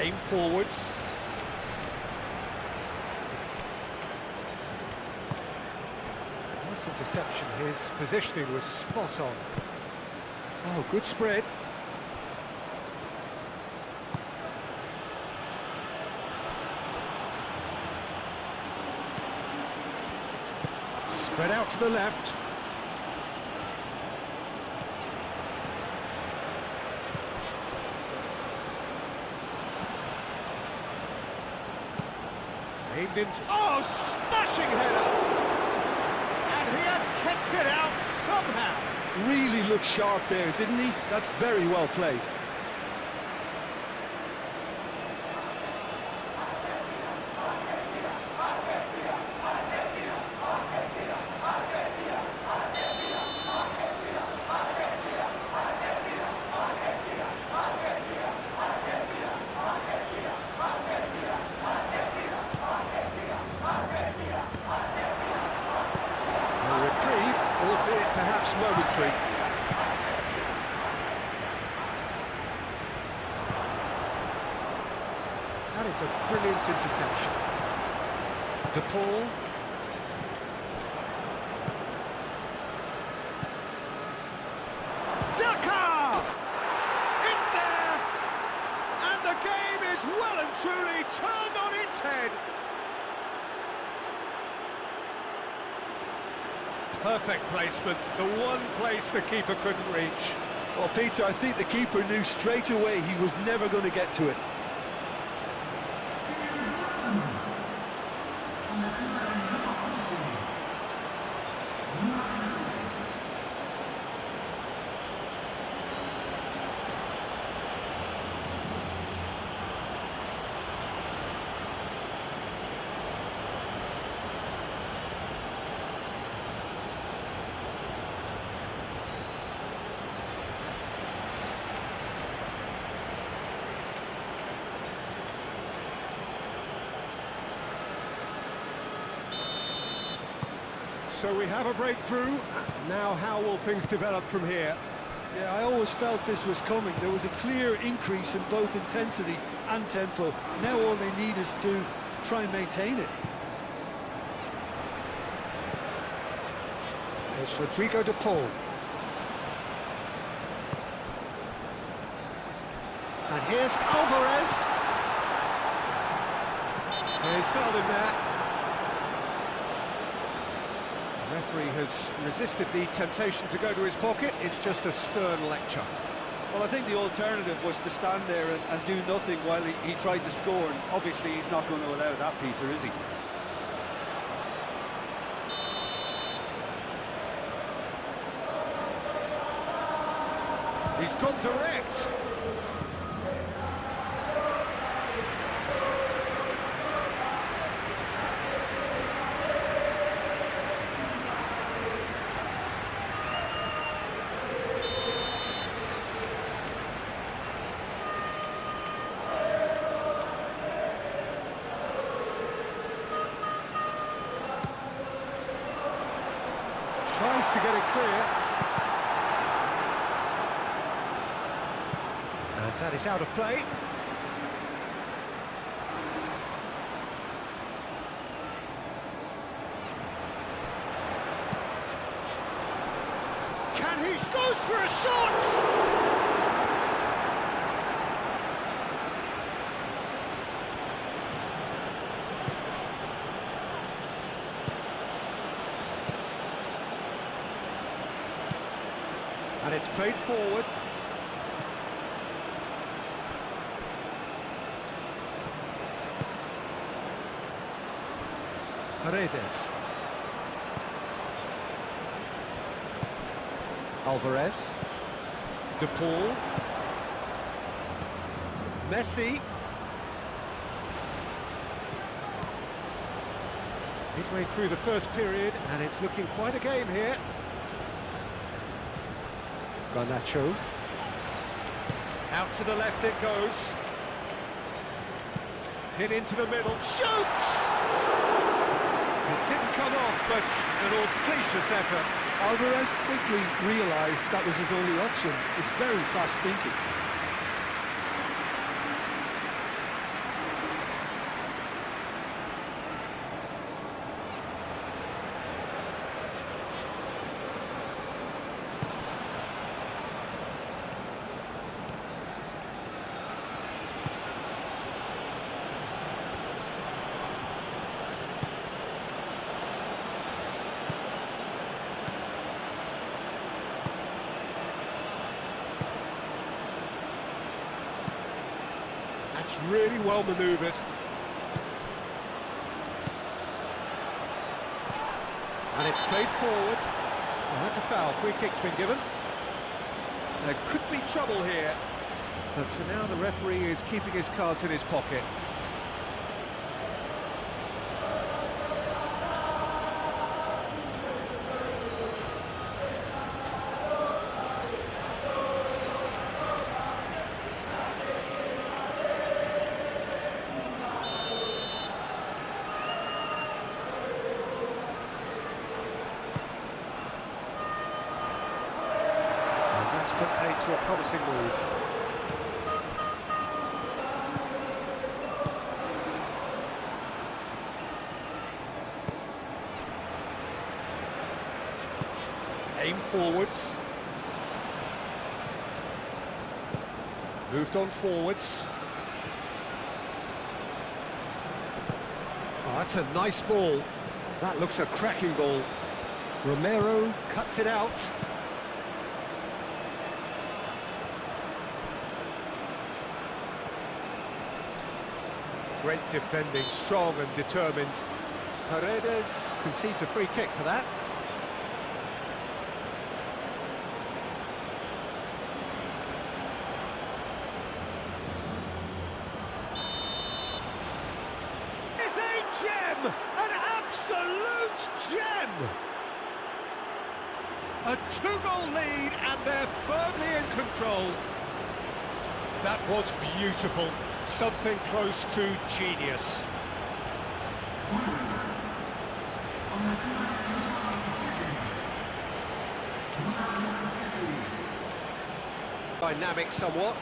Aim forwards. Nice interception. His positioning was spot on. Oh, good spread. Spread out to the left. Aimed into... Oh, smashing header! And he has kicked it out somehow. Really looked sharp there, didn't he? That's very well played. Albeit perhaps momentary. That is a brilliant interception. De Paul. Daka! It's there! And the game is well and truly turned on its head. Perfect placement, the one place the keeper couldn't reach. Well, Peter, I think the keeper knew straight away he was never going to get to it. So we have a breakthrough. Now how will things develop from here? Yeah, I always felt this was coming. There was a clear increase in both intensity and tempo. Now all they need is to try and maintain it. It's Rodrigo de Paul. And here's Alvarez. He's fouled him there. The referee has resisted the temptation to go to his pocket. It's just a stern lecture. Well, I think the alternative was to stand there and do nothing while he tried to score, and obviously he's not going to allow that, Peter, is he? He's gone direct. tries to get it clear. And that is out of play. Can he goes for a shot? And it's played forward. Paredes. Alvarez. De Paul. Messi. Midway through the first period, and it's looking quite a game here. Garnacho. Out to the left it goes. Hit into the middle. Shoots! It didn't come off, but an audacious effort. Alvarez quickly realised that was his only option. It's very fast thinking. That's really well manoeuvred. And it's played forward. Oh, that's a foul. Free kick's been given. There could be trouble here. But for now, the referee is keeping his cards in his pocket. Put paid to a promising move. Aim forwards. Moved on forwards. Oh, that's a nice ball. That looks a cracking ball. Romero cuts it out. Great defending, strong and determined. Paredes concedes a free kick for that. It's a gem! An absolute gem! A two-goal lead and they're firmly in control. That was beautiful. Something close to genius. Dynamic somewhat.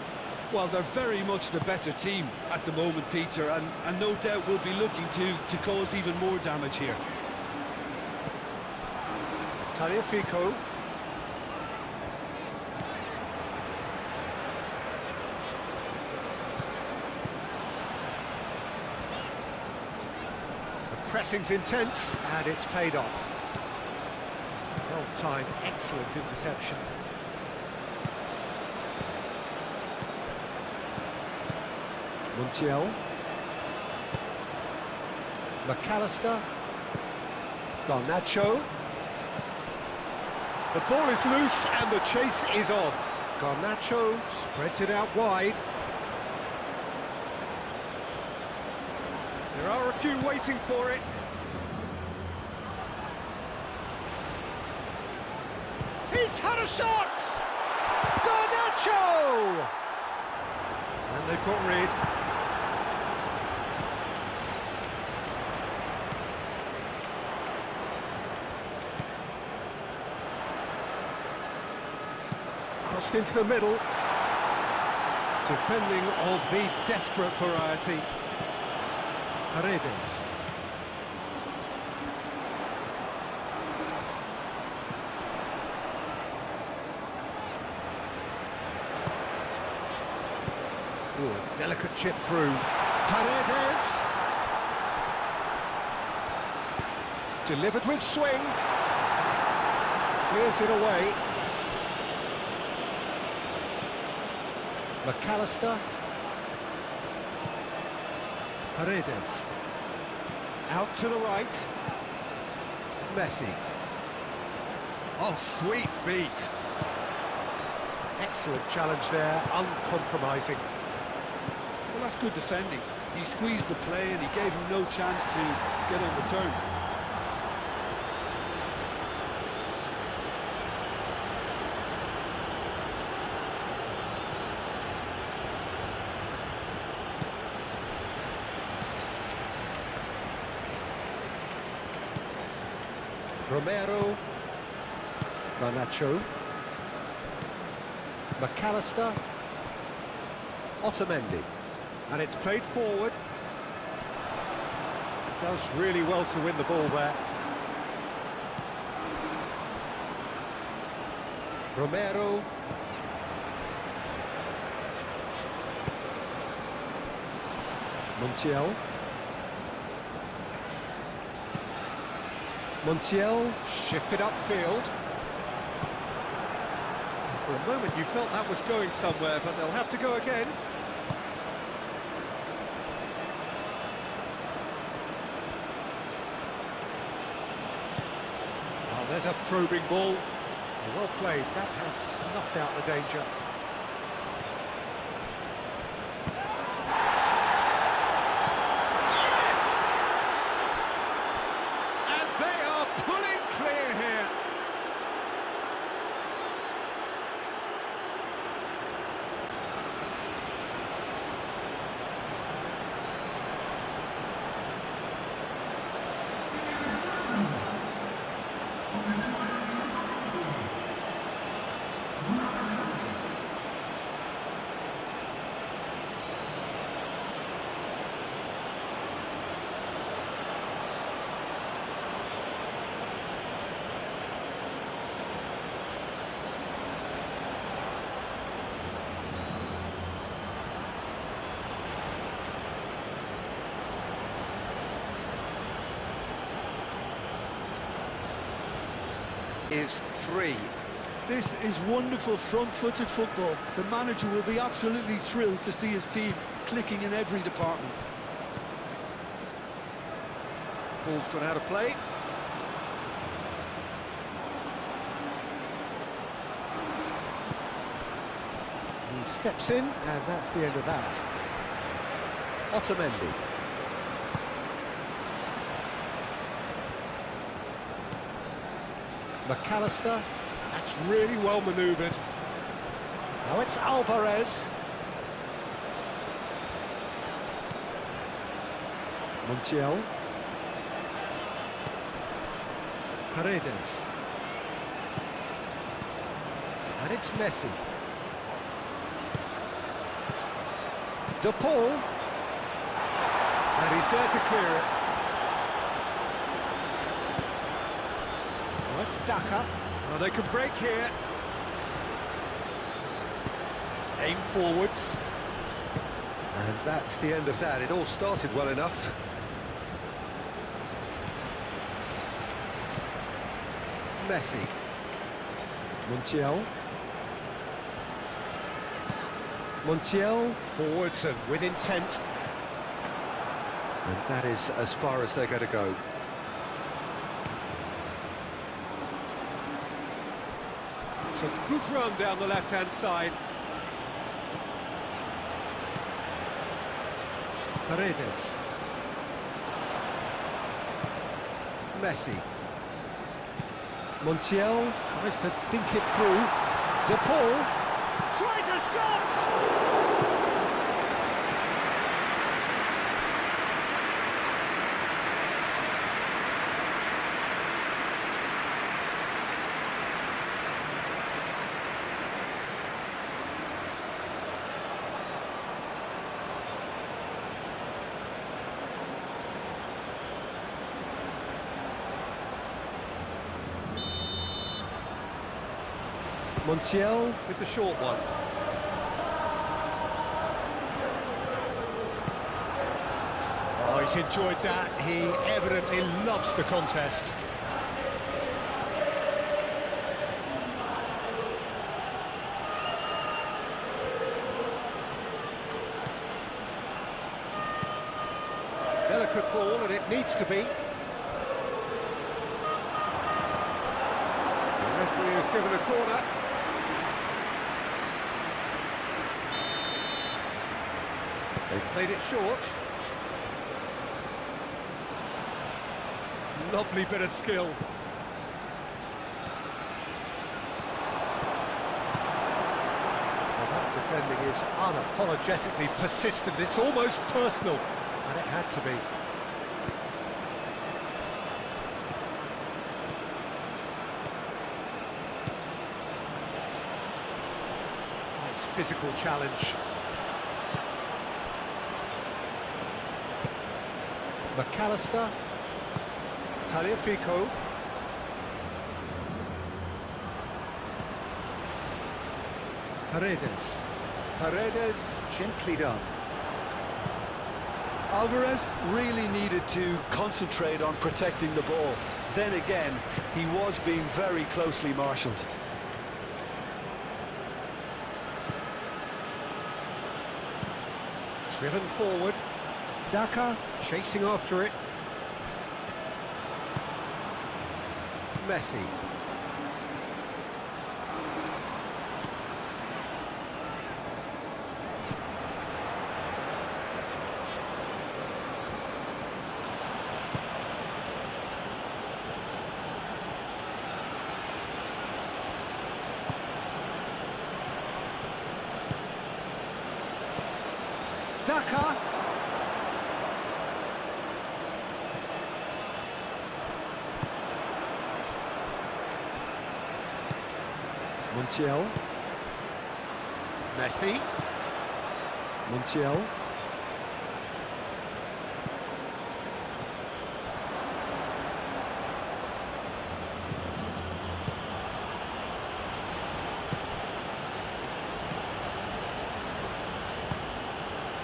Well, they're very much the better team at the moment, Peter, and no doubt will be looking to cause even more damage here. Tagliafico. Pressing's intense, and it's paid off. Well-timed, excellent interception. Montiel. McAllister. Garnacho. The ball is loose, and the chase is on. Garnacho spreads it out wide. There are a few waiting for it. He's had a shot! Garnacho! And they've got rid. Crossed into the middle. Defending of the desperate variety. Paredes. Ooh, delicate chip through. Paredes. Delivered with swing. Clears it away. McAllister. Paredes. Out to the right. Messi. Oh, sweet feet. Excellent challenge there, uncompromising. Well, that's good defending. He squeezed the play and he gave him no chance to get on the turn. Romero. Garnacho. McAllister. Otamendi. And it's played forward. Does really well to win the ball there. Romero. Montiel. Montiel shifted upfield. For a moment you felt that was going somewhere, but they'll have to go again. Oh, there's a probing ball. Well played, that has snuffed out the danger. Yes! And they are pulling clear here. Is 3. This is wonderful front-footed football. The manager will be absolutely thrilled to see his team clicking in every department. Ball's gone out of play. He steps in, and that's the end of that. Otamendi. McAllister, that's really well manoeuvred. Now it's Alvarez. Montiel. Paredes. And it's Messi. De Paul. And he's there to clear it. It's Daka. Well, they can break here. Aim forwards. And that's the end of that. It all started well enough. Messi. Montiel. Montiel. Forwards and with intent. And that is as far as they're going to go. It's a good run down the left-hand side. Paredes. Messi. Montiel tries to think it through. De Paul tries a shot! Montiel with the short one. Oh, he's enjoyed that. He evidently loves the contest. Delicate ball, and it needs to be. The referee has given a corner. They've played it short. Lovely bit of skill. Well, that defending is unapologetically persistent. It's almost personal, and it had to be. Nice physical challenge. McAllister. Taliafico. Paredes. Paredes, gently done. Alvarez really needed to concentrate on protecting the ball. Then again, he was being very closely marshalled. Driven forward. Daka chasing after it. Messi. Daka. Montiel. Messi. Montiel.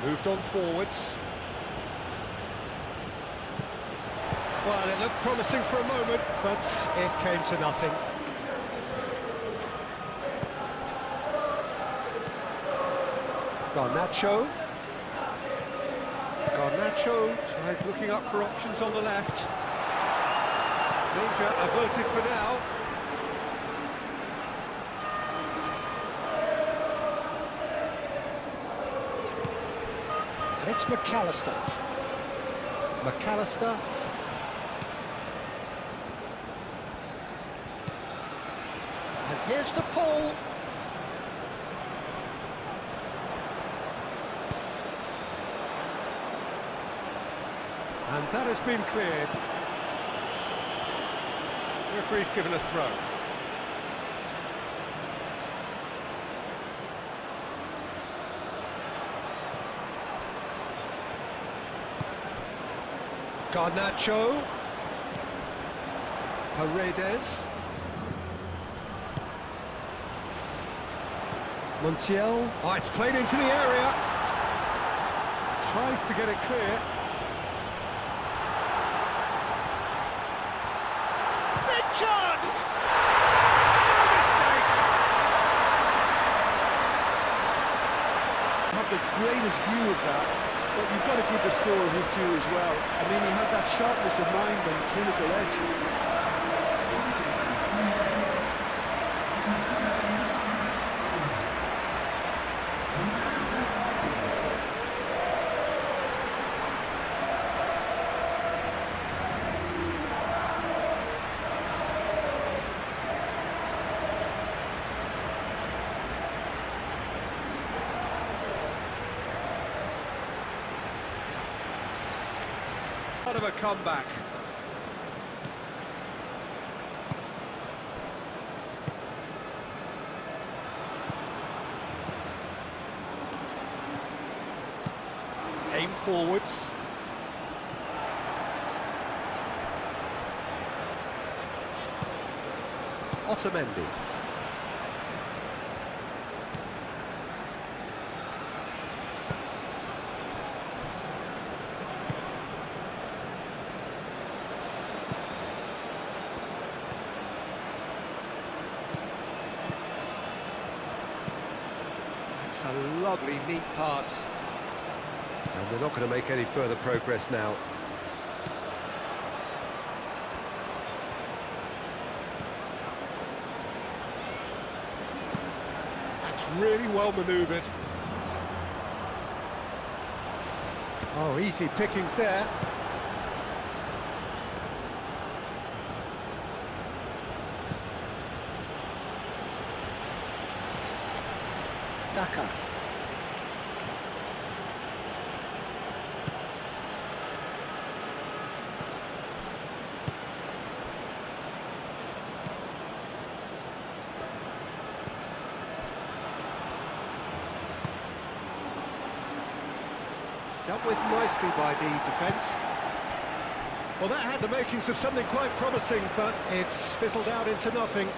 Moved on forwards. Well, it looked promising for a moment, but it came to nothing. Garnacho. Garnacho tries looking up for options on the left. Danger averted for now. And it's McAllister. McAllister. And here's the pull. And that has been cleared. Referee's given a throw. Garnacho. Paredes. Montiel. Oh, it's played into the area. Tries to get it clear. Big chance! No mistake! Have the greatest view of that, but you've got to give the scorer his due as well. I mean, he had that sharpness of mind and clinical edge. Out of a comeback. Aim forwards. Otamendi. That's a lovely, neat pass. And they're not going to make any further progress now. That's really well manoeuvred. Oh, easy pickings there. Daka. Dealt with nicely by the defence. Well, that had the makings of something quite promising, but it's fizzled out into nothing.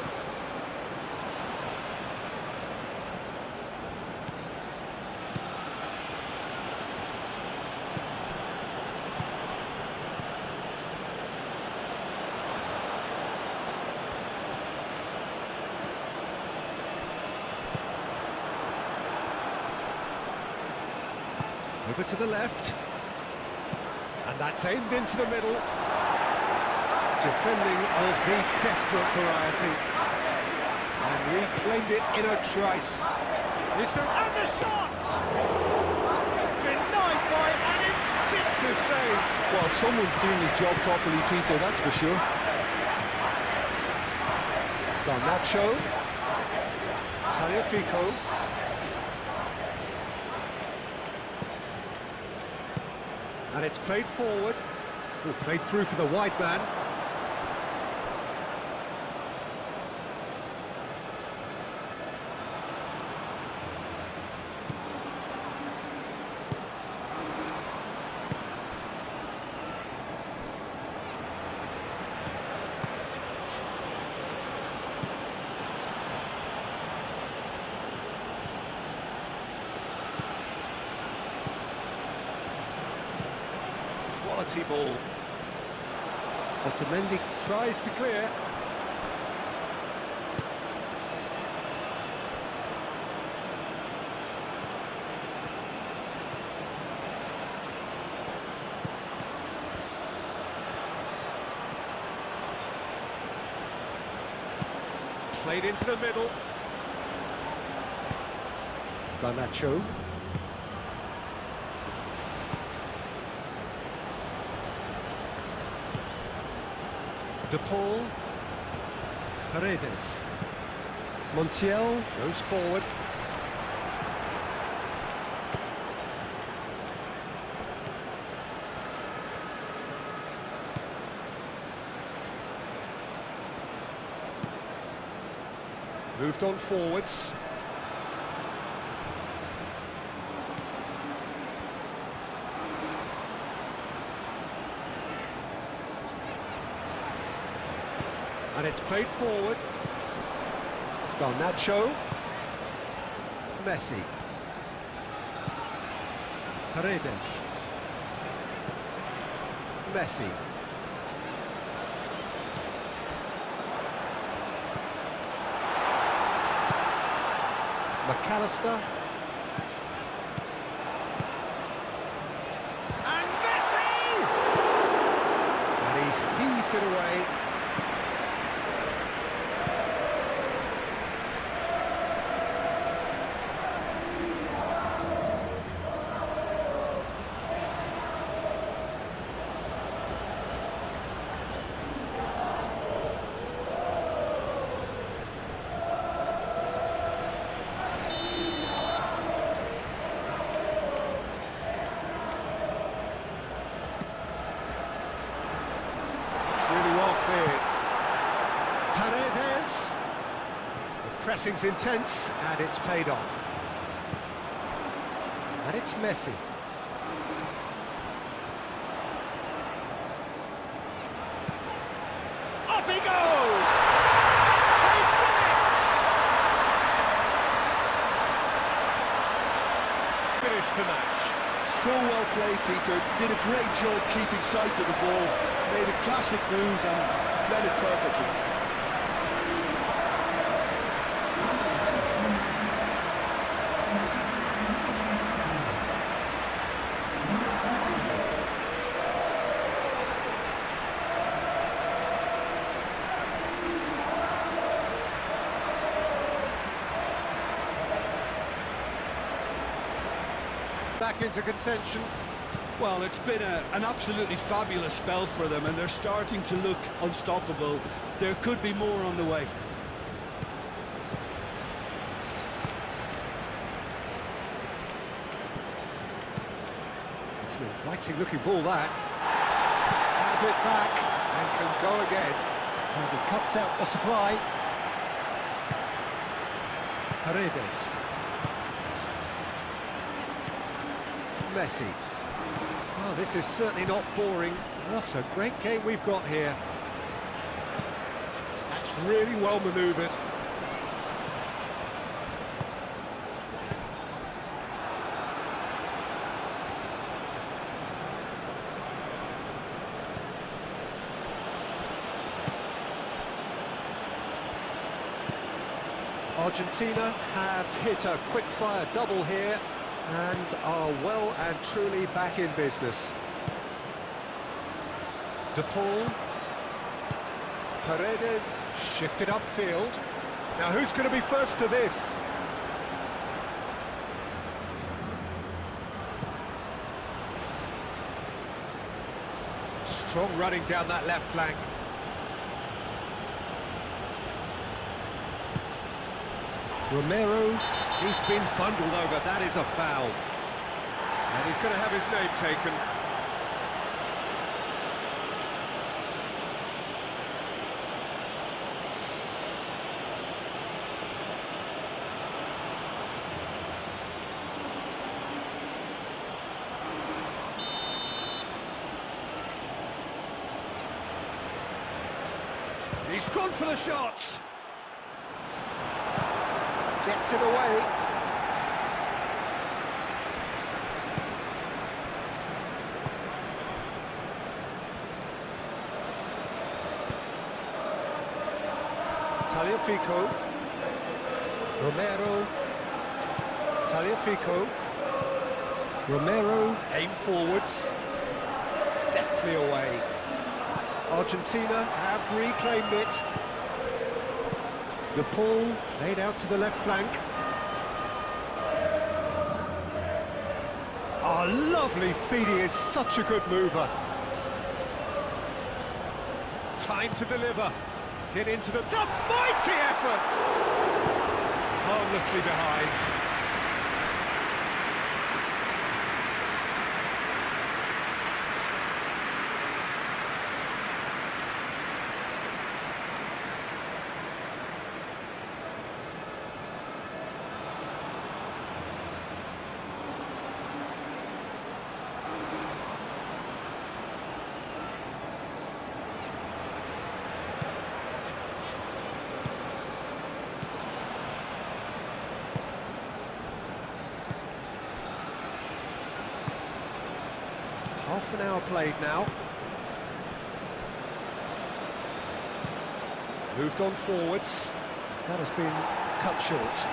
Over to the left, and that's aimed into the middle. Defending of the desperate variety, and reclaimed it in a trice. And the shot! Denied by an instinctive save. Well, someone's doing his job properly, Peter, that's for sure. Garnacho, Tagliafico. And it's played forward. Oh, played through for the wide man. Quality ball. Otamendi tries to clear. Played into the middle. Garnacho. De Paul, Paredes, Montiel goes forward. Moved on forwards. And it's played forward. Garnacho. Messi. Paredes. Messi. McAllister. And Messi! And he's heaved it away. Paredes. The pressing's intense, and it's paid off. And it's Messi. Up he goes! They've done it! Finish to match. So well played, Peter. Did a great job keeping sight of the ball. Made a classic move and read it perfectly. back into contention. Well, it's been an absolutely fabulous spell for them, and they're starting to look unstoppable. There could be more on the way. It's an inviting looking ball, that. Have it back and can go again. And he cuts out the supply. Paredes. Messi. Oh, this is certainly not boring. What a great game we've got here. That's really well manoeuvred. Argentina have hit a quick-fire double here and are well and truly back in business. De Paul. Paredes shifted upfield. Now who's going to be first to this? Strong running down that left flank. Romero, he's been bundled over, that is a foul. And he's going to have his name taken. He's gone for the shots. Gets it away. Tagliafico. Romero. Tagliafico. Romero, aim forwards. Deftly away. Argentina have reclaimed it. De Paul laid out to the left flank. Oh, lovely feed, he is such a good mover. Time to deliver. Hit into the top, mighty effort! Harmlessly behind. Half an hour played now. Moved on forwards. That has been cut short.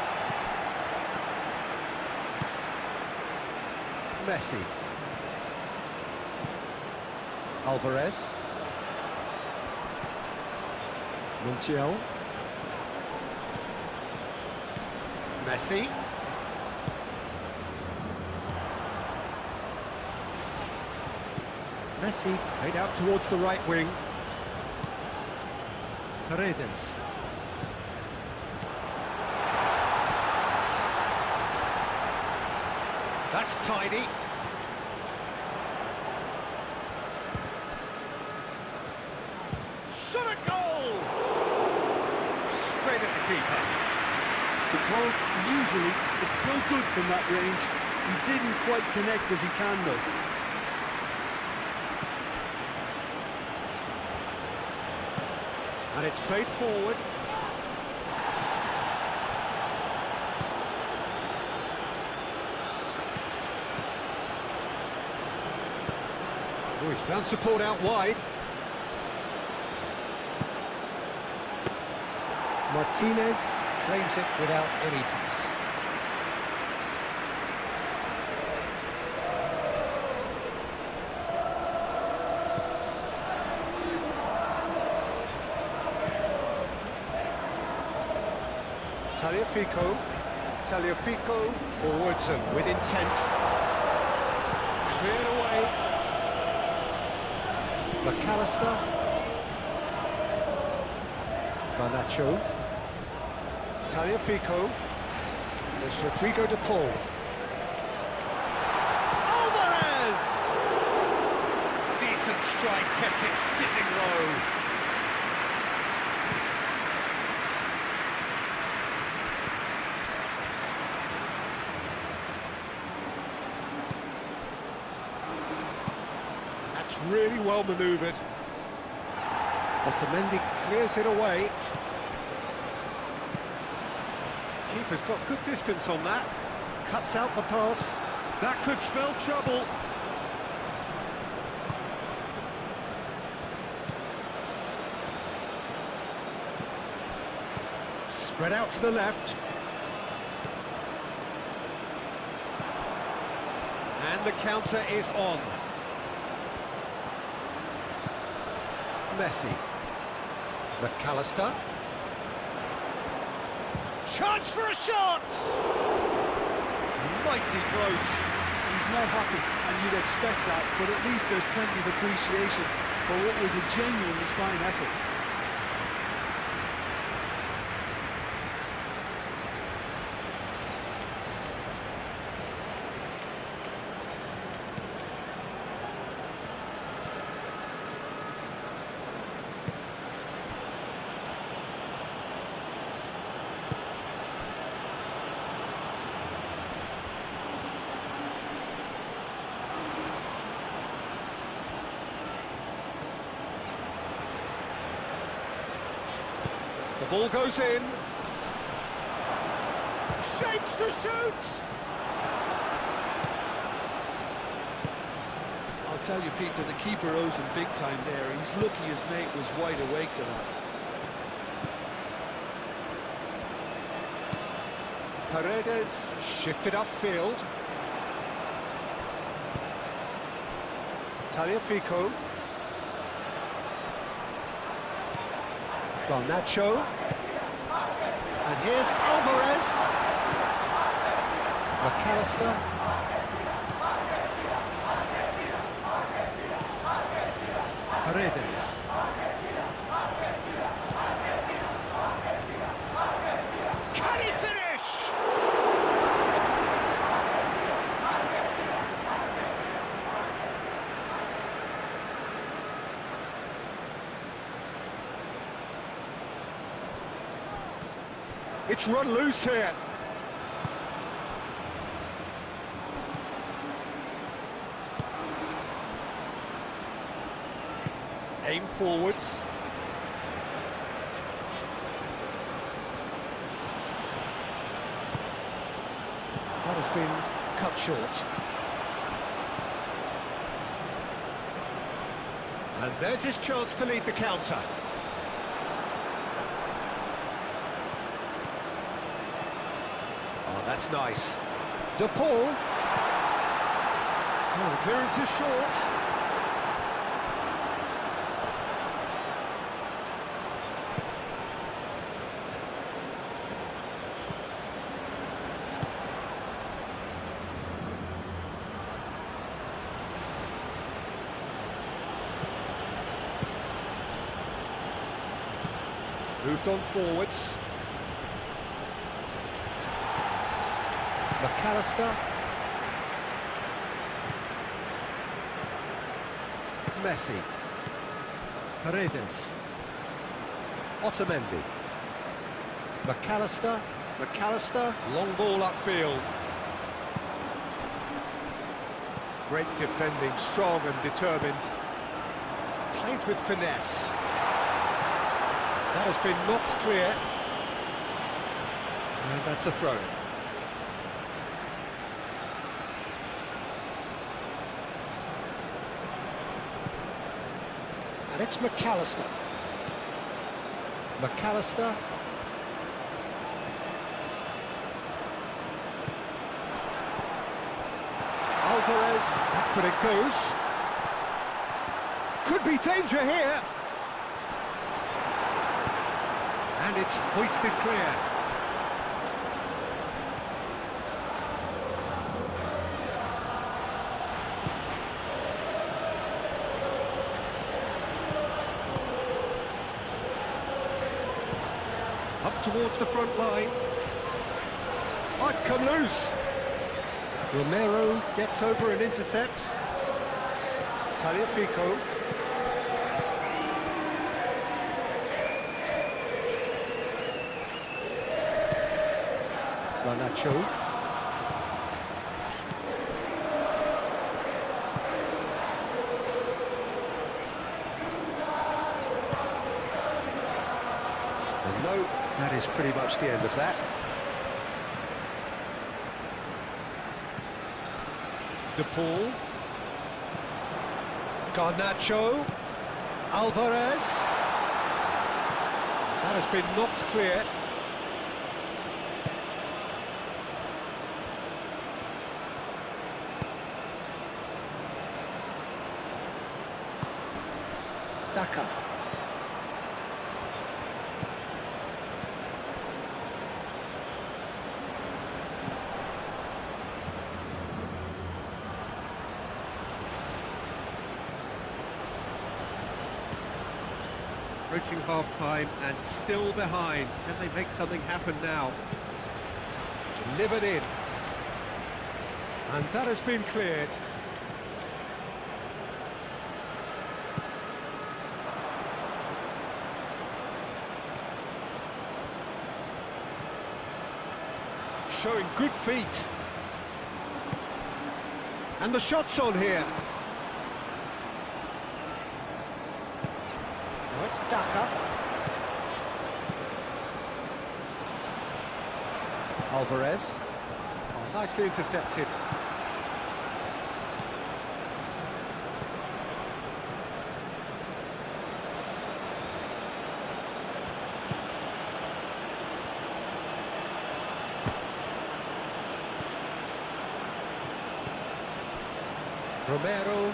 Messi. Alvarez. Montiel. Messi. Messi played out towards the right wing. Paredes. That's tidy. Shot a goal! Straight at the keeper. The goal usually is so good from that range. He didn't quite connect as he can though. And it's played forward. Oh, he's found support out wide. Martinez claims it without any fuss. Tagliafico forwards and with intent. McAllister. Garnacho. Tagliafico. There's Rodrigo de Paul. Alvarez! Decent strike, kept it fizzing low. That's really well manoeuvred. Otamendi clears it away. Keeper's got good distance on that. Cuts out the pass. That could spell trouble. Spread out to the left. And the counter is on. Messi. McAllister. Chance for a shot! Mighty close. He's not happy, and you'd expect that, but at least there's plenty of appreciation for what was a genuinely fine effort. The ball goes in. Shapes to shoot! I'll tell you, Peter, the keeper owes him big time there. He's lucky his mate was wide awake to that. Paredes shifted upfield. Tagliafico. Garnacho. And here's Alvarez. McAllister. Paredes. Can he finish? It's run loose here. Aim forwards. That has been cut short. And there's his chance to lead the counter. Oh, that's nice. De Paul. Oh, the clearance is short. Moved on forwards. McAllister. Messi. Paredes. Otamendi. McAllister. McAllister. Long ball upfield. Great defending, strong and determined. Played with finesse. That has been knocked clear. And that's a throw. And it's McAllister. McAllister. Alvarez. Back foot it goes. Could be danger here. And it's hoisted clear. Up towards the front line. Oh, it's come loose. Romero gets over and intercepts. Tagliafico. Garnacho. And no, that is pretty much the end of that. De Paul. Garnacho. Alvarez. That has been knocked clear. Daka. Approaching half-time and still behind. Can they make something happen now? Delivered in. And that has been cleared. Showing good feet. And the shot's on here. Now it's Daka. Alvarez. Oh, nicely intercepted. Romero.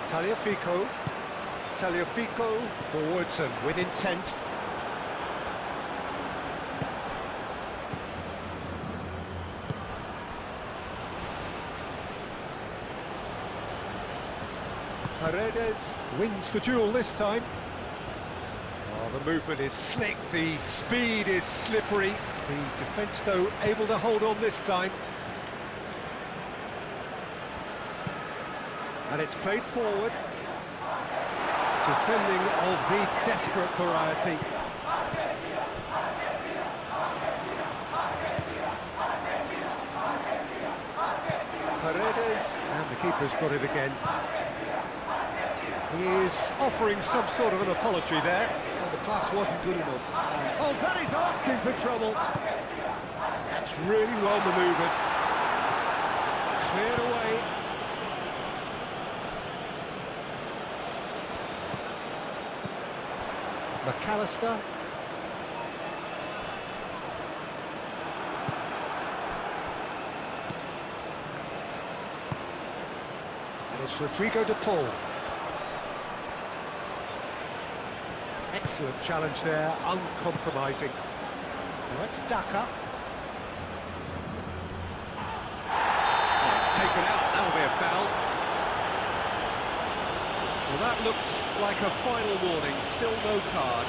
Tagliafico. Tagliafico forwards and with intent. Paredes wins the duel this time. Oh, the movement is slick, the speed is slippery. The defence, though, able to hold on this time. And it's played forward. Defending of the desperate variety. Paredes, and the keeper's got it again. He is offering some sort of an apology there. Well, the pass wasn't good enough. Oh, that is asking for trouble. That's really well manoeuvred. Cleared away. McAllister. And it's Rodrigo de Paul. Excellent challenge there, uncompromising. Now it's Daka. Oh, it's taken out, that'll be a foul. Well, that looks like a final warning, still no card.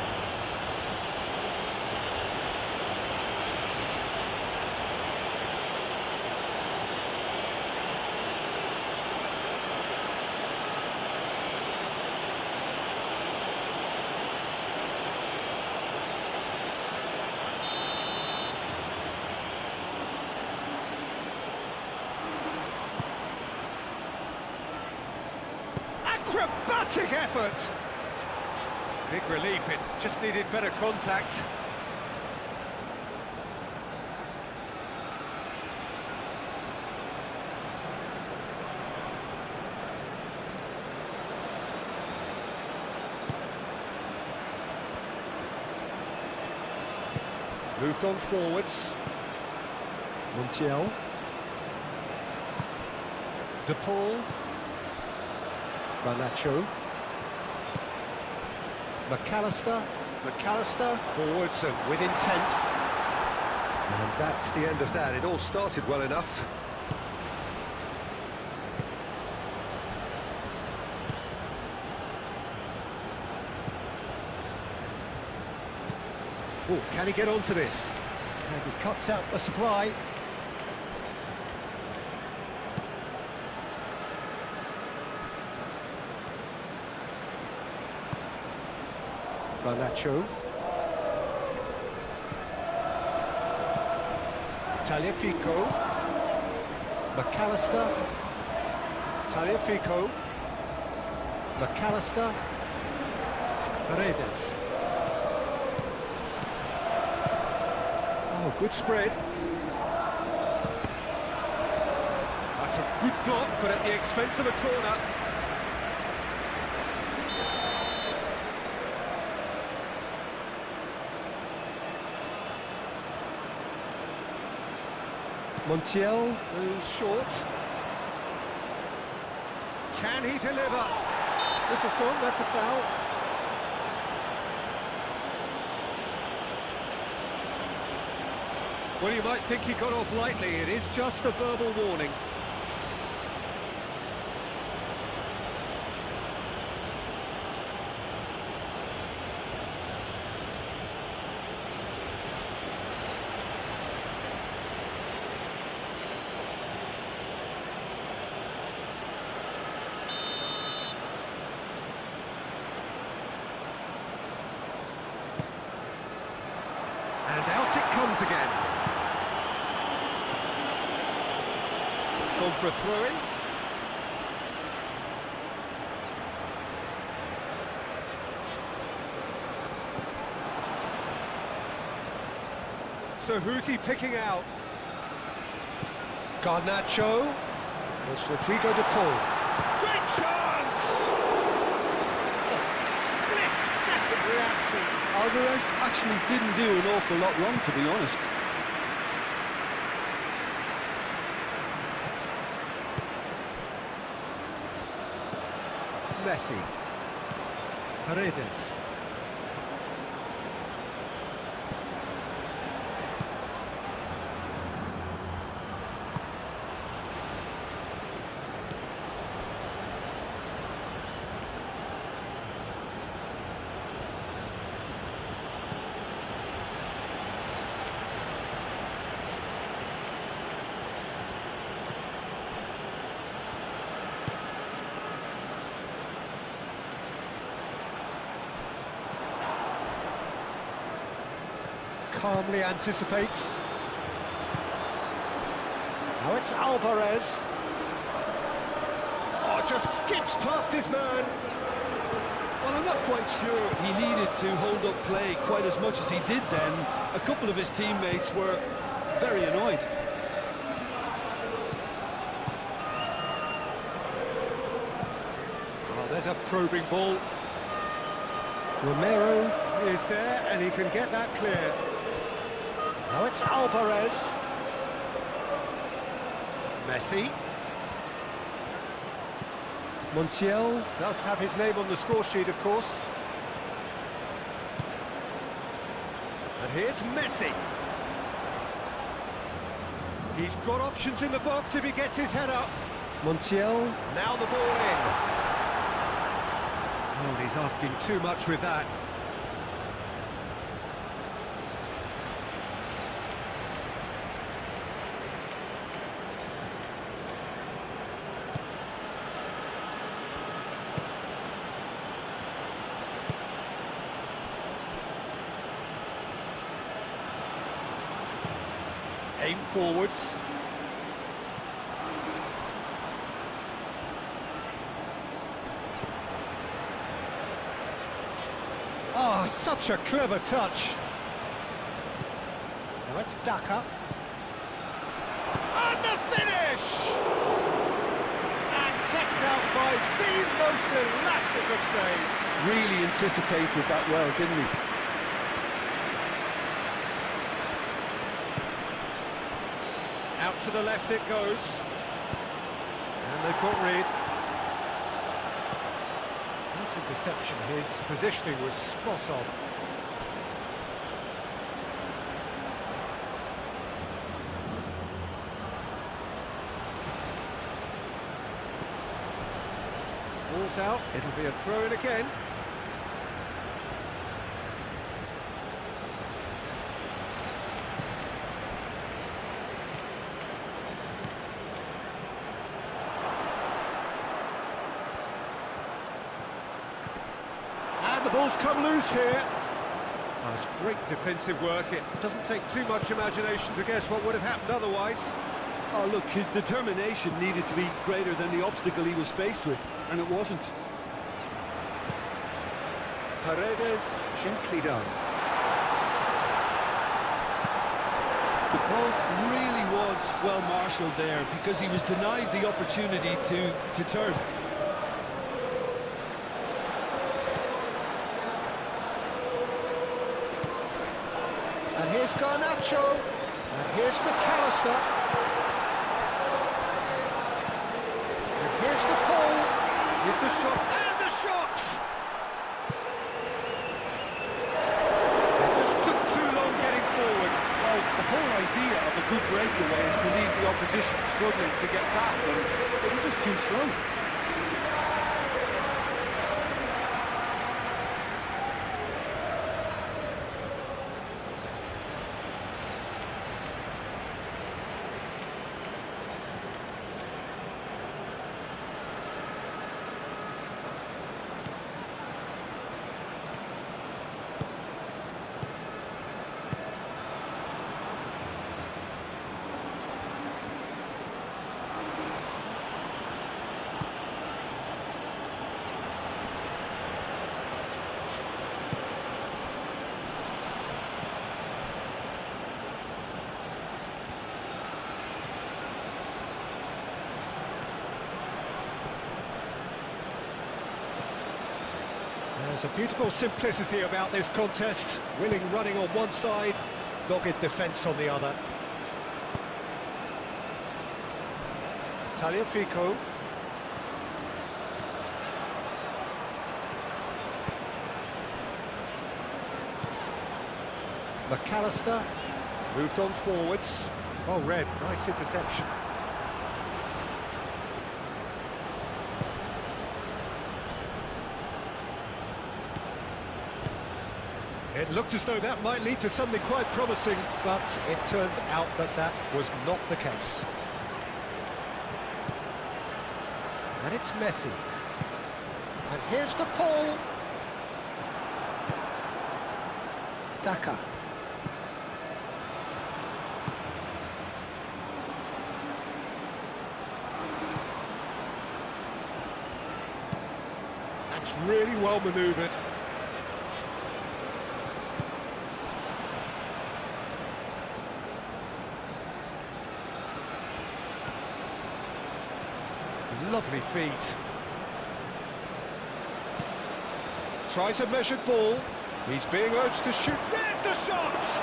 Acrobatic effort! Big relief, it just needed better contact. Moved on forwards. Montiel. De Paul. Garnacho. McAllister forwards and with intent. And that's the end of that. It all started well enough. Oh, can he get onto this? And he cuts out the supply. Garnacho. Taliafico. McAllister. Taliafico. McAllister. Paredes. Oh, good spread. That's a good block, but at the expense of a corner. Montiel goes short. Can he deliver? This is gone, that's a foul. Well, you might think he got off lightly, it is just a verbal warning. And out it comes again. It's gone for a throw-in. So who's he picking out? Garnacho. And it's Rodrigo de Paul. Great chance! Split-second reaction. Alvarez actually didn't do an awful lot wrong, to be honest. Messi. Paredes. Calmly anticipates. Now it's Alvarez. Oh, just skips past his man. Well, I'm not quite sure he needed to hold up play quite as much as he did then. A couple of his teammates were very annoyed. Oh, there's a probing ball. Romero is there, and he can get that clear. Now it's Alvarez. Messi. Montiel does have his name on the score sheet, of course. And here's Messi. He's got options in the box if he gets his head up. Montiel, now the ball in. Oh, he's asking too much with that. Aim forwards. Oh, such a clever touch. Now it's Daka. And the finish! And kept out by the most elastic of saves. Really anticipated that well, didn't he? Out to the left it goes. And they've got Reed. Nice interception, his positioning was spot on. Ball's out, it'll be a throw-in again. ball's come loose here. Oh, it's great defensive work. It doesn't take too much imagination to guess what would have happened otherwise. Oh, look, his determination needed to be greater than the obstacle he was faced with, and it wasn't. Paredes, gently done. The ball really was well marshalled there because he was denied the opportunity to turn. And here's Garnacho. And here's McAllister. And here's the pole. Here's the shot. And the shot! It just took too long getting forward. Well, the whole idea of a good breakaway is to leave the opposition struggling to get back, and they were just too slow. There's a beautiful simplicity about this contest. Willing running on one side, dogged defence on the other. Tagliafico. McAllister moved on forwards. Well read, nice interception. It looked as though that might lead to something quite promising, but it turned out that that was not the case. And it's Messi. And here's the pole. Daka. That's really well manoeuvred. Lovely feet. Tries a measured ball. He's being urged to shoot. There's the shot!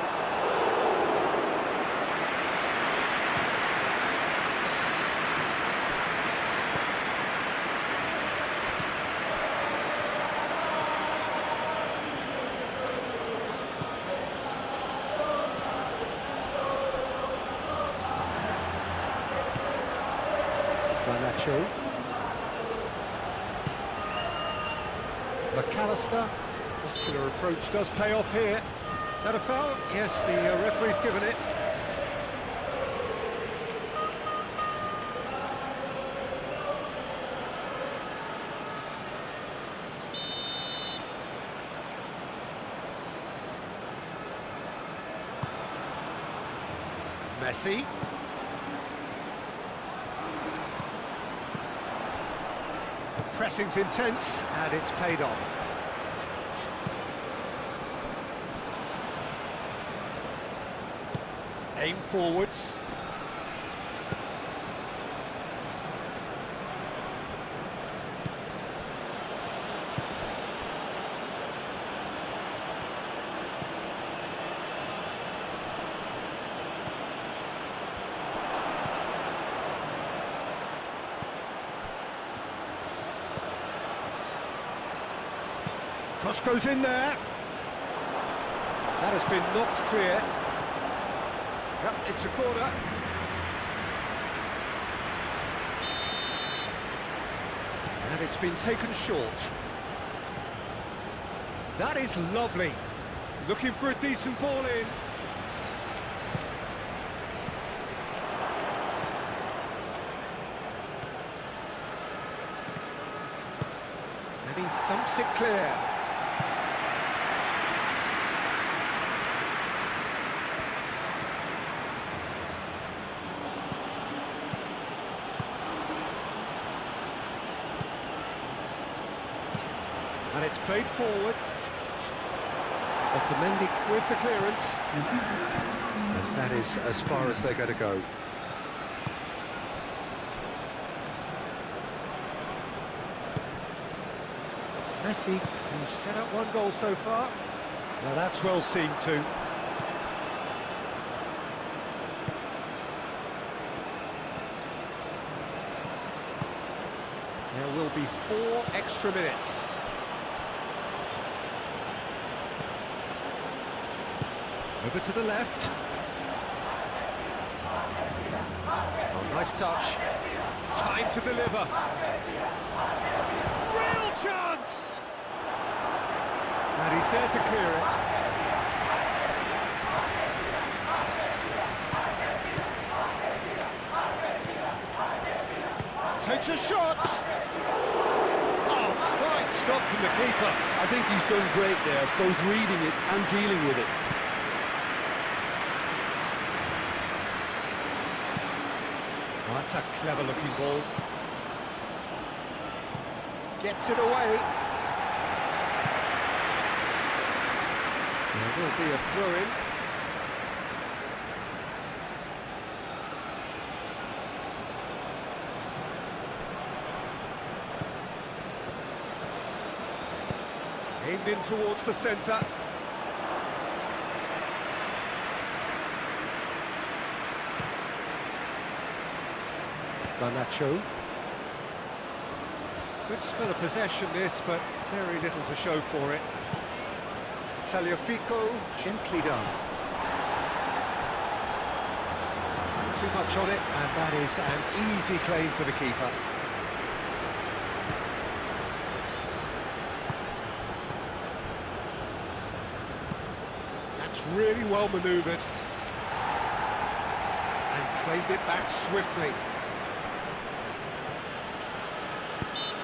Garnacho. McAllister. Muscular approach does pay off here. That a foul? Yes, the referee's given it. Messi. Pressing's intense, and it's paid off. Aim forwards. Cross goes in there. That has been knocked clear. Yep, it's a corner. And it's been taken short. That is lovely. Looking for a decent ball in. And he thumps it clear. It's played forward. Otamendi with the clearance. And that is as far as they're going to go. Messi, who's set up one goal so far. Now that's well seen too. There will be 4 extra minutes. Over to the left. Oh, nice touch. Time to deliver. Real chance! And he's there to clear it. Takes a shot! Oh, fine stop from the keeper. I think he's done great there, both reading it and dealing with it. Oh, that's a clever-looking ball. Gets it away. There will be a throw-in. Aimed in towards the centre. Garnacho. Good spell of possession this, but very little to show for it. Tagliafico, gently done. Too much on it, and that is an easy claim for the keeper. That's really well manoeuvred. And claimed it back swiftly.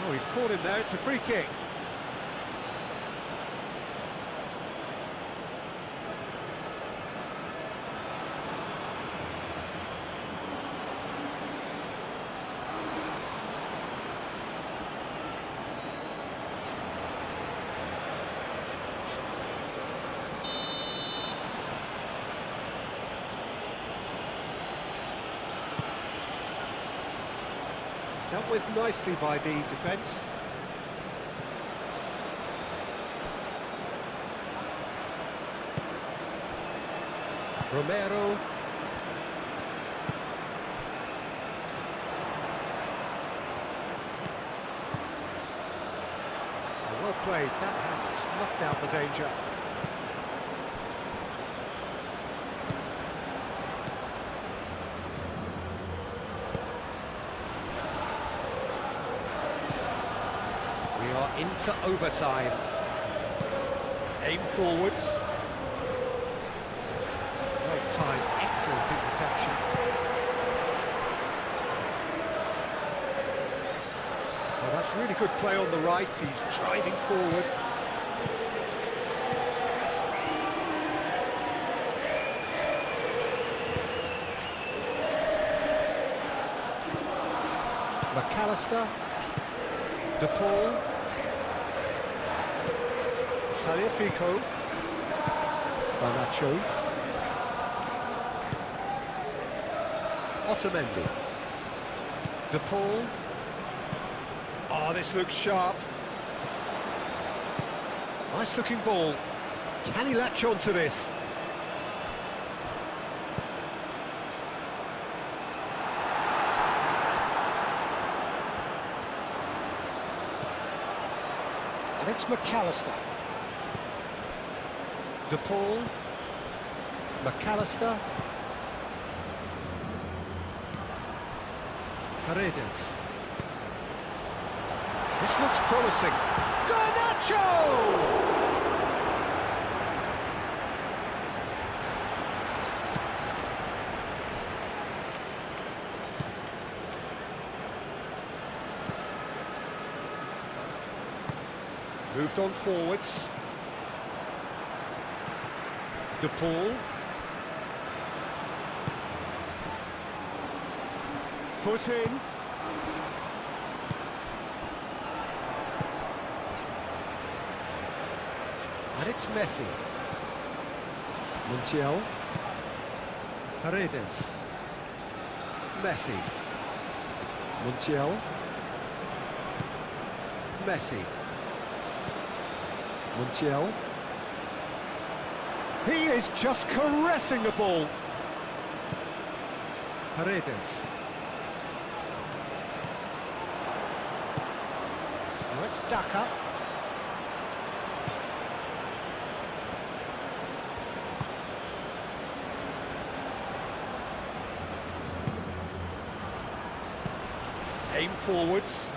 Oh, he's caught him there, it's a free kick. Dealt with nicely by the defence. Romero. Well played, that has snuffed out the danger. We are into overtime. Aim forwards. Great time, excellent interception. Well, that's really good play on the right, he's driving forward. McAllister. De Paul. Tagliafico. Garnacho. Otamendi. De Paul. Oh, this looks sharp. Nice looking ball. Can he latch on to this? And it's McAllister. De Paul. McAllister. Paredes. This looks promising. Garnacho! Moved on forwards. De Paul. Foot in. It's Messi. Montiel. Paredes. Messi. Montiel. Messi. Montiel. He is just caressing the ball. Paredes. Now it's Daka. Aim forwards.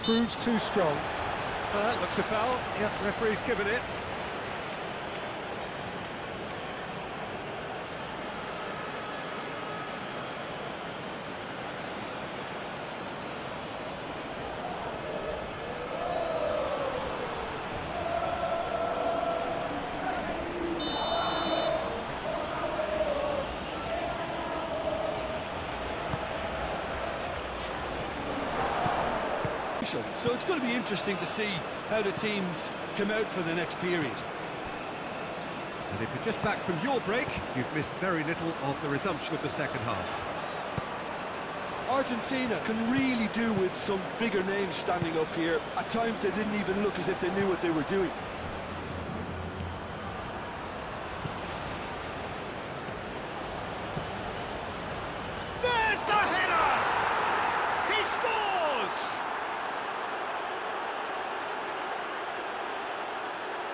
Proves too strong. That looks a foul. Yep, referee's given it. So it's going to be interesting to see how the teams come out for the next period. And if you're just back from your break, you've missed very little of the resumption of the second half. Argentina can really do with some bigger names standing up here. At times they didn't even look as if they knew what they were doing. There's the header! He scores!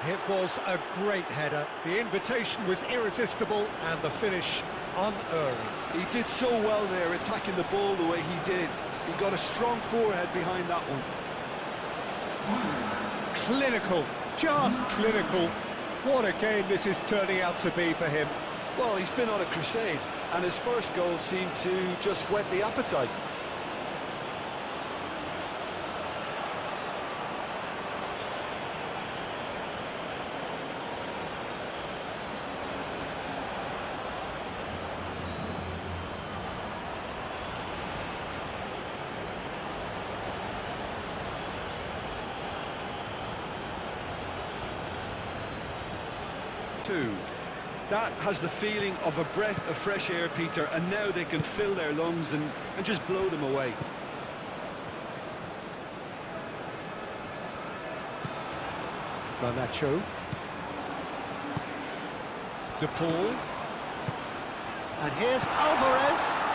It was a great header. The invitation was irresistible and the finish unerring. He did so well there, attacking the ball the way he did. He got a strong forehead behind that one. Clinical, just clinical. What a game this is turning out to be for him. Well, he's been on a crusade, and his first goal seemed to just whet the appetite. That has the feeling of a breath of fresh air, Peter, and now they can fill their lungs and just blow them away. Garnacho. De Paul. And here's Alvarez.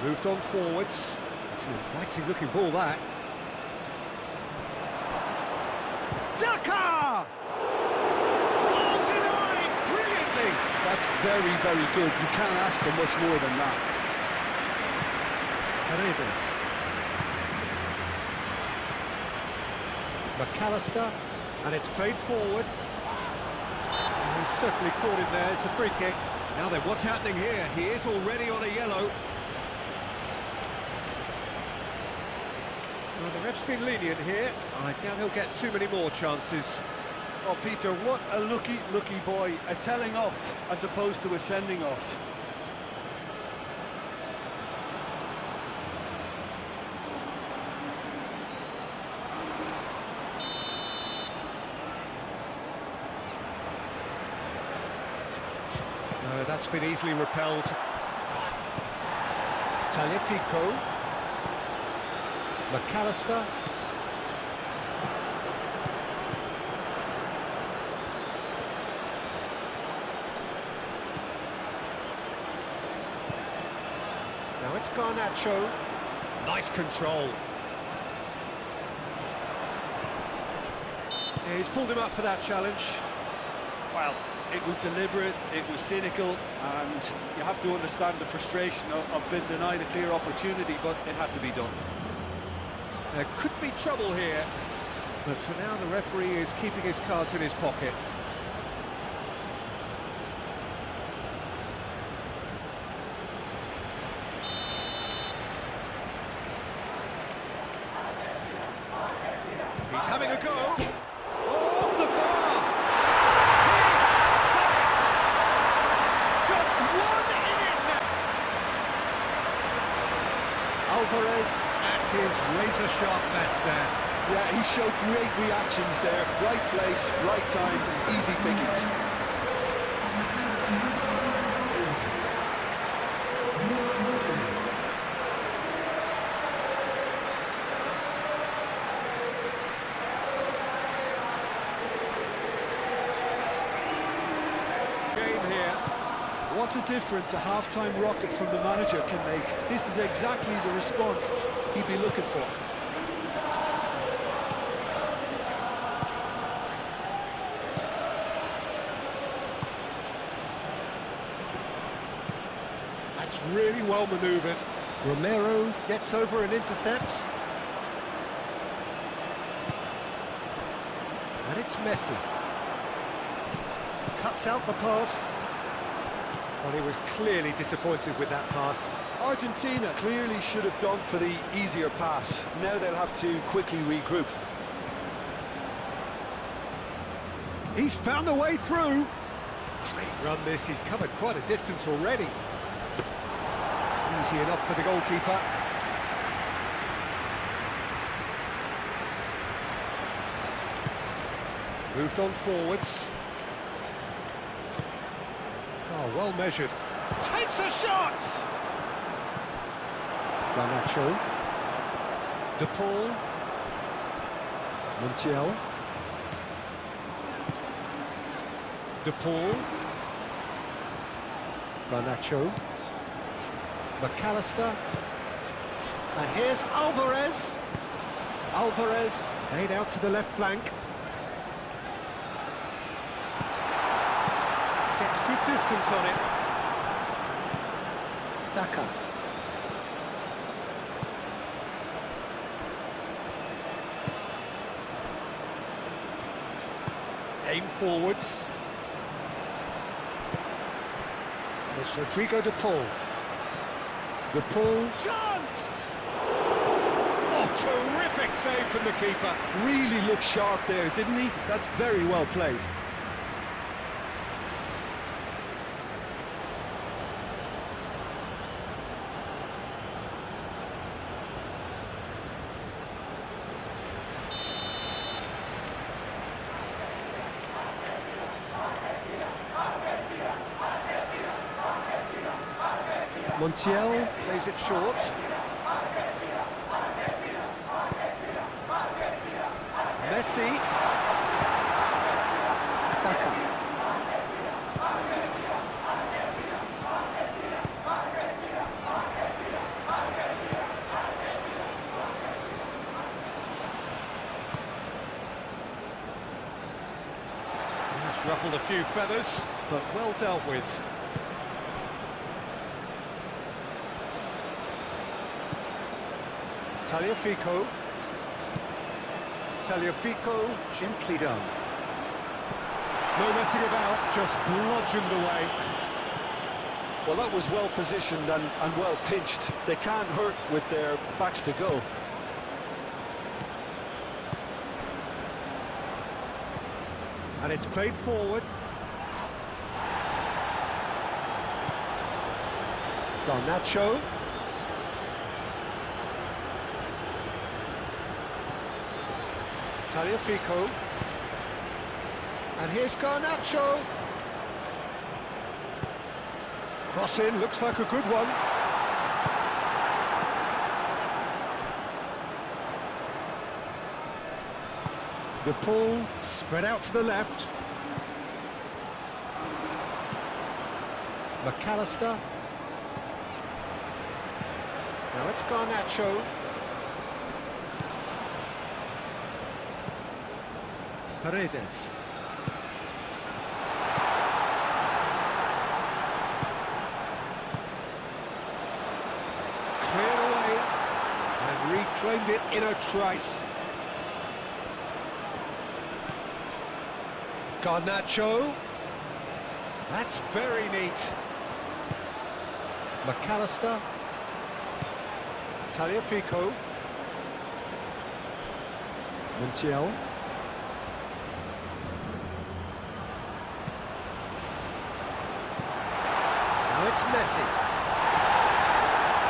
Moved on forwards. It's an inviting looking ball, that. Daka! Oh, denied brilliantly! That's very, very good. You can't ask for much more than that. Paredes. McAllister, and it's played forward. And he's certainly caught him there. It's a free kick. Now then, what's happening here? He is already on a yellow. Well, the ref's been lenient here. I doubt he'll get too many more chances. Oh, Peter, what a lucky boy. A telling off as opposed to a sending off. No, that's been easily repelled. Talifico. McAllister. Now it's Garnacho. Nice control. Yeah, he's pulled him up for that challenge. Well, it was deliberate, it was cynical, and you have to understand the frustration of being denied a clear opportunity, but it had to be done. There could be trouble here, but for now the referee is keeping his cards in his pocket. He's having a go. Off the bar. He has done it. Just one in it now. Alvarez at his razor-sharp best there. Yeah, he showed great reactions there. Right place, right time, easy pickings. What a difference a half-time rocket from the manager can make. This is exactly the response he'd be looking for. That's really well manoeuvred. Romero gets over and intercepts. And it's Messi. Cuts out the pass. Well, he was clearly disappointed with that pass. Argentina clearly should have gone for the easier pass. Now they'll have to quickly regroup. He's found a way through. Great run this, he's covered quite a distance already. Easy enough for the goalkeeper. Moved on forwards. Oh, well measured. Takes a shot! Garnacho. De Paul. Montiel. De Paul. Garnacho. McAllister. And here's Alvarez. Alvarez played out to the left flank. Gets good distance on it. Daka. Aim forwards. And it's Rodrigo De Paul. De Paul. Chance! Oh, terrific save from the keeper. Really looked sharp there, didn't he? That's very well played. Montiel plays it short. Messi. Daka. He's ruffled a few feathers, but well dealt with. Tagliafico. Tagliafico, gently done. No messing about, just bludgeoned away. Well, that was well positioned and well pinched. They can't hurt with their backs to goal. And it's played forward. Garnacho. Tagliafico. And here's Garnacho. Cross in, looks like a good one. De Paul spread out to the left. McAllister. Now it's Garnacho. Paredes. Cleared away and reclaimed it in a trice. Garnacho. That's very neat. McAllister. Tagliafico. Montiel. Now it's Messi.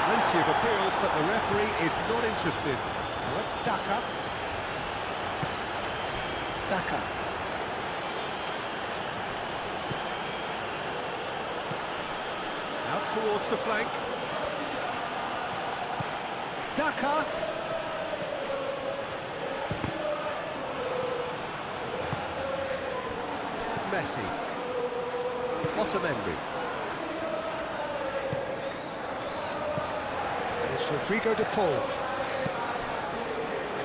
Plenty of appeals, but the referee is not interested. Now it's Daka. Daka. Out towards the flank. Daka. Messi. Otamendi. And it's Rodrigo de Paul.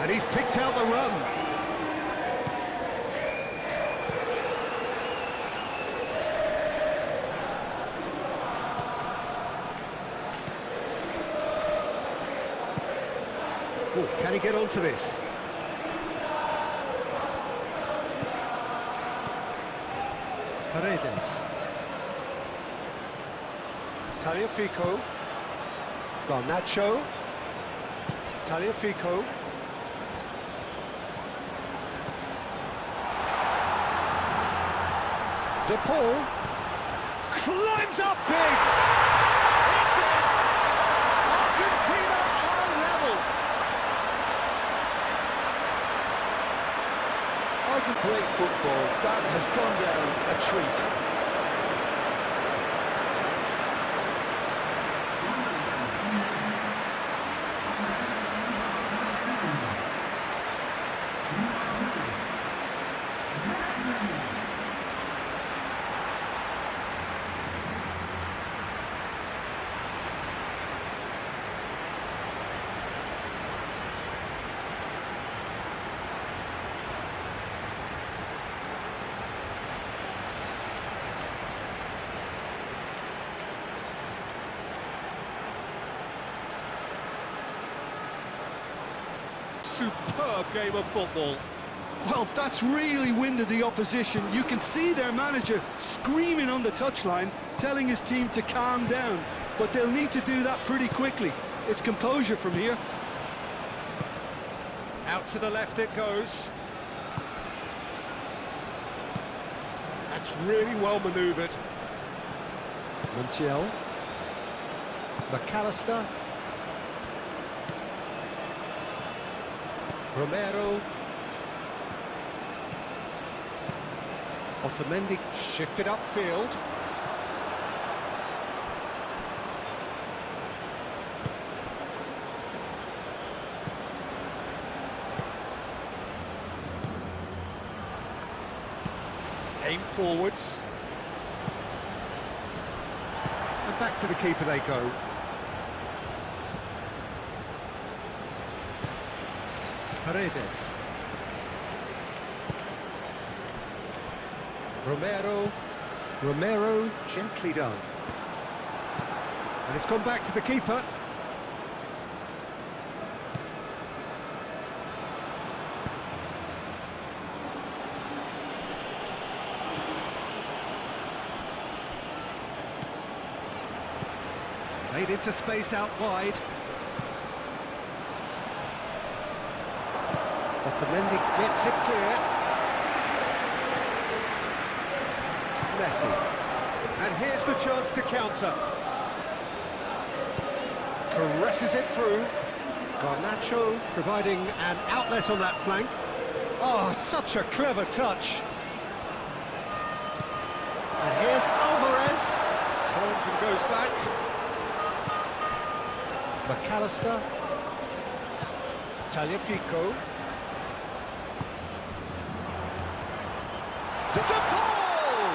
And he's picked out the run. Oh, can he get onto this? Paredes. Tagliafico. Garnacho. Tagliafico. De Paul. Climbs up big! It's in! Argentina are level! Great football, that has gone down a treat. Superb game of football. Well, that's really winded the opposition. You can see their manager screaming on the touchline, telling his team to calm down. But they'll need to do that pretty quickly. It's composure from here. Out to the left it goes. That's really well manoeuvred. Montiel. McAllister. Romero. Otamendi shifted upfield. Aim forwards. And back to the keeper they go. Paredes. Romero, gently done. And it's gone back to the keeper. Played into space out wide. Otamendi gets it clear. Messi. And here's the chance to counter. Caresses it through. Garnacho providing an outlet on that flank. Oh, such a clever touch. And here's Alvarez. Turns and goes back. McAllister. Tagliafico. De Paul!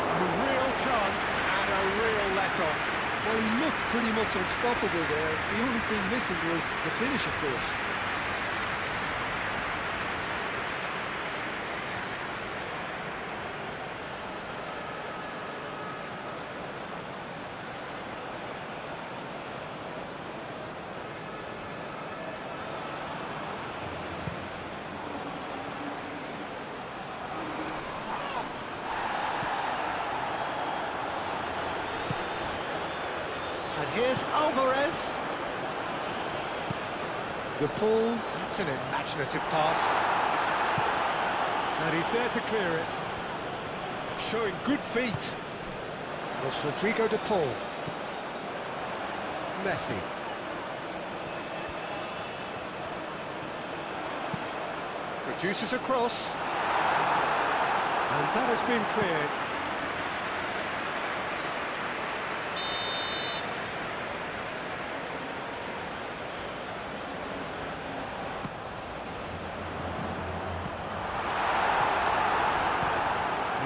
A real chance and a real let-off. Well, he looked pretty much unstoppable there. The only thing missing was the finish, of course. And here's Alvarez. De Paul, that's an imaginative pass. And he's there to clear it. Showing good feet. And it's Rodrigo De Paul. Messi. Produces a cross. And that has been cleared.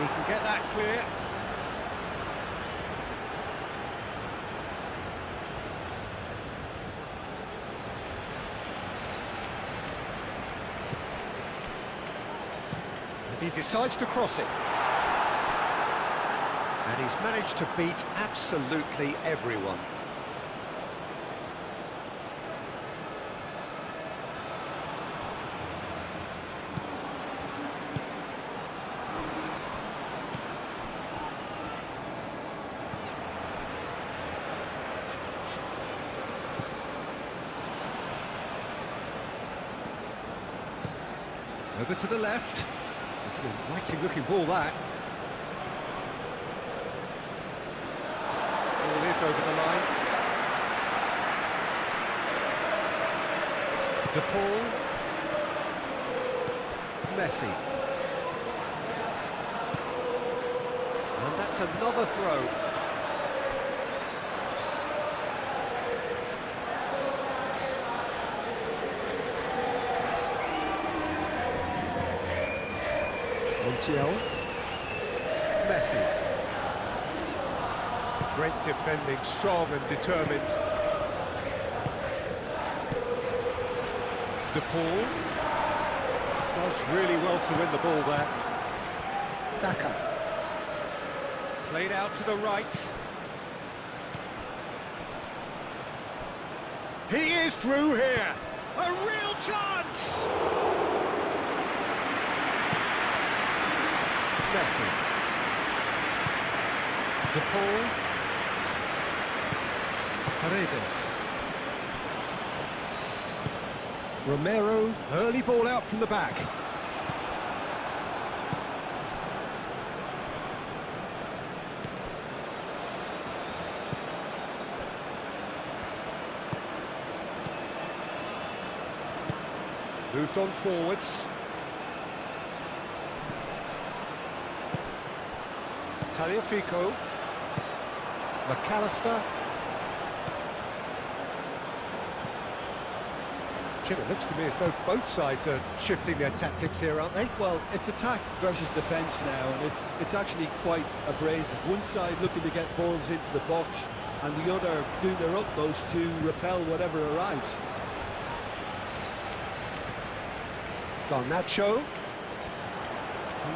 He can get that clear. And he decides to cross it. And he's managed to beat absolutely everyone. Over to the left. It's an inviting-looking ball, that. Ball is over the line. De Paul. Messi. And that's another throw. Montiel. Messi. Great defending, strong and determined. De Paul. Does really well to win the ball there. Daka. Played out to the right. He is through here. A real chance! Messi. De Paul. Paredes. Romero, early ball out from the back. Moved on forwards. Taliafico. McAllister. Jim, it looks to me as though both sides are shifting their tactics here, aren't they? Well, it's attack versus defence now, and it's actually quite abrasive. One side looking to get balls into the box, and the other doing their utmost to repel whatever arrives. Garnacho.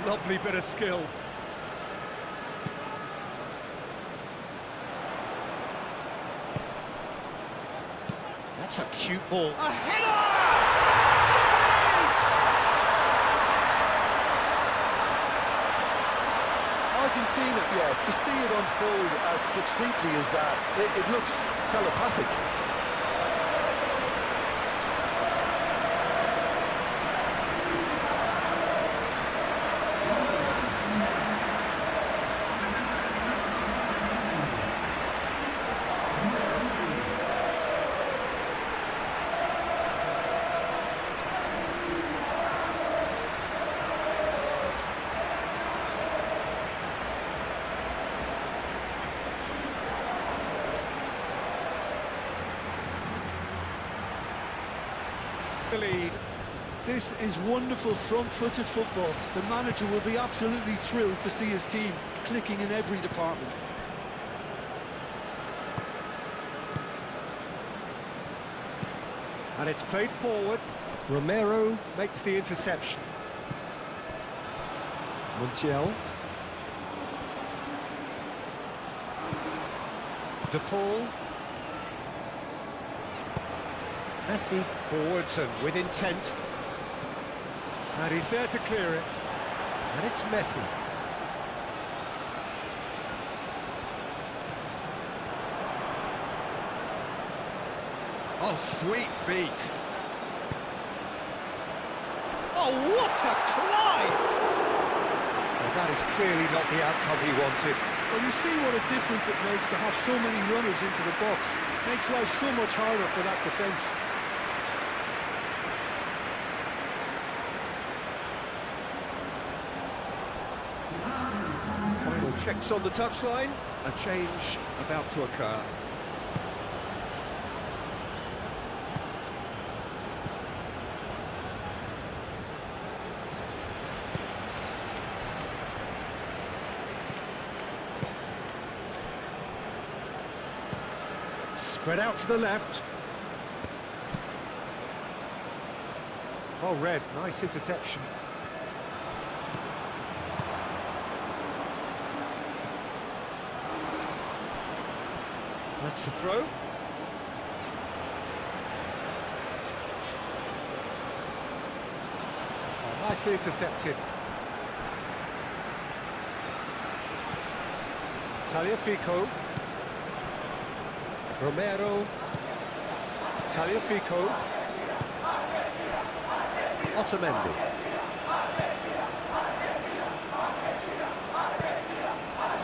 Lovely bit of skill. That's a cute ball. A header! Argentina, yeah, to see it unfold as succinctly as that, it looks telepathic. The lead. This is wonderful front-footed football. The manager will be absolutely thrilled to see his team clicking in every department. And it's played forward. Romero makes the interception. Montiel. De Paul. Messi forwards and with intent. And he's there to clear it. And it's Messi. Oh, sweet feet. Oh, what a climb! Well, that is clearly not the outcome he wanted. Well, you see what a difference it makes to have so many runners into the box. Makes life so much harder for that defence. Final checks on the touchline. A change about to occur. Spread out to the left. Well read, nice interception. That's the throw. Oh, nicely intercepted. Tagliafico. Romero. Tagliafico. Otamendi.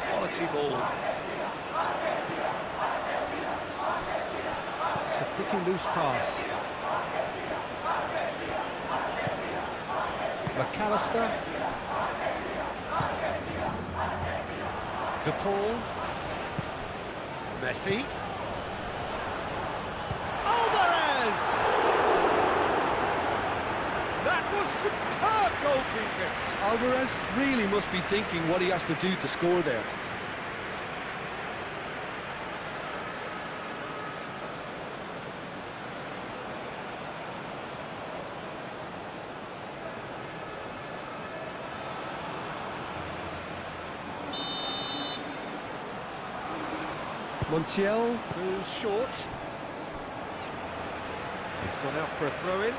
Quality ball. It's a pretty loose pass. McAllister. De Paul. Messi. Alvarez! That was superb goalkeeping. Alvarez really must be thinking what he has to do to score there. Montiel goes short. It's gone out for a throw-in.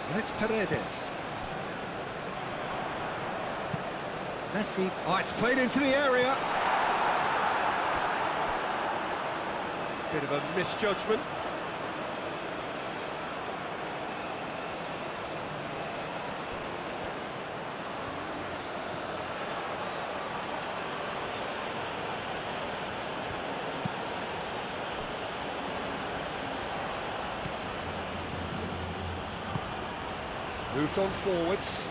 And it's Paredes. Messi. Oh, it's played into the area. Bit of a misjudgment. Moved on forwards.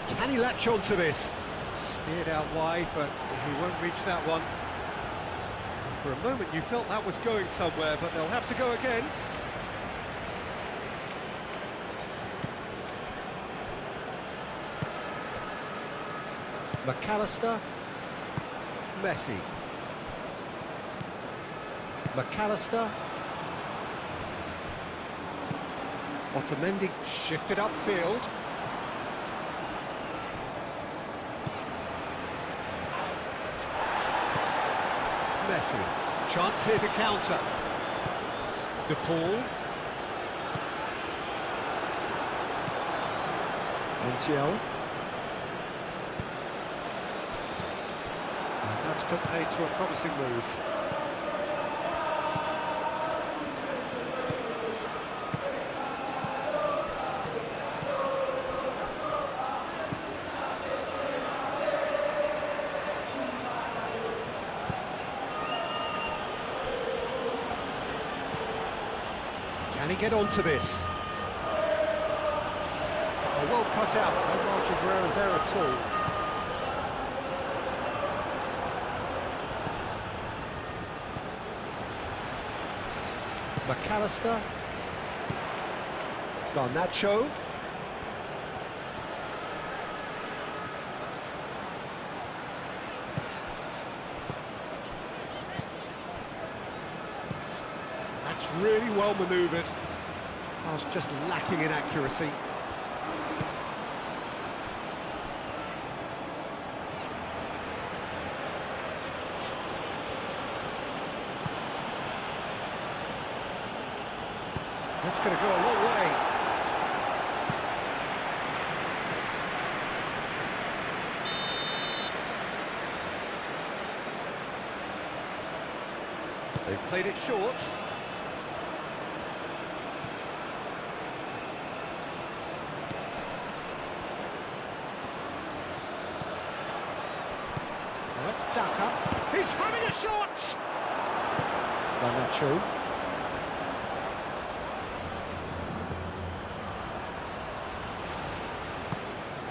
Can he latch on to this? Steered out wide, but he won't reach that one. For a moment you felt that was going somewhere, but they'll have to go again. McAllister. Messi. McAllister. Otamendi shifted upfield. Messi. Chance here to counter. De Paul. Montiel. And that's put paid to a promising move. Can he get onto this? Oh, well cut out, no margin for error there at all. McAllister. Garnacho. That's really well manoeuvred. Pass just lacking in accuracy. That's going to go a long way. They've played it short. Now it's Daka. He's having a shot! Garnacho.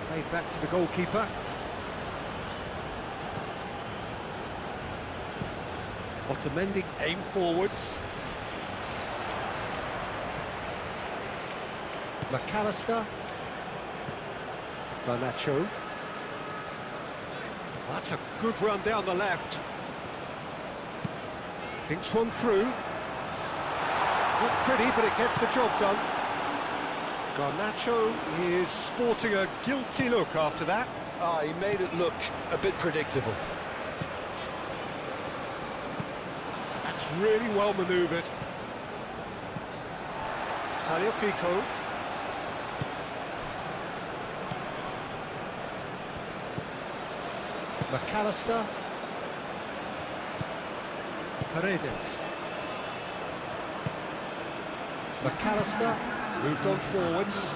Played back to the goalkeeper. Otamendi aim forwards. McAllister. Garnacho. That's a good run down the left. Dinks one through. Not pretty, but it gets the job done. Garnacho is sporting a guilty look after that. Ah, he made it look a bit predictable. That's really well manoeuvred. Tagliafico. McAllister. Paredes. McAllister moved on forwards.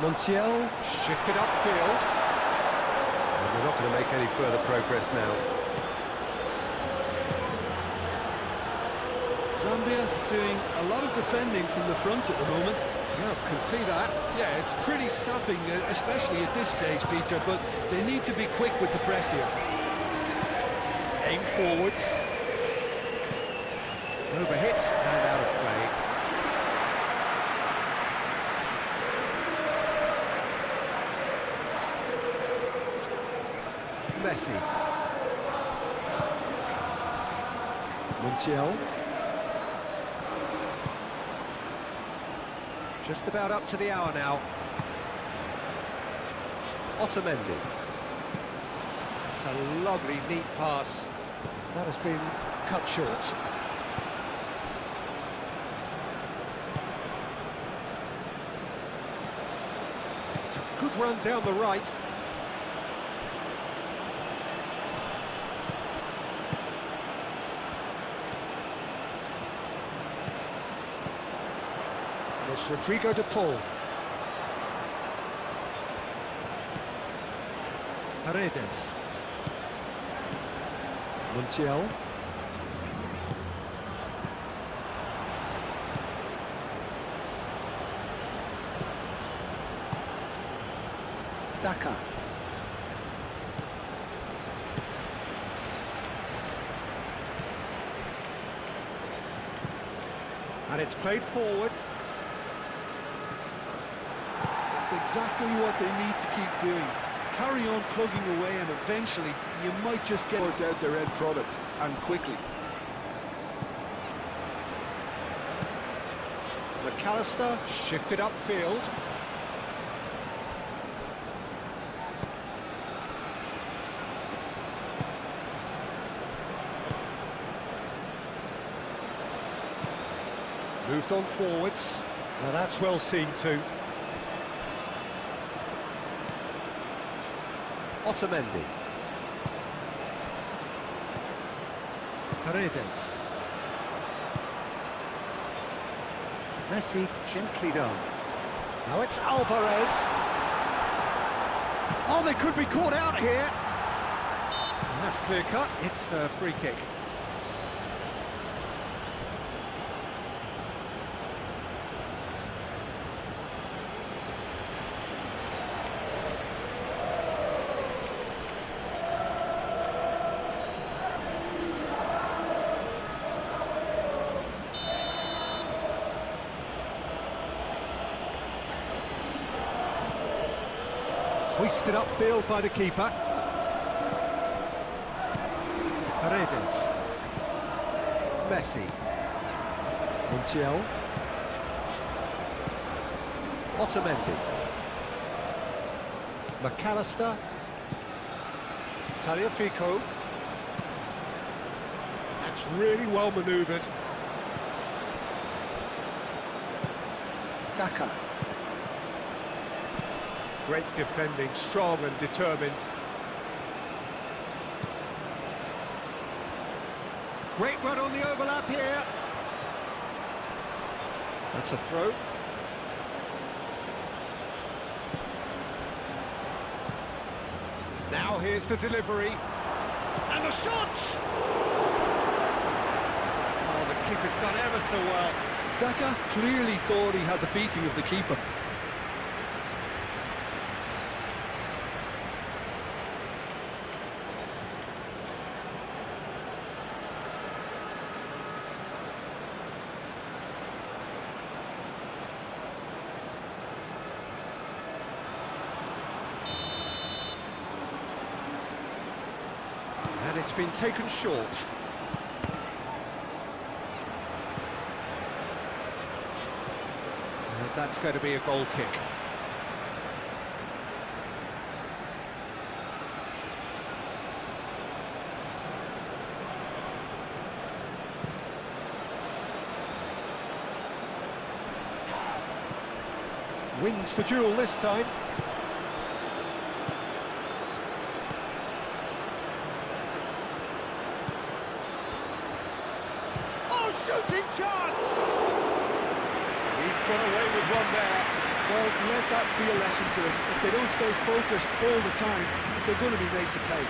Montiel shifted upfield. And they're not going to make any further progress now. Zambia doing a lot of defending from the front at the moment. Yeah, can see that. Yeah, it's pretty sapping, especially at this stage, Peter, but they need to be quick with the press here. Aim forwards. Overhit and out of play. Messi. Montiel. Just about up to the hour now. Otamendi. That's a lovely, neat pass. That has been cut short. It's a good run down the right. And it's Rodrigo de Paul. Paredes. Montiel. Daka. And it's played forward. That's exactly what they need to keep doing. Carry on plugging away, and eventually you might just get out their end product, and quickly. McAllister shifted upfield. Moved on forwards. Now that's well seen too. Otamendi. Paredes. Messi gently done. Now it's Alvarez. Oh, they could be caught out here. And that's clear cut. It's a free kick. Hoisted upfield by the keeper. Paredes. Messi. Montiel. Otamendi. McAllister. Tagliafico. That's really well manoeuvred. Daka. Great defending, strong and determined. Great run on the overlap here. That's a throw. Now here's the delivery. And the shot! Oh, the keeper's done ever so well. Daka clearly thought he had the beating of the keeper. And it's been taken short. And that's going to be a goal kick. Wins the duel this time. Shooting chance! He's got away with one there. Well, let that be a lesson to them. If they don't stay focused all the time, they're going to be made to pay.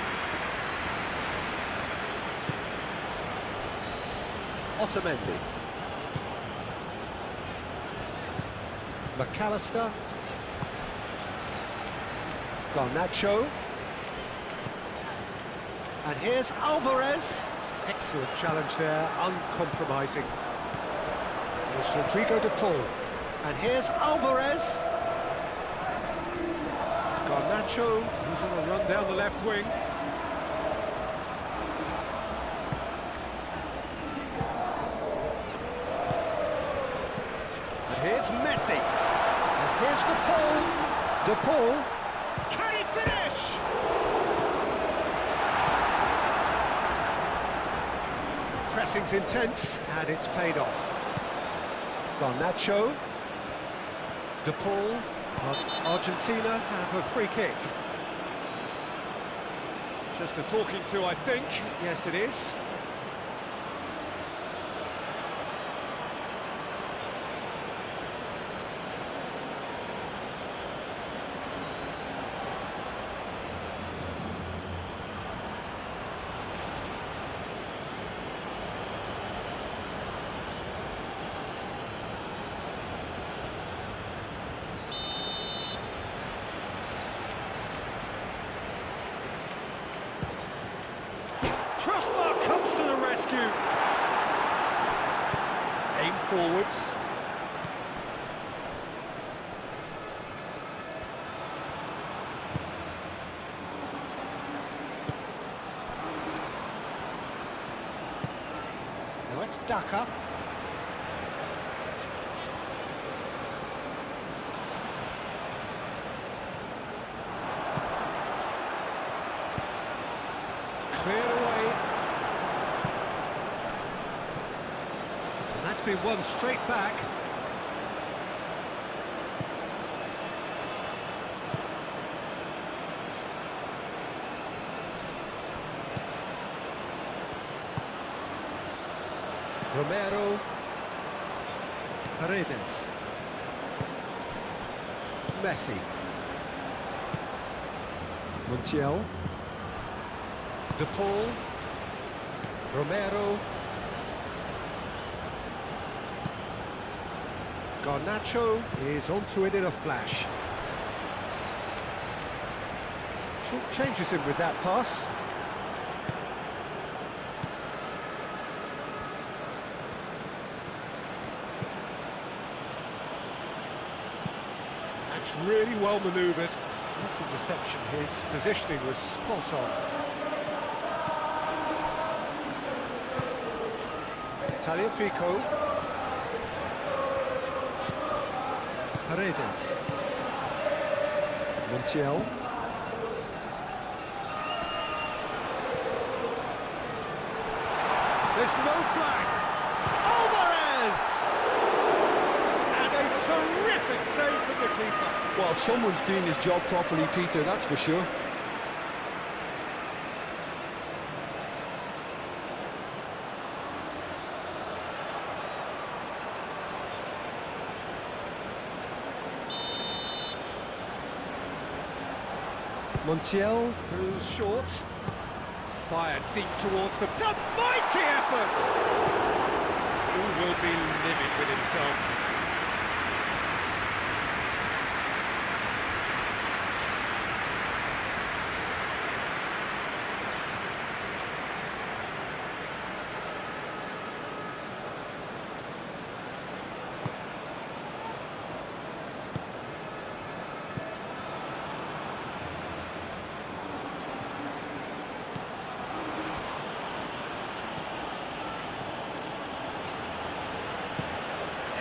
Otamendi. McAllister. Garnacho. And here's Alvarez. Excellent challenge there, uncompromising. And it's Rodrigo de Paul. And here's Alvarez. Garnacho, who's on a run down the left wing. And here's Messi. And here's de Paul. De Paul. Can he finish? Pressing's intense, and it's paid off. Garnacho. De Paul. Argentina have a free kick. Just a talking to, I think. Yes, it is. Crossbar comes to the rescue. Aim forwards. Now it's Daka. Cleared away. And that's been won straight back. Romero. Paredes. Messi. Montiel. De Paul, Romero, Garnacho is onto it in a flash. Short changes him with that pass. That's really well manoeuvred. This interception, his positioning was spot on. Taliafico. Paredes. Montiel. There's no flag. Alvarez! And a terrific save from the keeper. Well, someone's doing his job properly, Peter, that's for sure. Montiel. Who's short. Fired deep towards them. It's a mighty effort! Who will be livid with himself?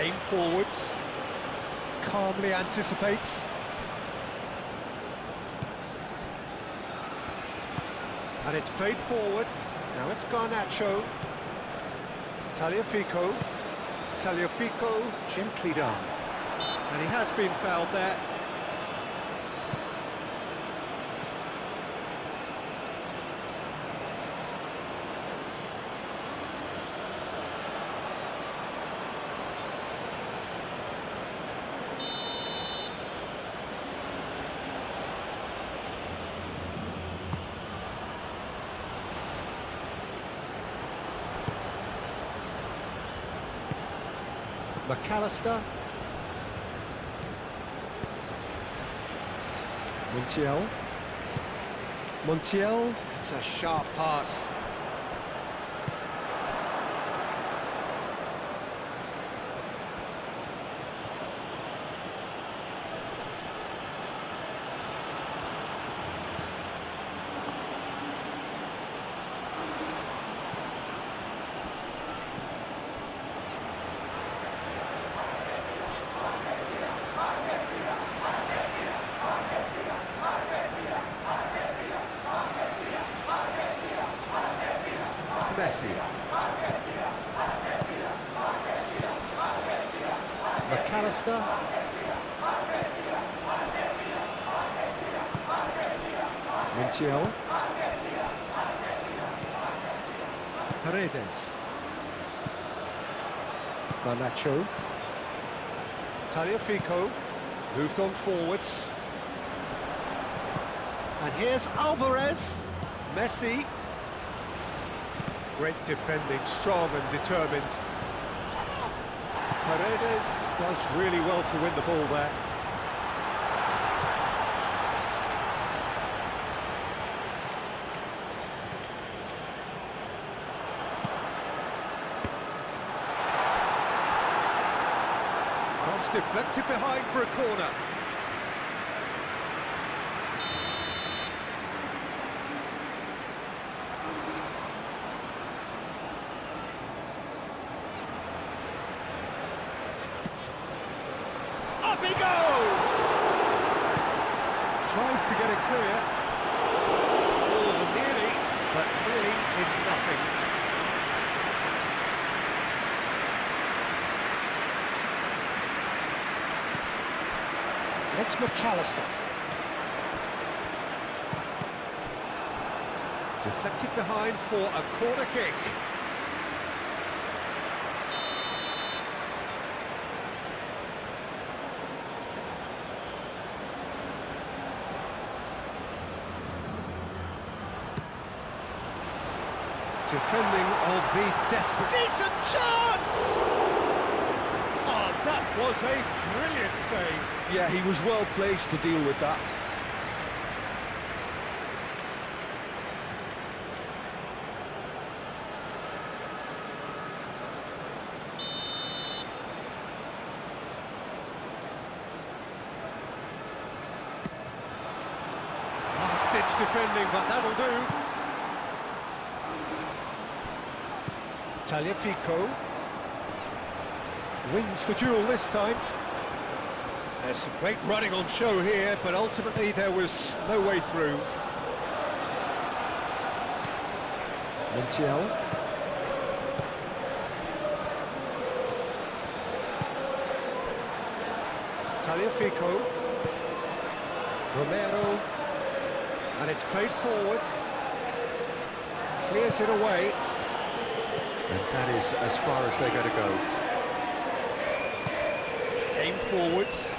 Aim forwards, calmly anticipates. And it's played forward. Now it's Garnacho. Tagliafico. Tagliafico, gently done. And he has been fouled there. McAllister. Montiel. Montiel. It's a sharp pass. Messi. McAllister. Montiel. Paredes. Garnacho. Tagliafico. Moved on forwards. And here's Alvarez. Messi. Great defending, strong and determined. Paredes does really well to win the ball there. Cross deflected behind for a corner. Up he goes! Tries to get it clear. Oh, nearly, but nearly is nothing. It's McAllister. Deflected behind for a corner kick. Defending of the desperate... Decent chance! Oh, that was a brilliant save. Yeah, he was well placed to deal with that. Last-ditch defending, but that'll do. Tagliafico wins the duel this time. There's some great running on show here, but ultimately there was no way through. Montiel. Tagliafico. Romero. And it's played forward. Clears it away. And that is as far as they're going to go. Aim forwards.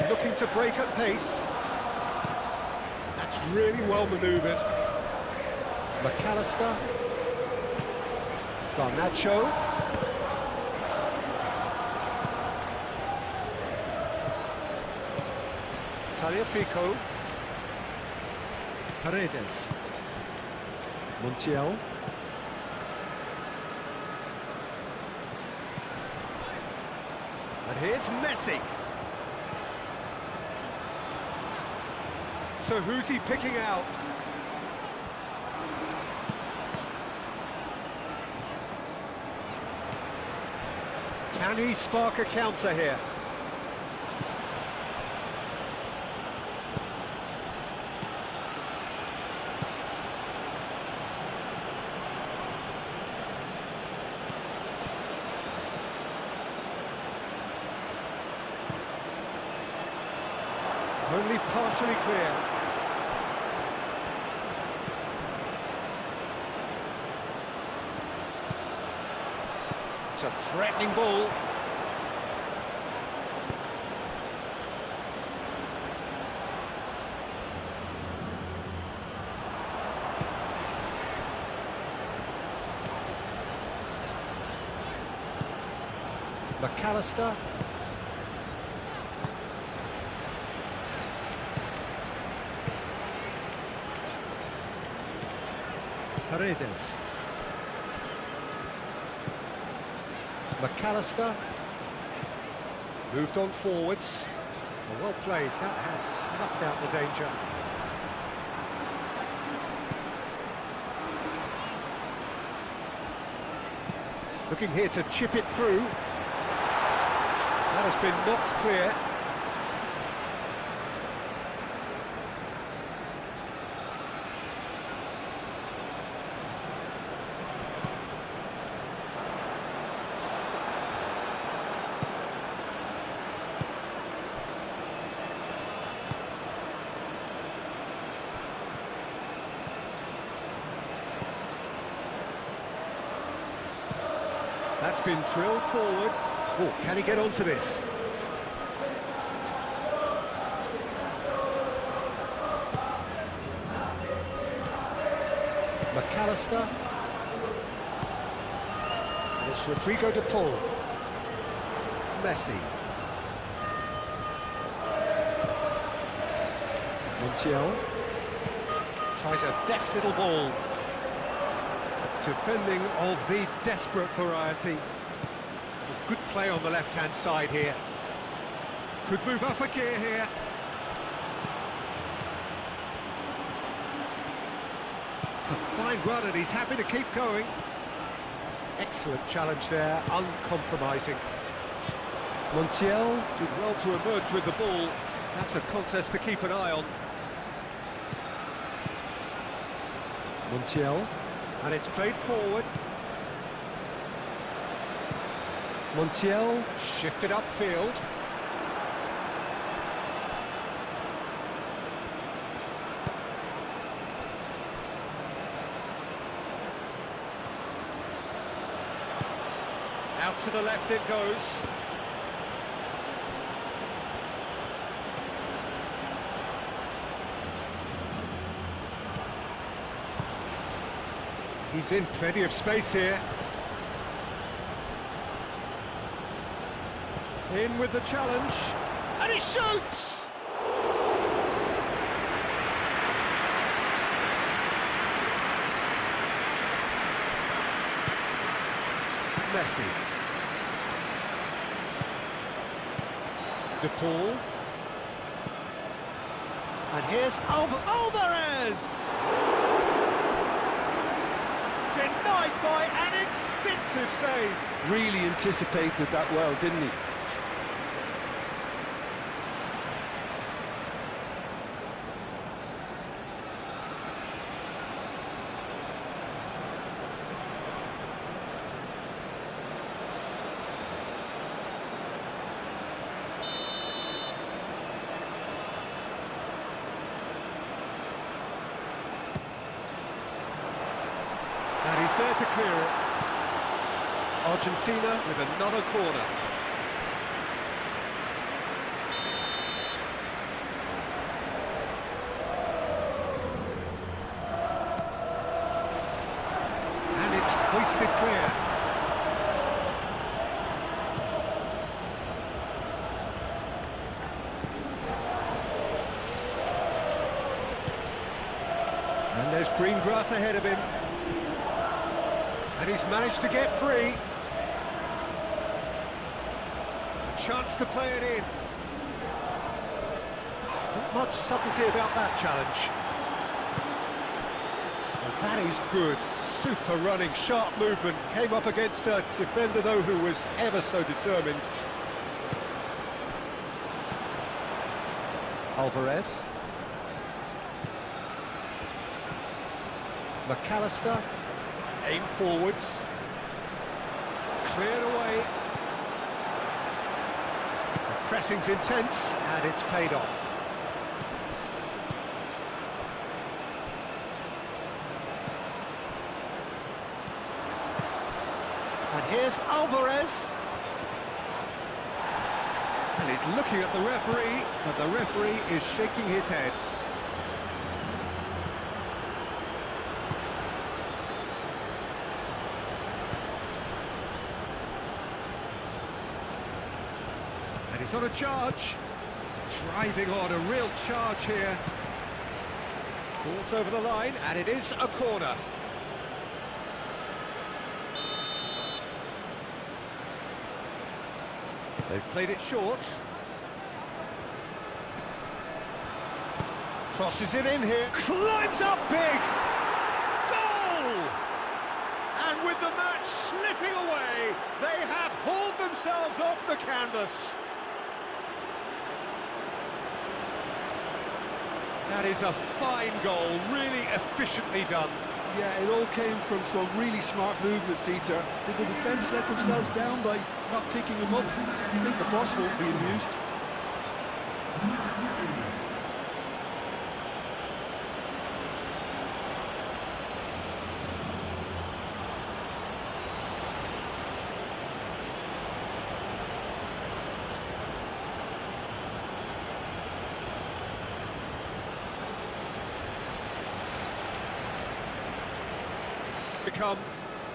Looking to break at pace. That's really well manoeuvred. McAllister. Garnacho. Tagliafico. Paredes. Montiel. And here's Messi. So who's he picking out? Can he spark a counter here? Only partially clear. It's a threatening ball. McAllister. Paredes. McAllister. Moved on forwards. Well played, that has snuffed out the danger. Looking here to chip it through. That has been knocked clear. That's been drilled forward. Oh, can he get onto this? McAllister. And it's Rodrigo de Paul. Messi. Montiel. Tries a deft little ball. Defending of the desperate variety. Good play on the left-hand side here. Could move up a gear here. It's a fine run and he's happy to keep going. Excellent challenge there, uncompromising. Montiel. Did well to emerge with the ball. That's a contest to keep an eye on. Montiel. And it's played forward. Montiel. Shifted upfield. Out to the left it goes. He's in plenty of space here. In with the challenge. And he shoots! Messi. De Paul. And here's Alvarez! Denied by an instinctive save. Really anticipated that well, didn't he? And he's there to clear it. Argentina with another corner. Hoisted clear. And there's green grass ahead of him. And he's managed to get free. A chance to play it in. Not much subtlety about that challenge. Well, that is good. Super running, sharp movement. Came up against a defender, though, who was ever so determined. Alvarez. McAllister. Aim forwards. Cleared away. The pressing's intense, and it's paid off. And here's Alvarez. And he's looking at the referee, but the referee is shaking his head. And he's on a charge. Driving on, a real charge here. Ball's over the line, and it is a corner. They've played it short. Crosses it in here. Climbs up big! Goal! And with the match slipping away, they have hauled themselves off the canvas. That is a fine goal, really efficiently done. Yeah, it all came from some really smart movement, Peter. Did the defence let themselves down by not picking him up? I think the boss won't be amused.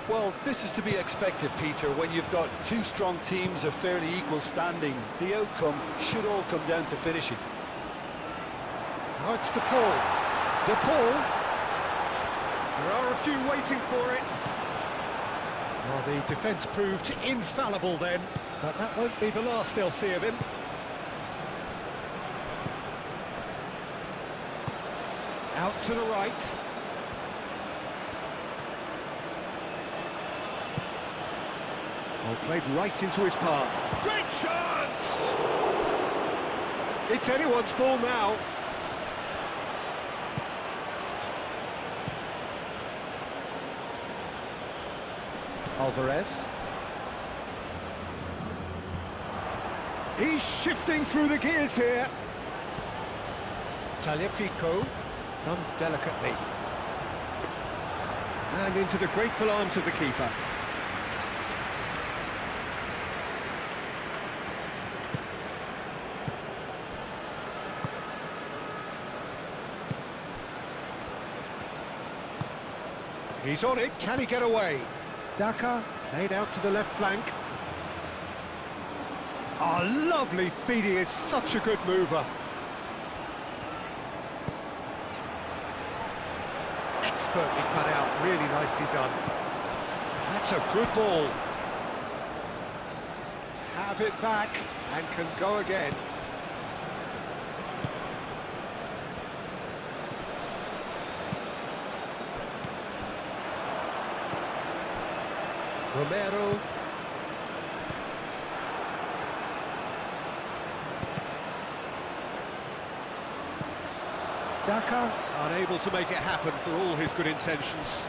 Well, this is to be expected, Peter, when you've got two strong teams of fairly equal standing. The outcome should all come down to finishing. Now it's DePaul. DePaul. There are a few waiting for it. Well, the defence proved infallible then, but that won't be the last they'll see of him. Out to the right. Oh, played right into his path. Great chance! It's anyone's ball now. Alvarez. He's shifting through the gears here. Taliafico, done delicately. And into the grateful arms of the keeper. He's on it, can he get away? Daka, played out to the left flank. Oh, lovely feed, he is such a good mover. Expertly cut out, really nicely done. That's a good ball. Have it back, and can go again. Romero. Daka, unable to make it happen for all his good intentions.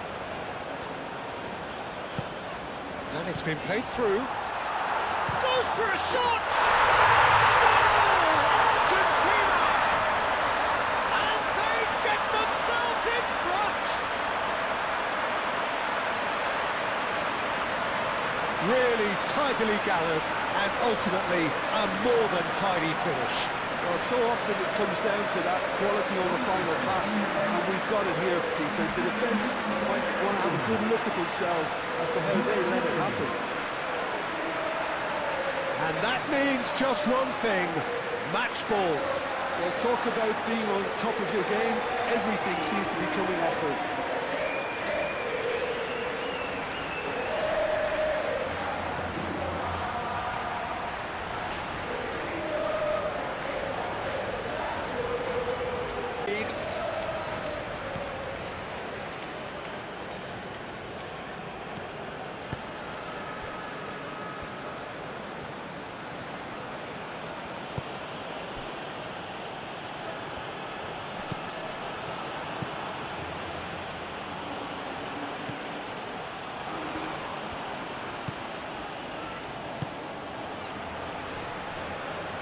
And it's been played through. Goes for a shot! Goal! Argentina! And they get themselves in front! Really tidily gathered, and ultimately a more than tidy finish. Well, so often it comes down to that quality on the final pass, and we've got it here, Peter. The defence might want to have a good look at themselves as to how they let it happen. And that means just one thing, match ball. Well, talk about being on top of your game. Everything seems to be coming off it.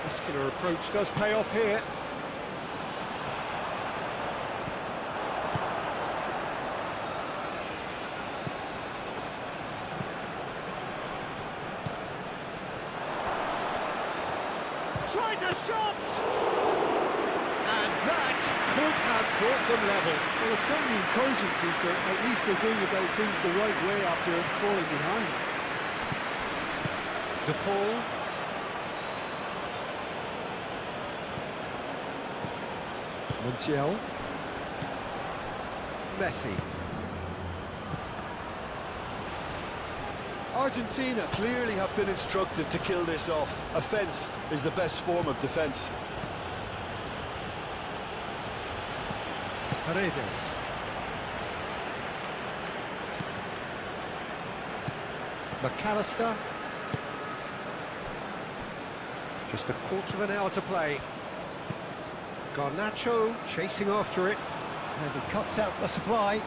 Muscular approach does pay off here. Tries a shot! And that could have brought them level. Well, it's certainly encouraging, Peter. At least they're going about things the right way after falling behind. DePaul. Montiel. Messi. Argentina clearly have been instructed to kill this off. Offence is the best form of defence. Paredes. McAllister. Just a quarter of an hour to play. Garnacho chasing after it, and he cuts out the supply.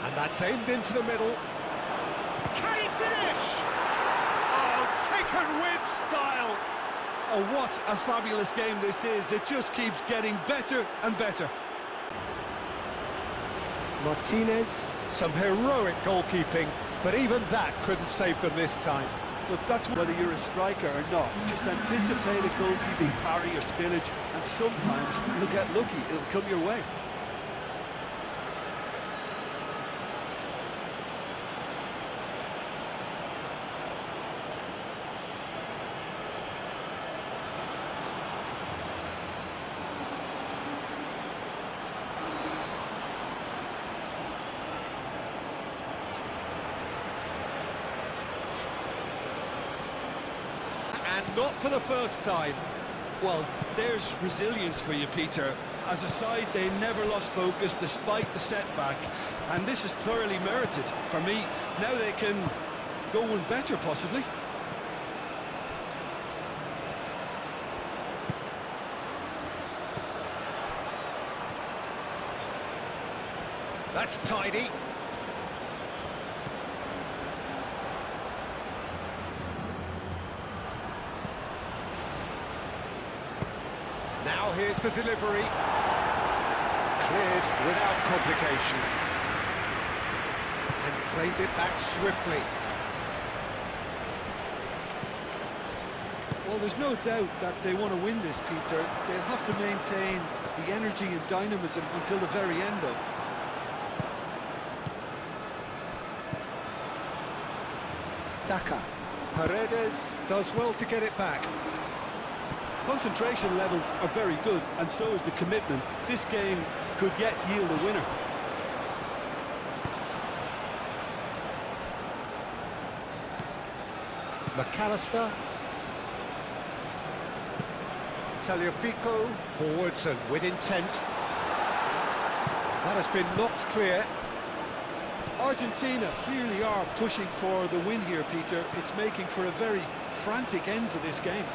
And that's aimed into the middle. Can he finish? Oh, taken with style. Oh, what a fabulous game this is. It just keeps getting better and better. Martinez, some heroic goalkeeping, but even that couldn't save them this time. Look, that's whether you're a striker or not. Just anticipate a goalkeeping parry or spillage, and sometimes you'll get lucky. It'll come your way. And not for the first time. Well, there's resilience for you, Peter. As a side, they never lost focus despite the setback, and this is thoroughly merited for me. Now they can go one better, possibly. That's tidy. Now here's the delivery. Cleared without complication. And claimed it back swiftly. Well, there's no doubt that they want to win this, Peter. They'll have to maintain the energy and dynamism until the very end, though. Daka. Paredes does well to get it back. Concentration levels are very good, and so is the commitment. This game could yet yield a winner. McAllister. Tagliafico forwards and with intent. That has been knocked clear. Argentina clearly are pushing for the win here, Peter. It's making for a very frantic end to this game.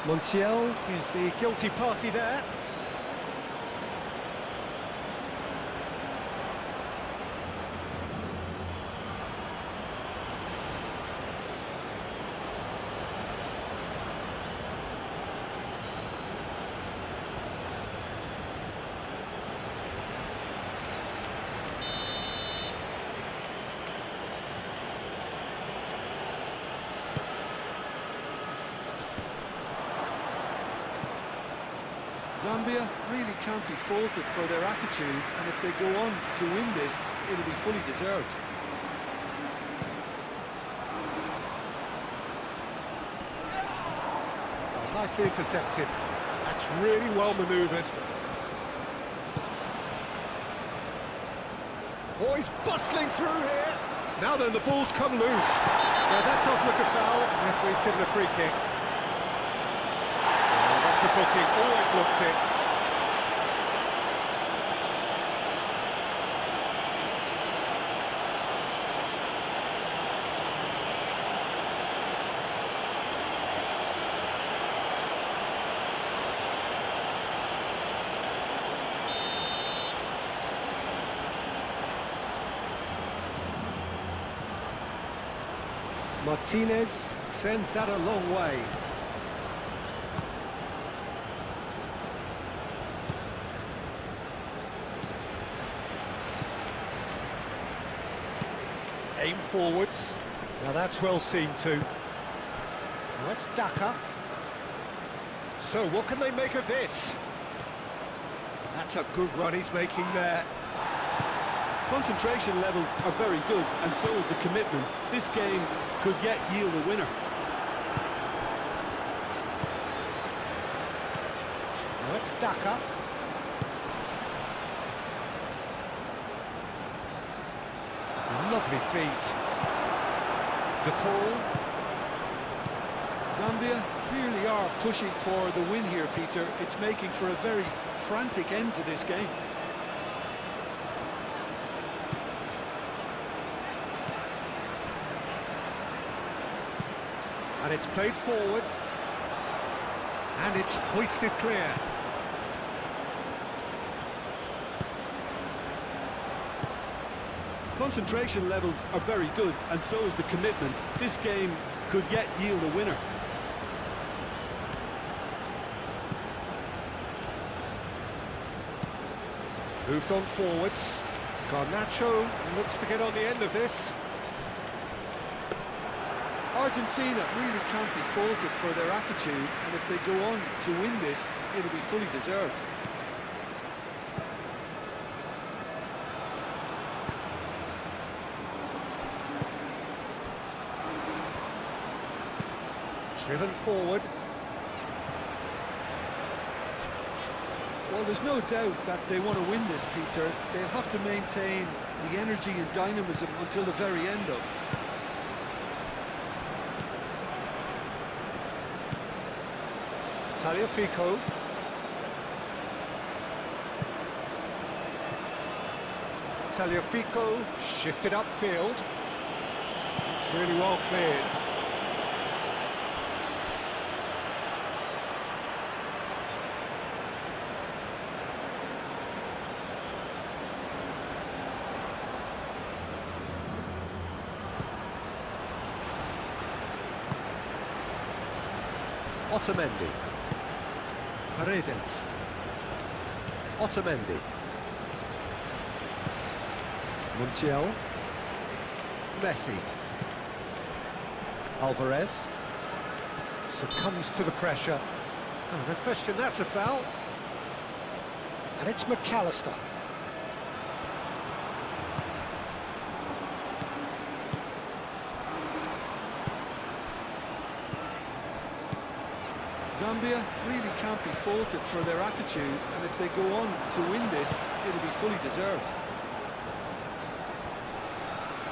Montiel. Is the guilty party there? Zambia really can't be faulted for their attitude, and if they go on to win this, it'll be fully deserved. Nicely intercepted. That's really well manoeuvred. Oh, he's bustling through here. Now then, the ball's come loose. Now that does look a foul. Referee's given a free kick. That's the booking, always looked it. Martinez. Sends that a long way. Aim forwards. Now that's well seen too. Now it's Daka. So what can they make of this? That's a good run he's making there. Concentration levels are very good, and so is the commitment. This game could yet yield a winner. Now it's Daka. Lovely feet. The pull. Zambia clearly are pushing for the win here, Peter. It's making for a very frantic end to this game. And it's played forward. And it's hoisted clear. Concentration levels are very good, and so is the commitment. This game could yet yield a winner. Moved on forwards. Garnacho looks to get on the end of this. Argentina really can't be faulted for their attitude, and if they go on to win this, it'll be fully deserved. Driven forward. Well, there's no doubt that they want to win this, Peter. They'll have to maintain the energy and dynamism until the very end, though. Tagliafico. Tagliafico shifted upfield. It's really well cleared. Otamendi. Paredes. Otamendi. Montiel. Messi Alvarez. succumbs to the pressure. Oh, no question, that's a foul. And it's McAllister. Zambia really can't be faulted for their attitude, and if they go on to win this, it'll be fully deserved.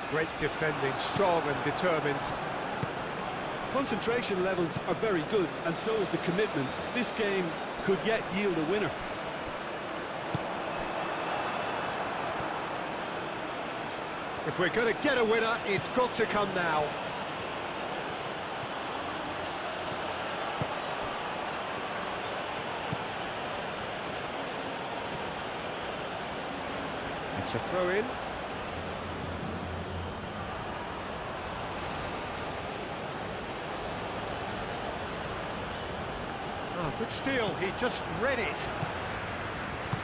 Great defending, strong and determined. Concentration levels are very good, and so is the commitment. This game could yet yield a winner. If we're going to get a winner, it's got to come now. It's a throw-in. Oh, good steal, he just read it.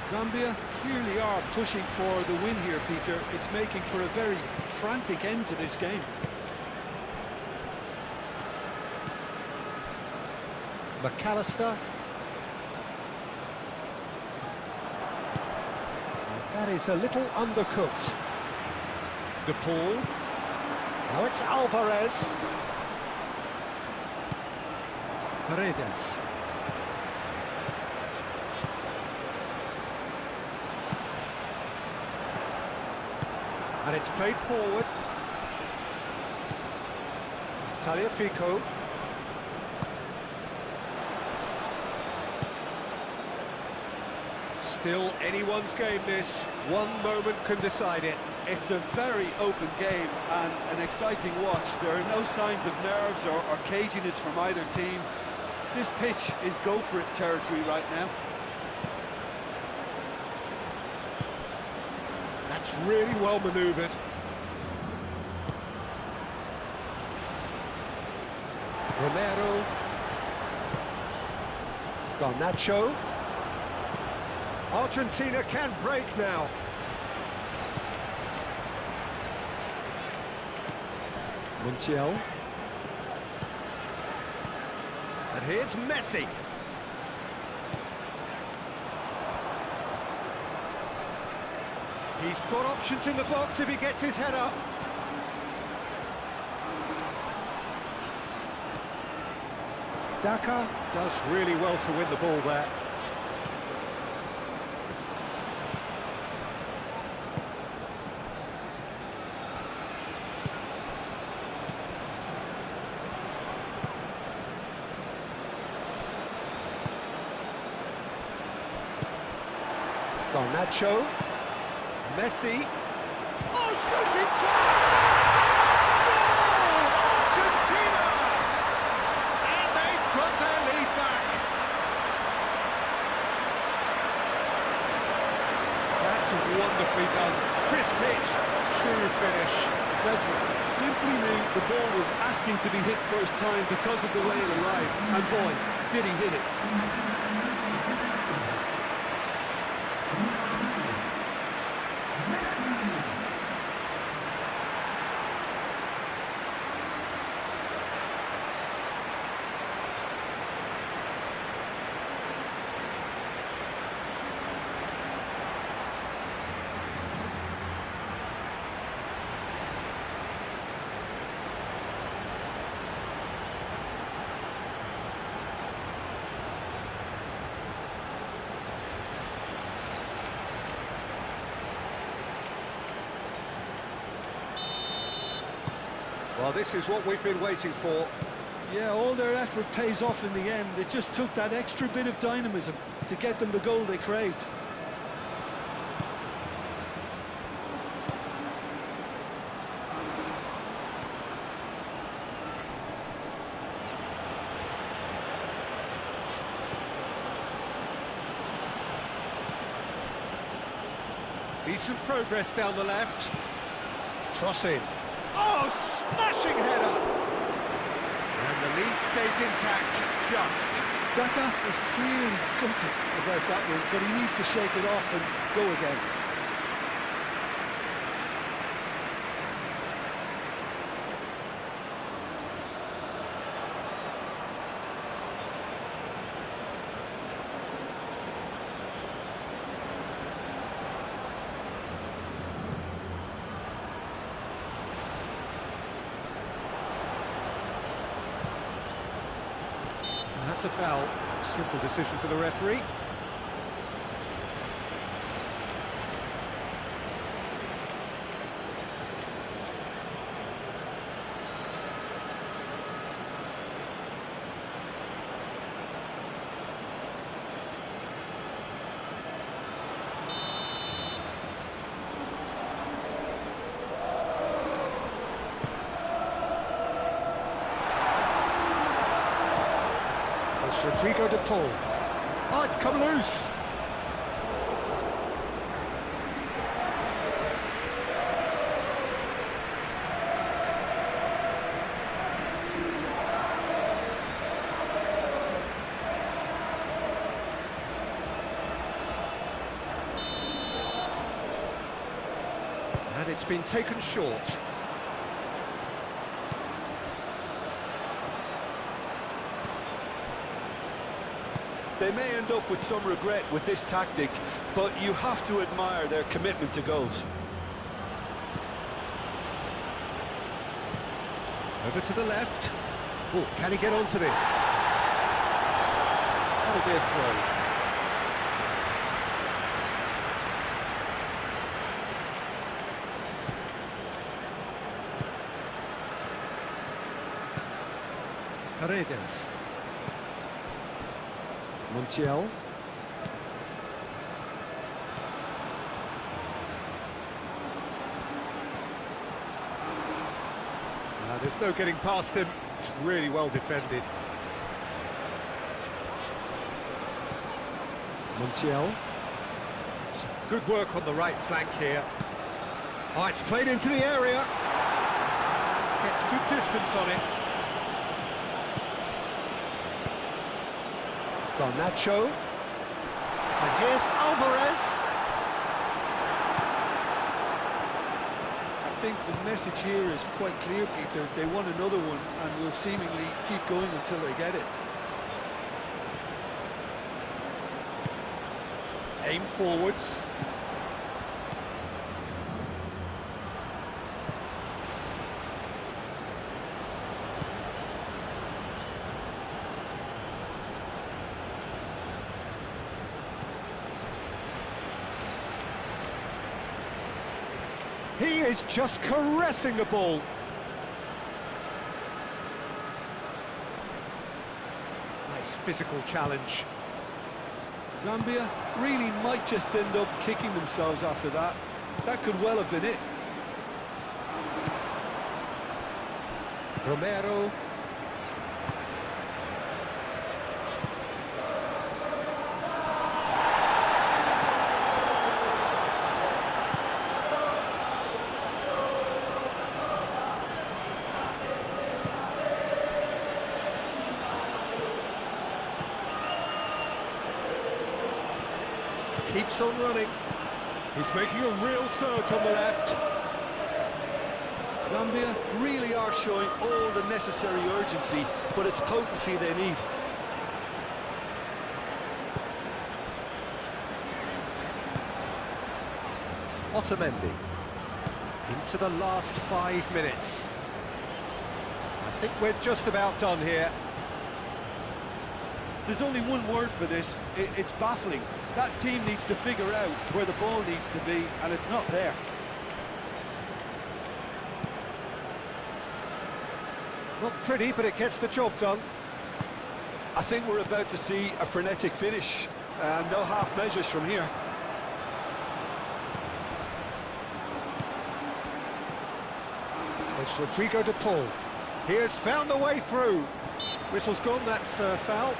Zambia clearly are pushing for the win here, Peter. It's making for a very frantic end to this game. McAllister. And that is a little undercooked. DePaul. Now it's Alvarez. Paredes. And it's played forward. Tagliafico. Still anyone's game this. One moment can decide it. It's a very open game and an exciting watch. There are no signs of nerves or caginess from either team. This pitch is go-for-it territory right now. That's really well manoeuvred. Romero. Garnacho. Argentina can break now. Montiel. And here's Messi. He's got options in the box if he gets his head up. Daka does really well to win the ball there. Garnacho. Messi. Oh, shooting chance! Goal! Argentina! And they've got their lead back. That's wonderfully done. Crisp hit, true finish. Leslie simply knew the ball was asking to be hit first time because of the way it arrived. And boy, did he hit it. Well, this is what we've been waiting for. Yeah, all their effort pays off in the end. It just took that extra bit of dynamism to get them the goal they craved. Decent progress down the left. Trossing. Oh, smashing header! And the lead stays intact, just. Daka is clearly gutted about that one, but he needs to shake it off and go again. That's a foul. Simple decision for the referee. Rodrigo DePaul. Oh, it's come loose. And it's been taken short. They may end up with some regret with this tactic, but you have to admire their commitment to goals. Over to the left. Oh, can he get onto this? That'll be a throw. Paredes. Montiel. There's no getting past him. It's really well defended. Montiel. Some good work on the right flank here. Oh, it's played into the area. Gets good distance on it. Garnacho. And here's Alvarez. I think the message here is quite clear, Peter. They want another one and will seemingly keep going until they get it. Aim forwards. He is just caressing the ball. Nice physical challenge. Zambia really might just end up kicking themselves after that. That could well have been it. Romero. Keeps on running. He's making a real surge on the left. Zambia really are showing all the necessary urgency, but it's potency they need. Otamendi. Into the last 5 minutes. I think we're just about done here. There's only one word for this, it's baffling. That team needs to figure out where the ball needs to be, and it's not there. Not pretty, but it gets the job done. I think we're about to see a frenetic finish, and no half measures from here. It's Rodrigo de Paul. He has found the way through. Whistle's gone, that's foul.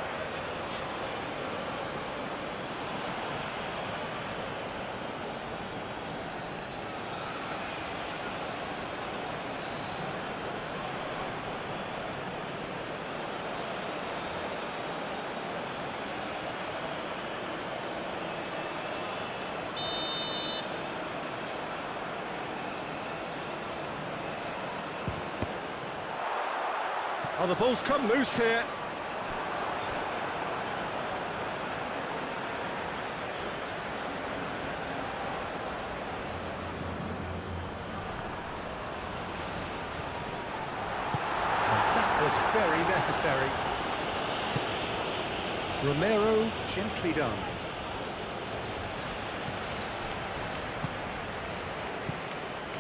Oh, the ball's come loose here. And that was very necessary. Romero, gently done.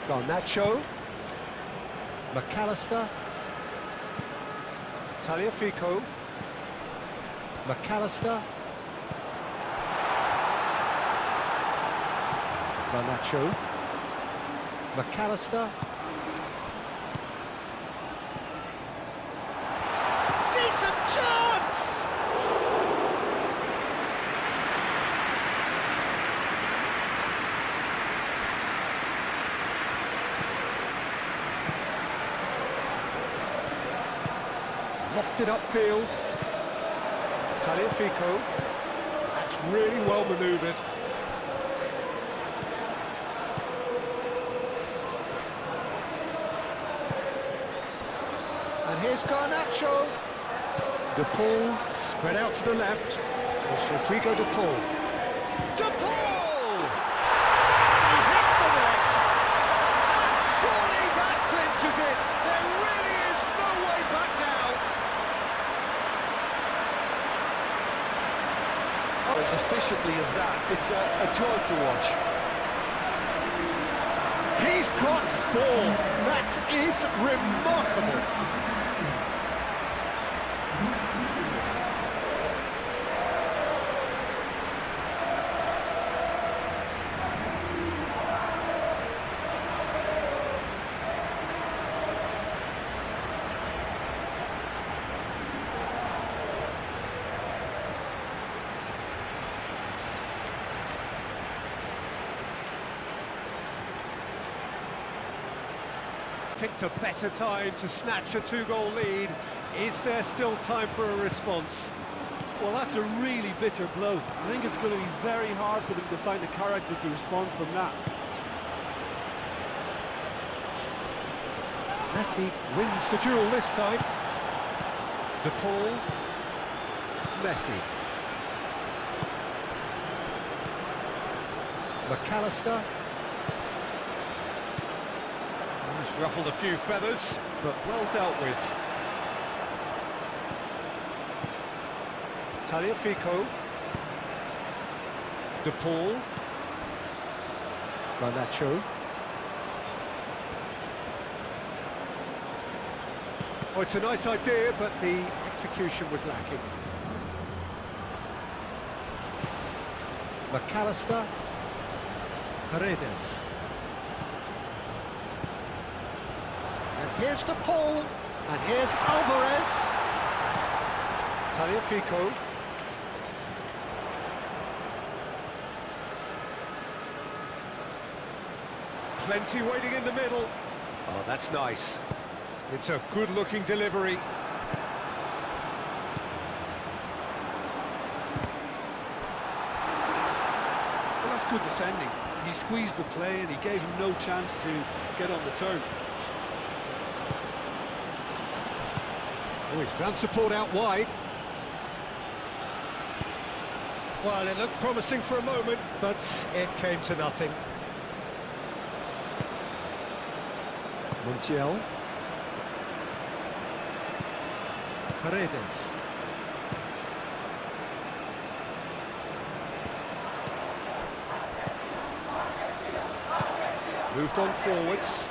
Garnacho. McAllister. Tagliafico. McAllister. Garnacho. McAllister. Decent chance! Lofted upfield. Tagliafico. That's really well manoeuvred. Here's Garnacho. De Paul spread out to the left. And it's Rodrigo De Paul. De Paul! He hits the net. And surely that clinches it. There really is no way back now. As efficiently as that, it's a joy to watch. He's got 4. That is remarkable. Picked a better time to snatch a 2-goal lead. Is there still time for a response? Well, that's a really bitter blow. I think it's going to be very hard for them to find the character to respond from that. Messi wins the duel this time. De Paul. Messi. McAllister. He's ruffled a few feathers, but well dealt with. Tagliafico. De Paul. Garnacho. Oh, it's a nice idea, but the execution was lacking. McAllister. Paredes. And here's De Paul. And here's Alvarez. Tagliafico. Plenty waiting in the middle. Oh, that's nice. It's a good-looking delivery. Well, that's good defending. He squeezed the play and he gave him no chance to get on the turn. Oh, he's found support out wide. Well, it looked promising for a moment, but it came to nothing. Montiel. Paredes. Moved on forwards.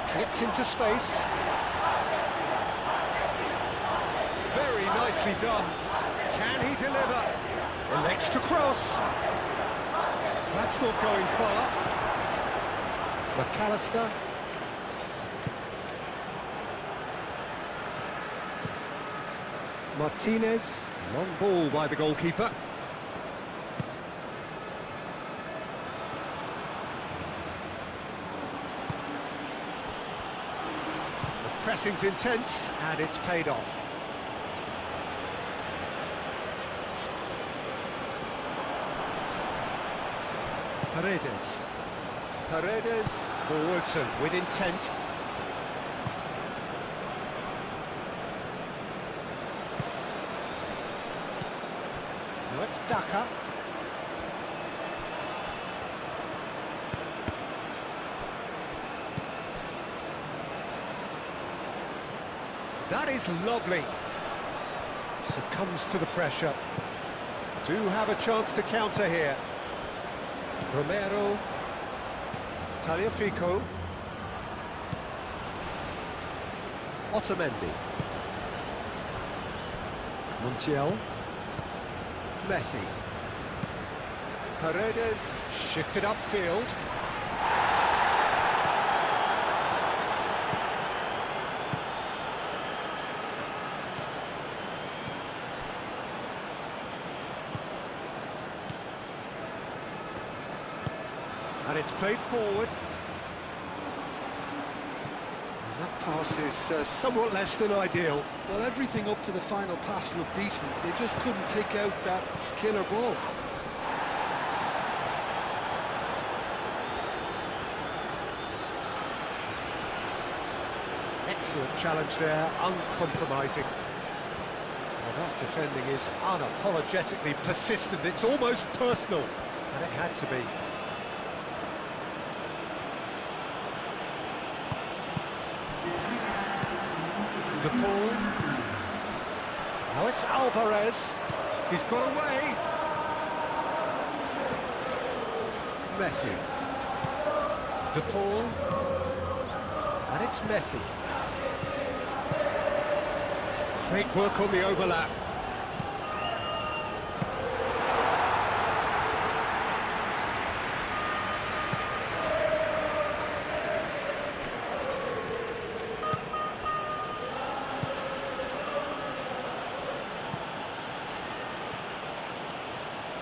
Clipped into space. Very nicely done. Can he deliver? Elects to cross. That's not going far. McAllister. Martinez. Long ball by the goalkeeper. The pressing's intense, and it's paid off. Paredes. Paredes forwards and with intent. Now it's Daka. That is lovely. Succumbs to the pressure. Do have a chance to counter here. Romero. Tagliafico. Otamendi. Montiel. Messi. Paredes shifted upfield. And it's played forward. And that pass is somewhat less than ideal. Well, everything up to the final pass looked decent. They just couldn't take out that killer ball. Excellent challenge there, uncompromising. Well, that defending is unapologetically persistent, it's almost personal, and it had to be. De Paul. Now it's Alvarez. He's got away. Messi. De Paul. And it's Messi. Great work on the overlap.